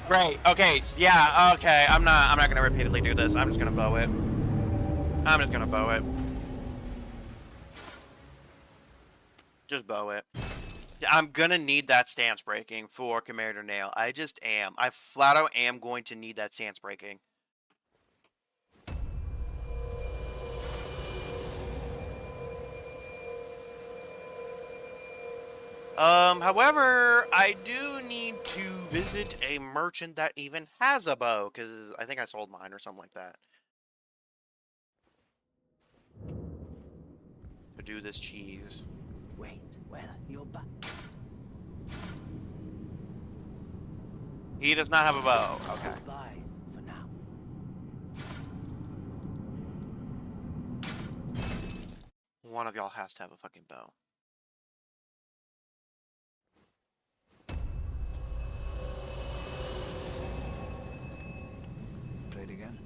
Great. Okay. Yeah. Okay. I'm not gonna repeatedly do this. I'm just gonna bow it. I'm just gonna bow it. Just bow it. I'm gonna need that stance breaking for Commander Nail. I just am. I flat out am going to need that stance breaking. However, I do need to visit a merchant that even has a bow, because I think I sold mine or something like that. To do this cheese. Wait, well, you're back. He does not have a bow. Okay. Bye for now. One of y'all has to have a fucking bow. Trade again.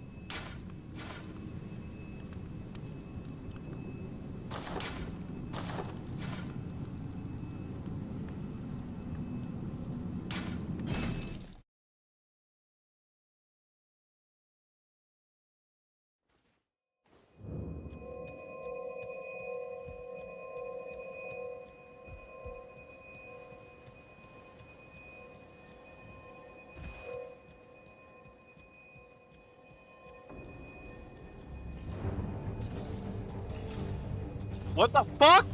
What the fuck?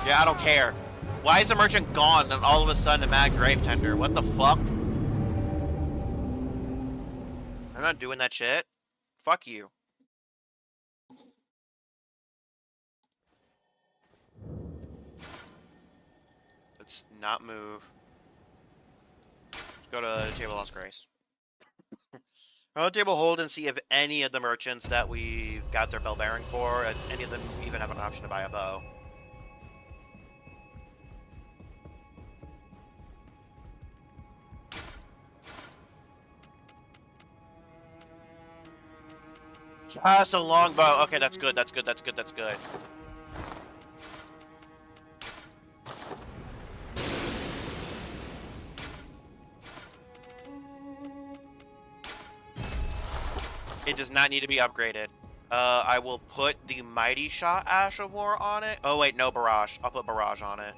Yeah, I don't care. Why is the merchant gone and all of a sudden a mad grave tender? What the fuck? I'm not doing that shit. Fuck you. Let's not move. Let's go to Table Lost Grace. Go to Table Hold and see if any of the merchants that we've got their bell bearing for, if any of them even have an option to buy a bow. That's a long bow. Okay, that's good. That's good. That's good. That's good. It does not need to be upgraded. I will put the Mighty Shot Ash of War on it. Oh wait, no, Barrage. I'll put Barrage on it.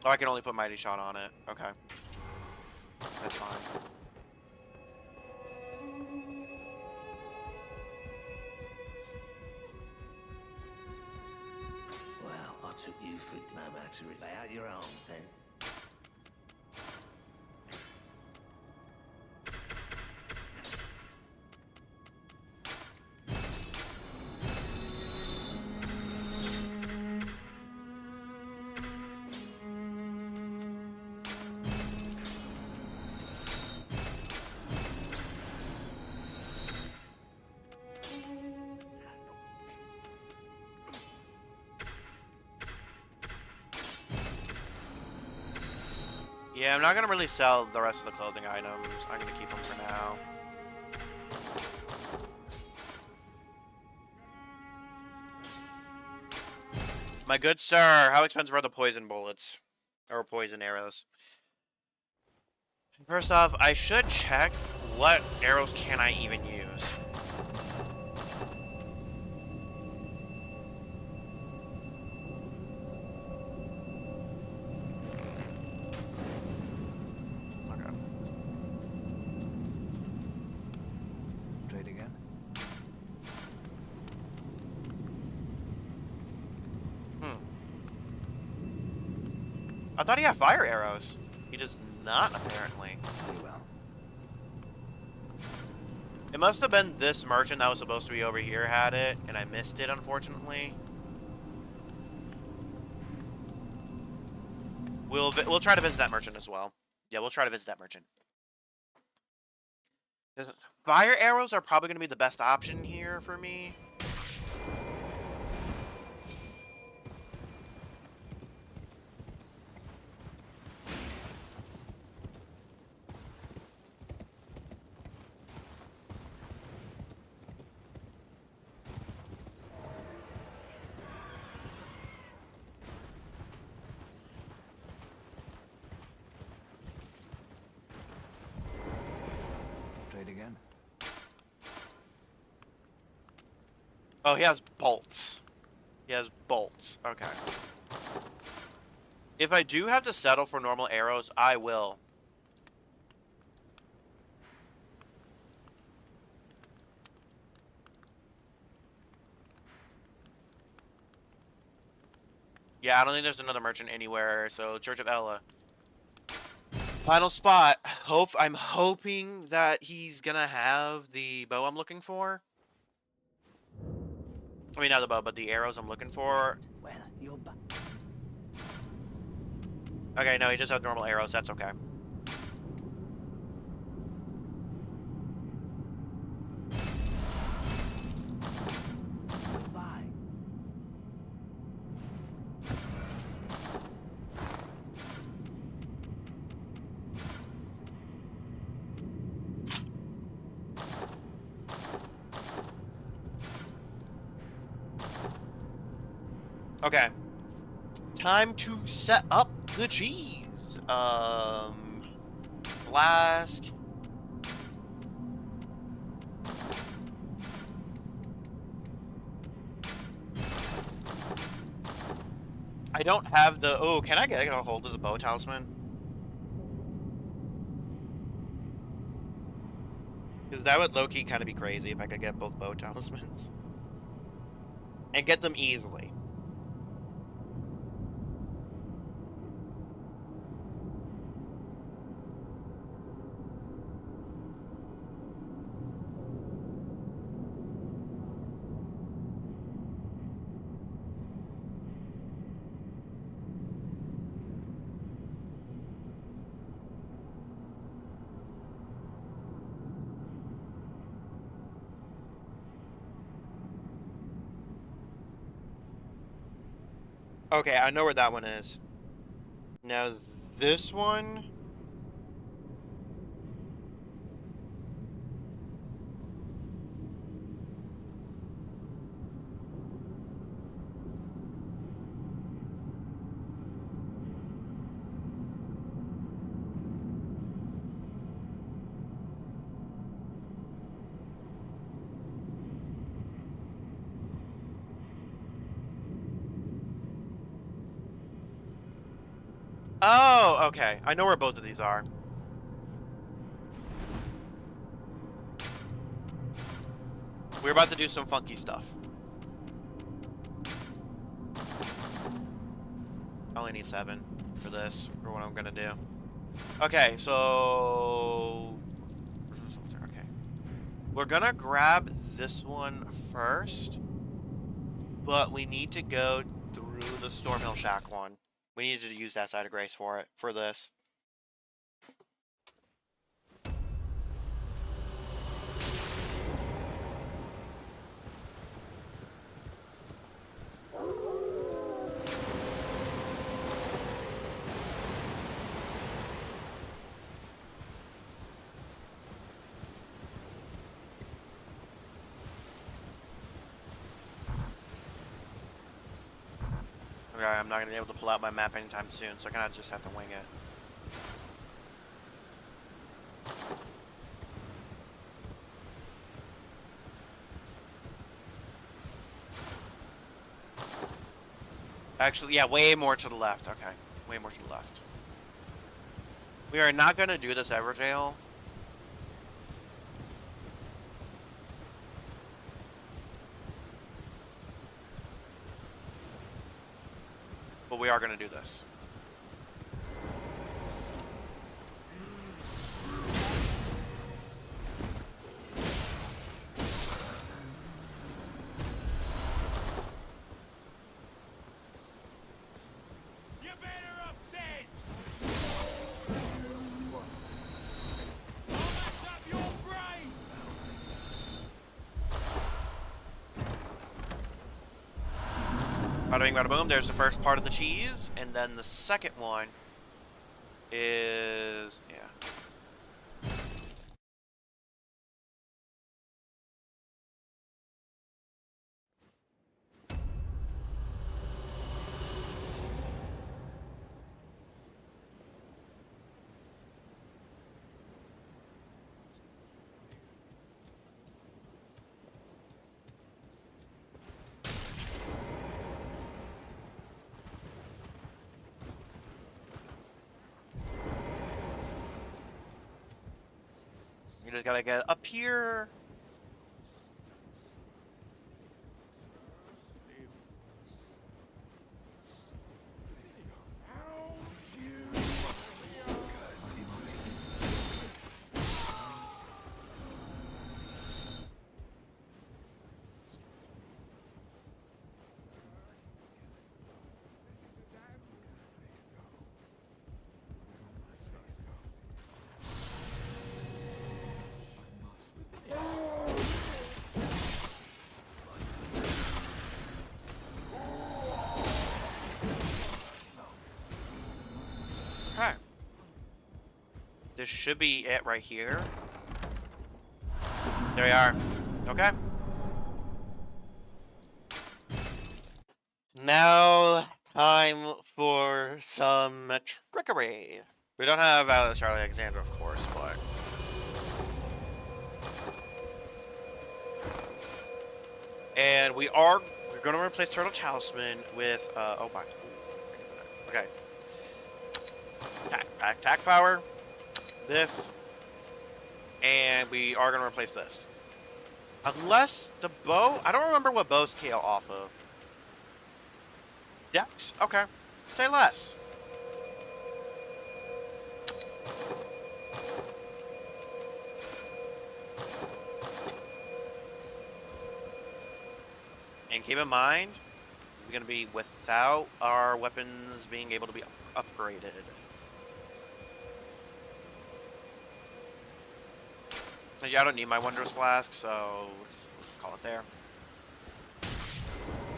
Oh, I can only put Mighty Shot on it. Okay. That's fine. Well, I took you for no matter. Lay out your arms then. Yeah, I'm not gonna really sell the rest of the clothing items. I'm gonna keep them for now. My good sir, how expensive are the poison bullets? Or poison arrows? First off, I should check what arrows can I even use. Okay. Trade again. I thought he had fire arrows. He does not, apparently. Pretty well. It must have been this merchant that was supposed to be over here had it, and I missed it, unfortunately. We'll try to visit that merchant as well. Yeah, we'll try to visit that merchant. Fire arrows are probably going to be the best option here for me. Trade again. Oh, he has bolts. He has bolts. Okay. If I do have to settle for normal arrows, I will. Yeah, I don't think there's another merchant anywhere, so Church of Ella. Final spot. I'm hoping that he's gonna have the bow I'm looking for. I mean, not the bow, but the arrows I'm looking for. Well, you're back. Okay, no, he just has normal arrows. That's okay. Goodbye. Okay. Time to set up the cheese. Flask. I don't have the... Oh, can I get a hold of the bow talisman? Because that would low-key kind of be crazy if I could get both bow talismans. And get them easily. Okay, I know where that one is. Now, this one... Oh, okay. I know where both of these are. We're about to do some funky stuff. I only need 7 for this, for what I'm gonna do. Okay, so... Okay. We're gonna grab this one first, but we need to go through the Stormhill Shack one. We needed to use that side of grace for this. Okay, I'm not gonna be able to pull out my map anytime soon, so I kind of just have to wing it. Actually, yeah, way more to the left. Okay, way more to the left. We are not gonna do this Everjail. But we are gonna do this. Bada bing, bada boom. There's the first part of the cheese, and then the second one is you just gotta get up here. Okay. This should be it right here. There we are. Okay. Now, time for some trickery. We don't have Alistair Alexander, of course, but... And we're going to replace Turtle Talisman with, oh my, okay. Attack power, this, and we are going to replace this. Unless the bow, I don't remember what bow scale off of. Dex? Okay. Say less. And keep in mind, we're going to be without our weapons being able to be upgraded. Yeah, I don't need my Wondrous Flask, so we'll just call it there.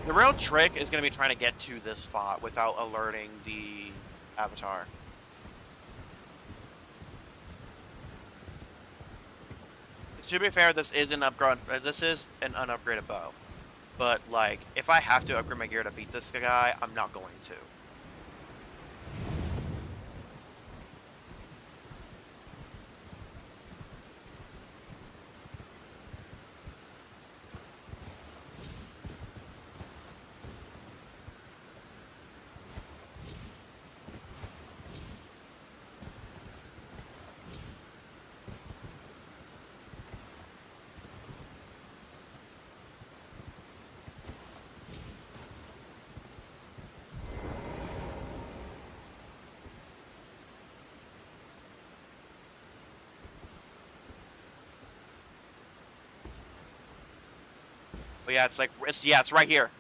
The real trick is going to be trying to get to this spot without alerting the Avatar. To be fair, this is an unupgraded bow. But, like, if I have to upgrade my gear to beat this guy, I'm not going to. But yeah, it's right here.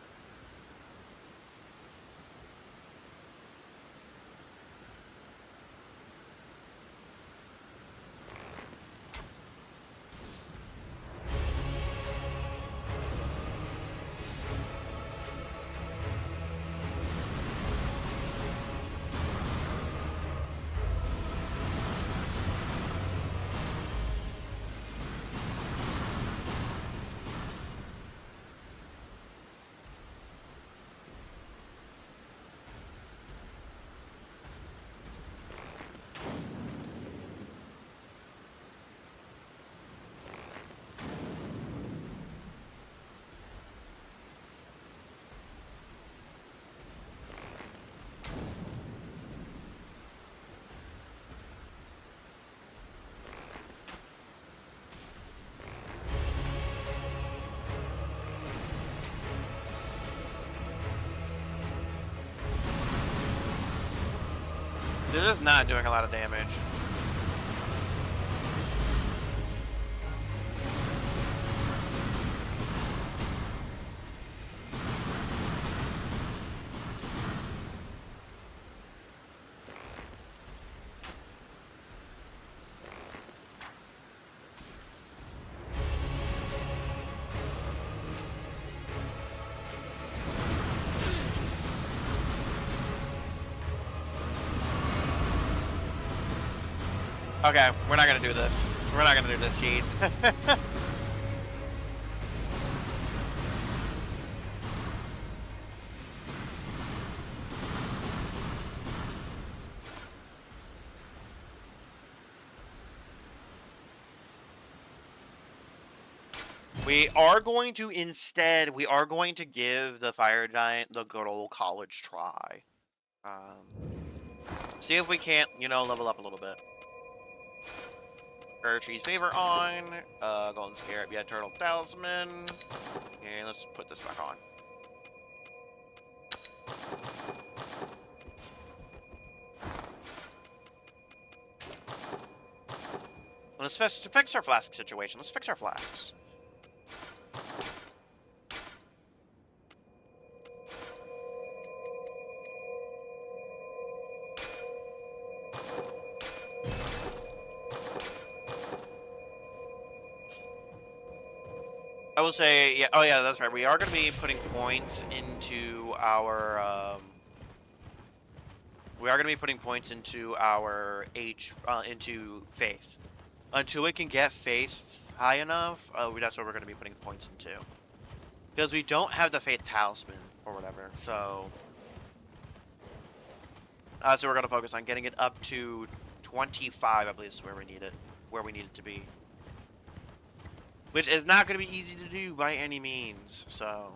just not doing a lot of damage. Okay, we're not gonna do this. We're not gonna do this, jeez. We are going to instead, we are going to give the Fire Giant the good old college try. See if we can't, you know, level up a little bit. Tree's Favor on. Golden Scarab, yeah, Turtle Talisman. And let's put this back on. Let's fix our flask situation. Let's fix our flasks. I will say, yeah. Oh, yeah, that's right. We are going to be putting points into our. We are going to be putting points into our into faith, until we can get faith high enough. That's what we're going to be putting points into, because we don't have the faith talisman or whatever. So we're going to focus on getting it up to 25. I believe is where we need it to be. Which is not going to be easy to do by any means, so...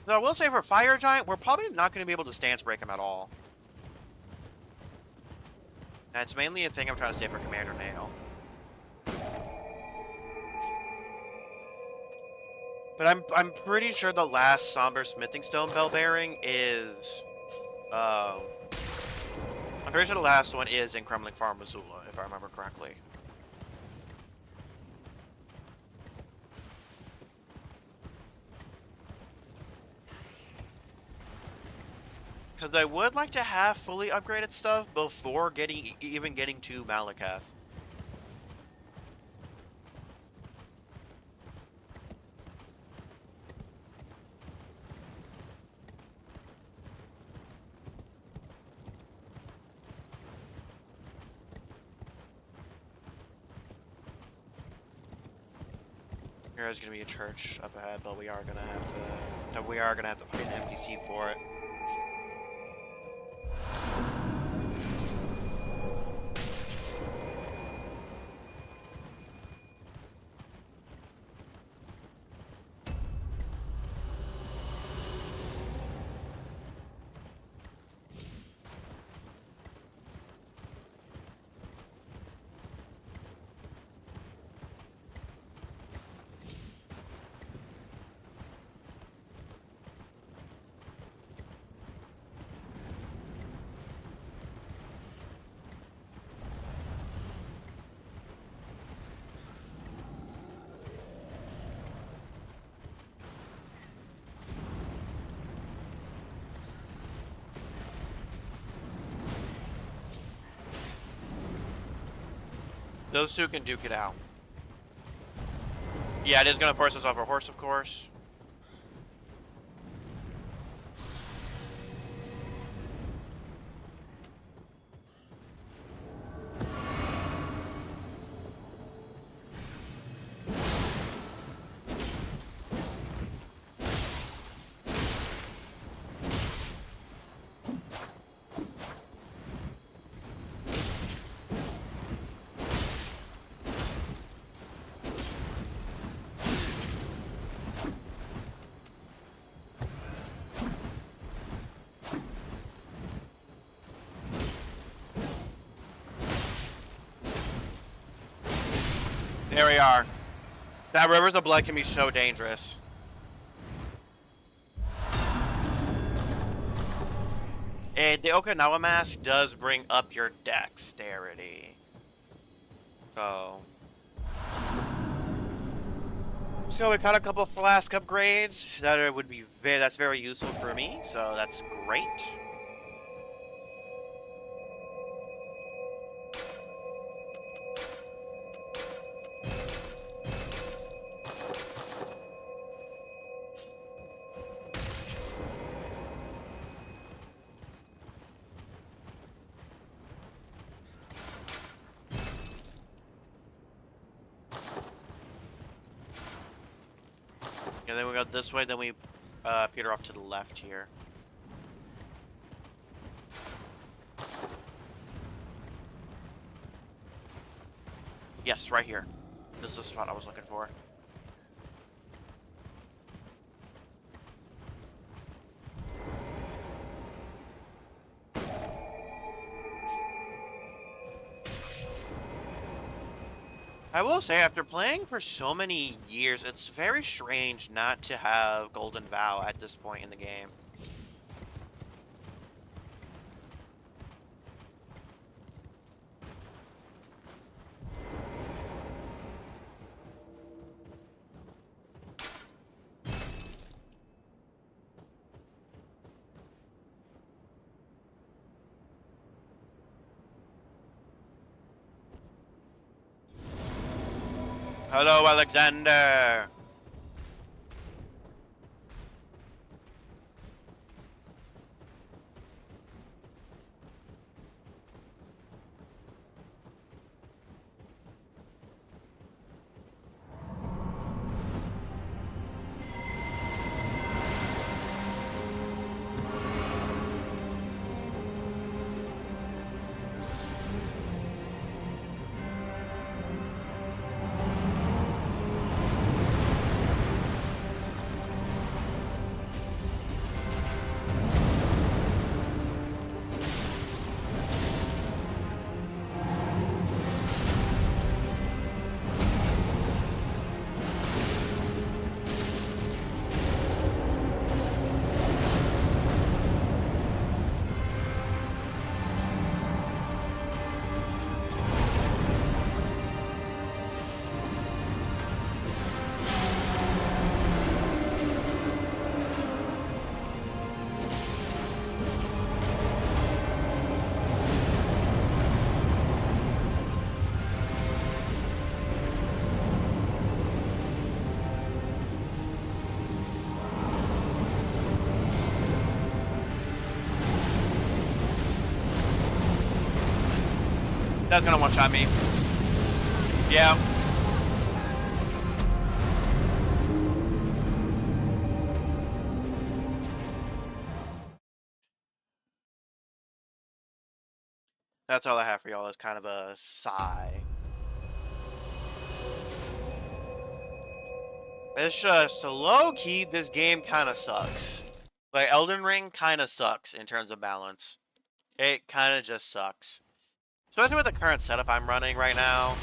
So I will say for Fire Giant, we're probably not going to be able to stance break him at all. That's mainly a thing I'm trying to say for Commander Nail. But I'm pretty sure the last Somber Smithing Stone Bell Bearing is... I'm pretty sure the last one is in Kremling Farm, Missoula, if I remember correctly. Because I would like to have fully upgraded stuff before even getting to Malakath. There's gonna be a church up ahead, but we are gonna have to fight an NPC for it. Those two can duke it out. Yeah, it is going to force us off our horse, of course. There we are. That Rivers of Blood can be so dangerous. And the Okinawa mask does bring up your dexterity. So. So we got a couple flask upgrades that would be that's very useful for me. So that's great. And then we go this way, then we peter off to the left here. Yes, right here. This is the spot I was looking for. I will say, after playing for so many years, it's very strange not to have Golden Vow at this point in the game. Hello, Alexander! That's gonna one-shot me. Yeah. That's all I have for y'all, is kind of a sigh. It's just, low-key, this game kind of sucks. Like, Elden Ring kind of sucks in terms of balance. It kind of just sucks. Especially with the current setup I'm running right now.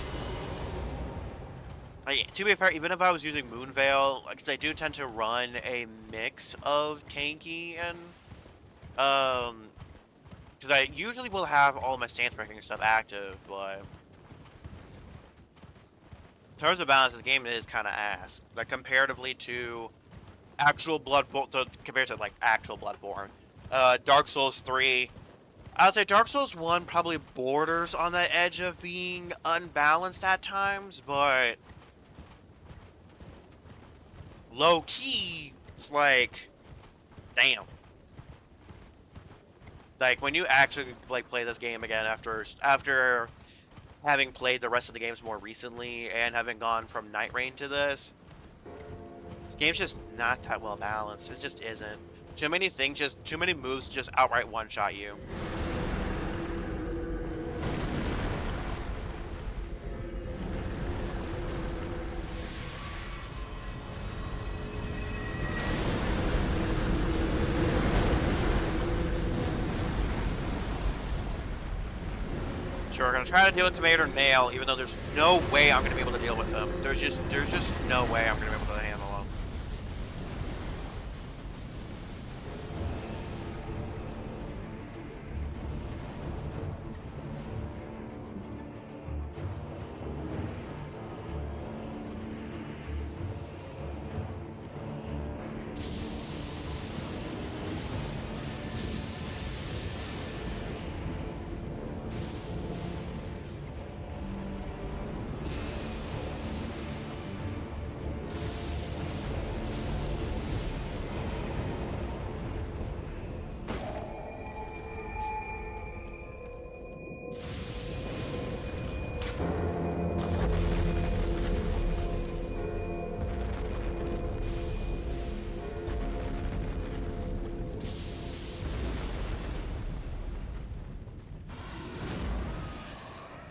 Like, to be fair, even if I was using Moonveil, because I do tend to run a mix of tanky and, because I usually will have all my stance breaking stuff active, but in terms of balance, the game is kind of ass. Like, comparatively to actual Bloodborne, compared to, like, actual Bloodborne. Dark Souls 3, I would say Dark Souls 1 probably borders on the edge of being unbalanced at times, but low-key, it's like, damn. Like, when you actually, like, play this game again after having played the rest of the games more recently and having gone from Night Rain to this game's just not that well balanced. It just isn't. Too many things, too many moves just outright one-shot you. So we're gonna try to deal with Commander Nail, even though there's no way I'm gonna be able to deal with him. There's just no way I'm gonna be able to handle him.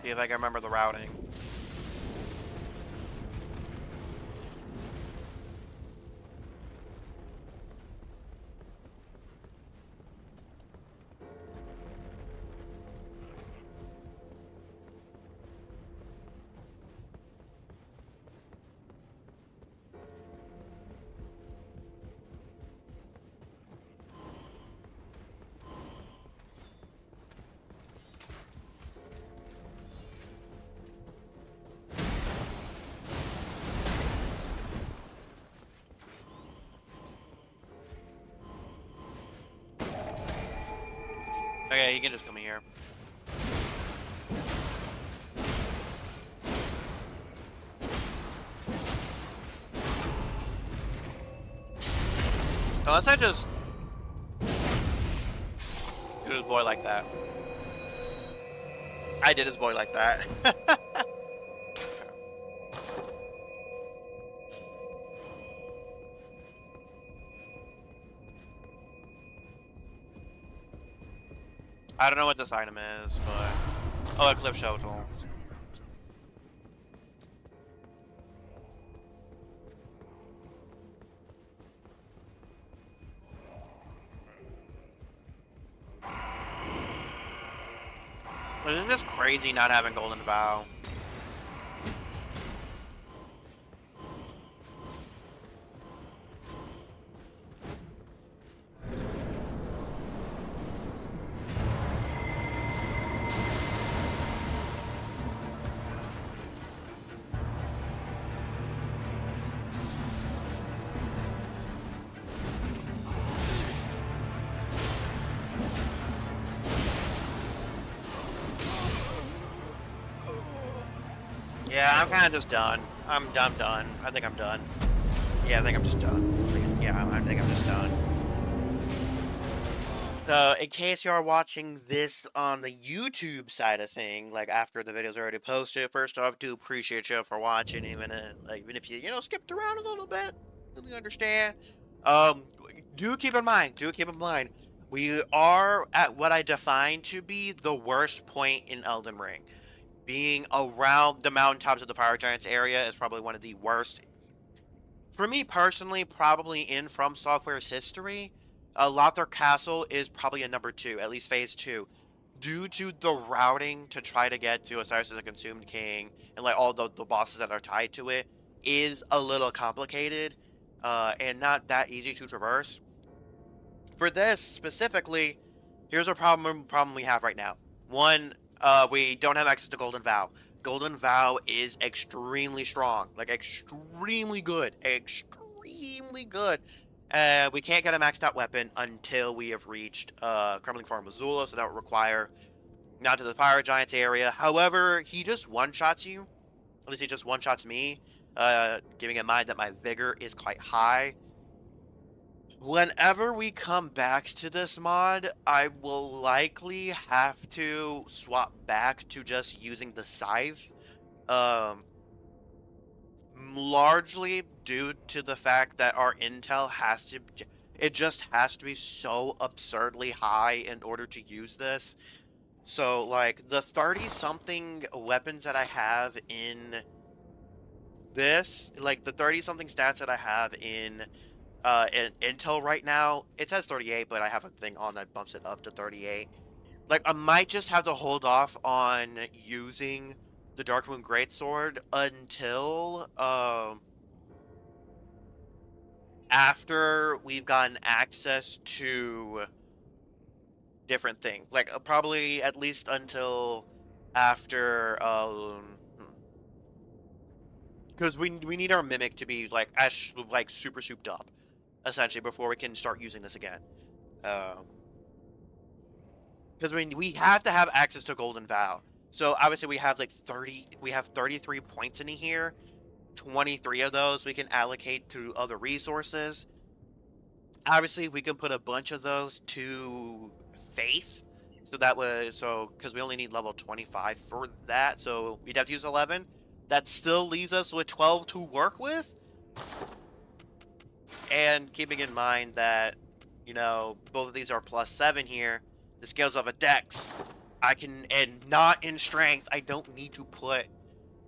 See if I can remember the routing. Okay, you can just come here. Unless I just do his boy like that. I did his boy like that. I don't know what this item is, but... Oh, a cliff shuttle. Isn't this crazy not having Golden Vow? Yeah, I'm kind of just done. I'm done. I think I'm done. Yeah, I think I'm just done. Yeah, I think I'm just done. So, in case you are watching this on the YouTube side of thing, like after the video's already posted, first off, do appreciate you for watching, even if you skipped around a little bit, really understand. Do keep in mind, we are at what I define to be the worst point in Elden Ring. Being around the mountaintops of the Fire Giants area is probably one of the worst. For me personally, probably in From Software's history, Lothar Castle is probably a number 2, at least phase 2. Due to the routing to try to get to Osiris as a Consumed King, and like all the bosses that are tied to it, is a little complicated, and not that easy to traverse. For this, specifically, here's a problem we have right now. One, we don't have access to Golden Vow. Golden Vow is extremely strong. Like, extremely good. Extremely good. We can't get a maxed out weapon until we have reached Crumbling Farm Missoula, so that would require not to the Fire Giants area. However, he just one-shots you. At least he just one-shots me, keeping in mind that my vigor is quite high. Whenever we come back to this mod, I will likely have to swap back to just using the scythe. Largely due to the fact that our intel just has to be so absurdly high in order to use this. So, like, the 30-something weapons that I have in this, like, the 30-something stats that I have in intel right now, it says 38, but I have a thing on that bumps it up to 38. Like, I might just have to hold off on using the Darkmoon Greatsword until, after we've gotten access to different things. Like, probably at least until after, because we need our Mimic to be, like, like, super souped up, essentially, before we can start using this again. Because we have to have access to Golden Vow. So obviously we have like 33 points in here. 23 of those we can allocate to other resources. Obviously we can put a bunch of those to Faith. So that was, because we only need level 25 for that. So we'd have to use 11. That still leaves us with 12 to work with. And keeping in mind that, you know, both of these are +7 here. The scales of a dex, and not in strength. I don't need to put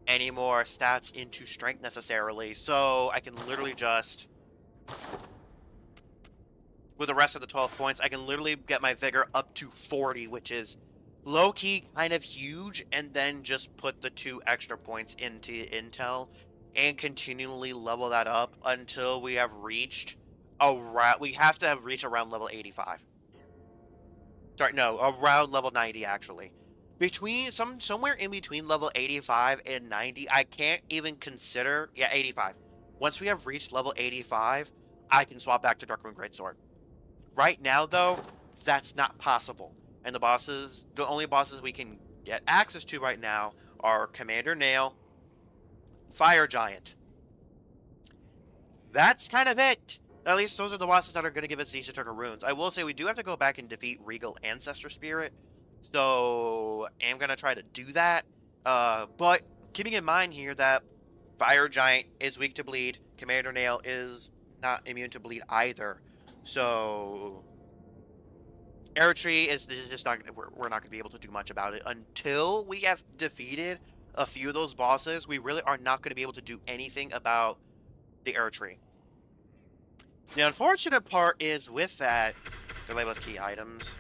any more stats into strength necessarily. So I can literally just, with the rest of the 12 points, I can literally get my vigor up to 40, which is low-key kind of huge, and then just put the 2 extra points into intel and continually level that up until we have reached we have to have reached around level 85. Sorry, no, around level 90 actually. Somewhere in between level 85 and 90, I can't even consider, 85. Once we have reached level 85, I can swap back to Darkmoon Greatsword. Right now though, that's not possible. And the only bosses we can get access to right now are Commander Nail, Fire Giant. That's kind of it. At least those are the bosses that are going to give us these Eterna runes. I will say we do have to go back and defeat Regal Ancestor Spirit. So I'm going to try to do that. But keeping in mind here that Fire Giant is weak to bleed. Commander Nail is not immune to bleed either. So Air Tree is just not, we're not going to be able to do much about it. Until we have defeated a few of those bosses, we really are not going to be able to do anything about the Air Tree. The unfortunate part is with that, they're labeled as key items,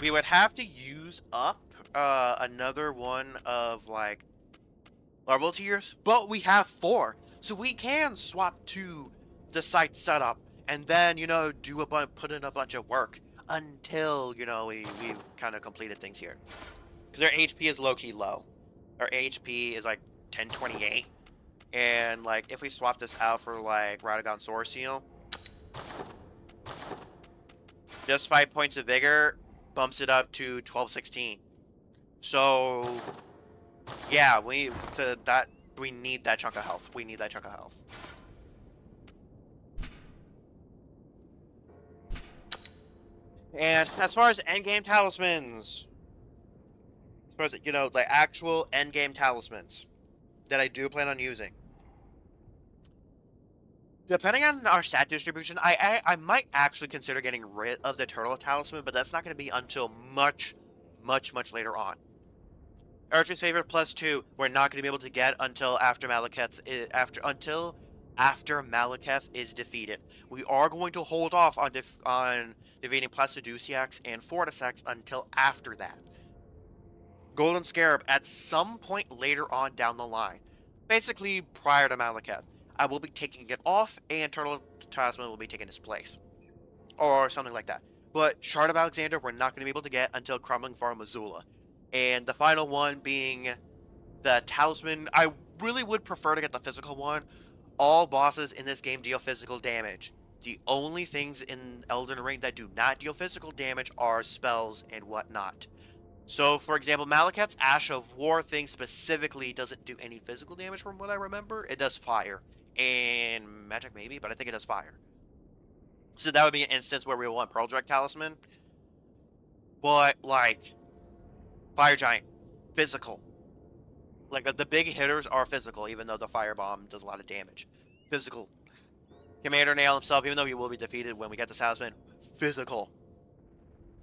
we would have to use up another one of, like, level tiers, but we have 4, so we can swap to the site setup, and then, you know, put in a bunch of work until, you know, we've kind of completed things here. Because our HP is low-key low. Our HP is, like, 1028. And, like, if we swap this out for, like, Radagon Sword Seal, just 5 points of vigor bumps it up to 1216. So, yeah, we need that chunk of health. We need that chunk of health. And as far as endgame talismans, as far as, you know, the actual endgame talismans that I do plan on using, depending on our stat distribution, I might actually consider getting rid of the Turtle Talisman, but that's not going to be until much, much, much later on. Archer's Favorite +2, we're not going to be able to get until after Malekith is defeated. We are going to hold off on defeating Placidusax and Fortissax until after that. Golden Scarab at some point later on down the line, basically prior to Malekith. I will be taking it off, and Turtle Talisman will be taking its place. Or something like that. But Shard of Alexander, we're not going to be able to get until Crumbling Farm Missoula. And the final one being the Talisman. I really would prefer to get the physical one. All bosses in this game deal physical damage. The only things in Elden Ring that do not deal physical damage are spells and whatnot. So, for example, Malekith's Ash of War thing specifically doesn't do any physical damage from what I remember. It does fire. And magic maybe, but I think it does fire. So that would be an instance where we want Pearl Drake Talisman. But, like, Fire Giant, physical. Like, the big hitters are physical, even though the Firebomb does a lot of damage. Physical. Commander Nail himself, even though he will be defeated when we get the Talisman, physical.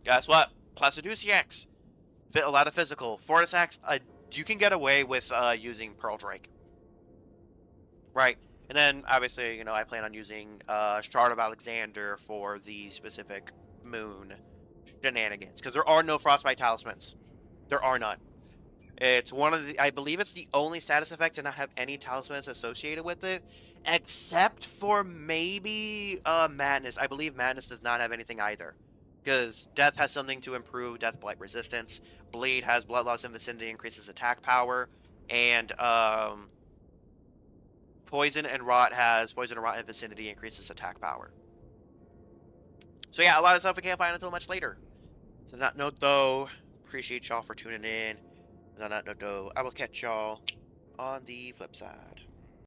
Guess what? Placidusax, a lot of physical. Fortissax, you can get away with using Pearl Drake. Right. And then, obviously, you know, I plan on using Shard of Alexander for the specific moon shenanigans, because there are no frostbite talismans. There are none. It's one of the, I believe it's the only status effect to not have any talismans associated with it, except for maybe Madness. I believe Madness does not have anything either, because Death has something to improve Death Blight resistance. Bleed has blood loss in vicinity, increases attack power, and Poison and Rot has Poison and Rot in vicinity, increases attack power. So yeah, a lot of stuff we can't find until much later. So on that note, though, appreciate y'all for tuning in. And on that note, though, I will catch y'all on the flip side.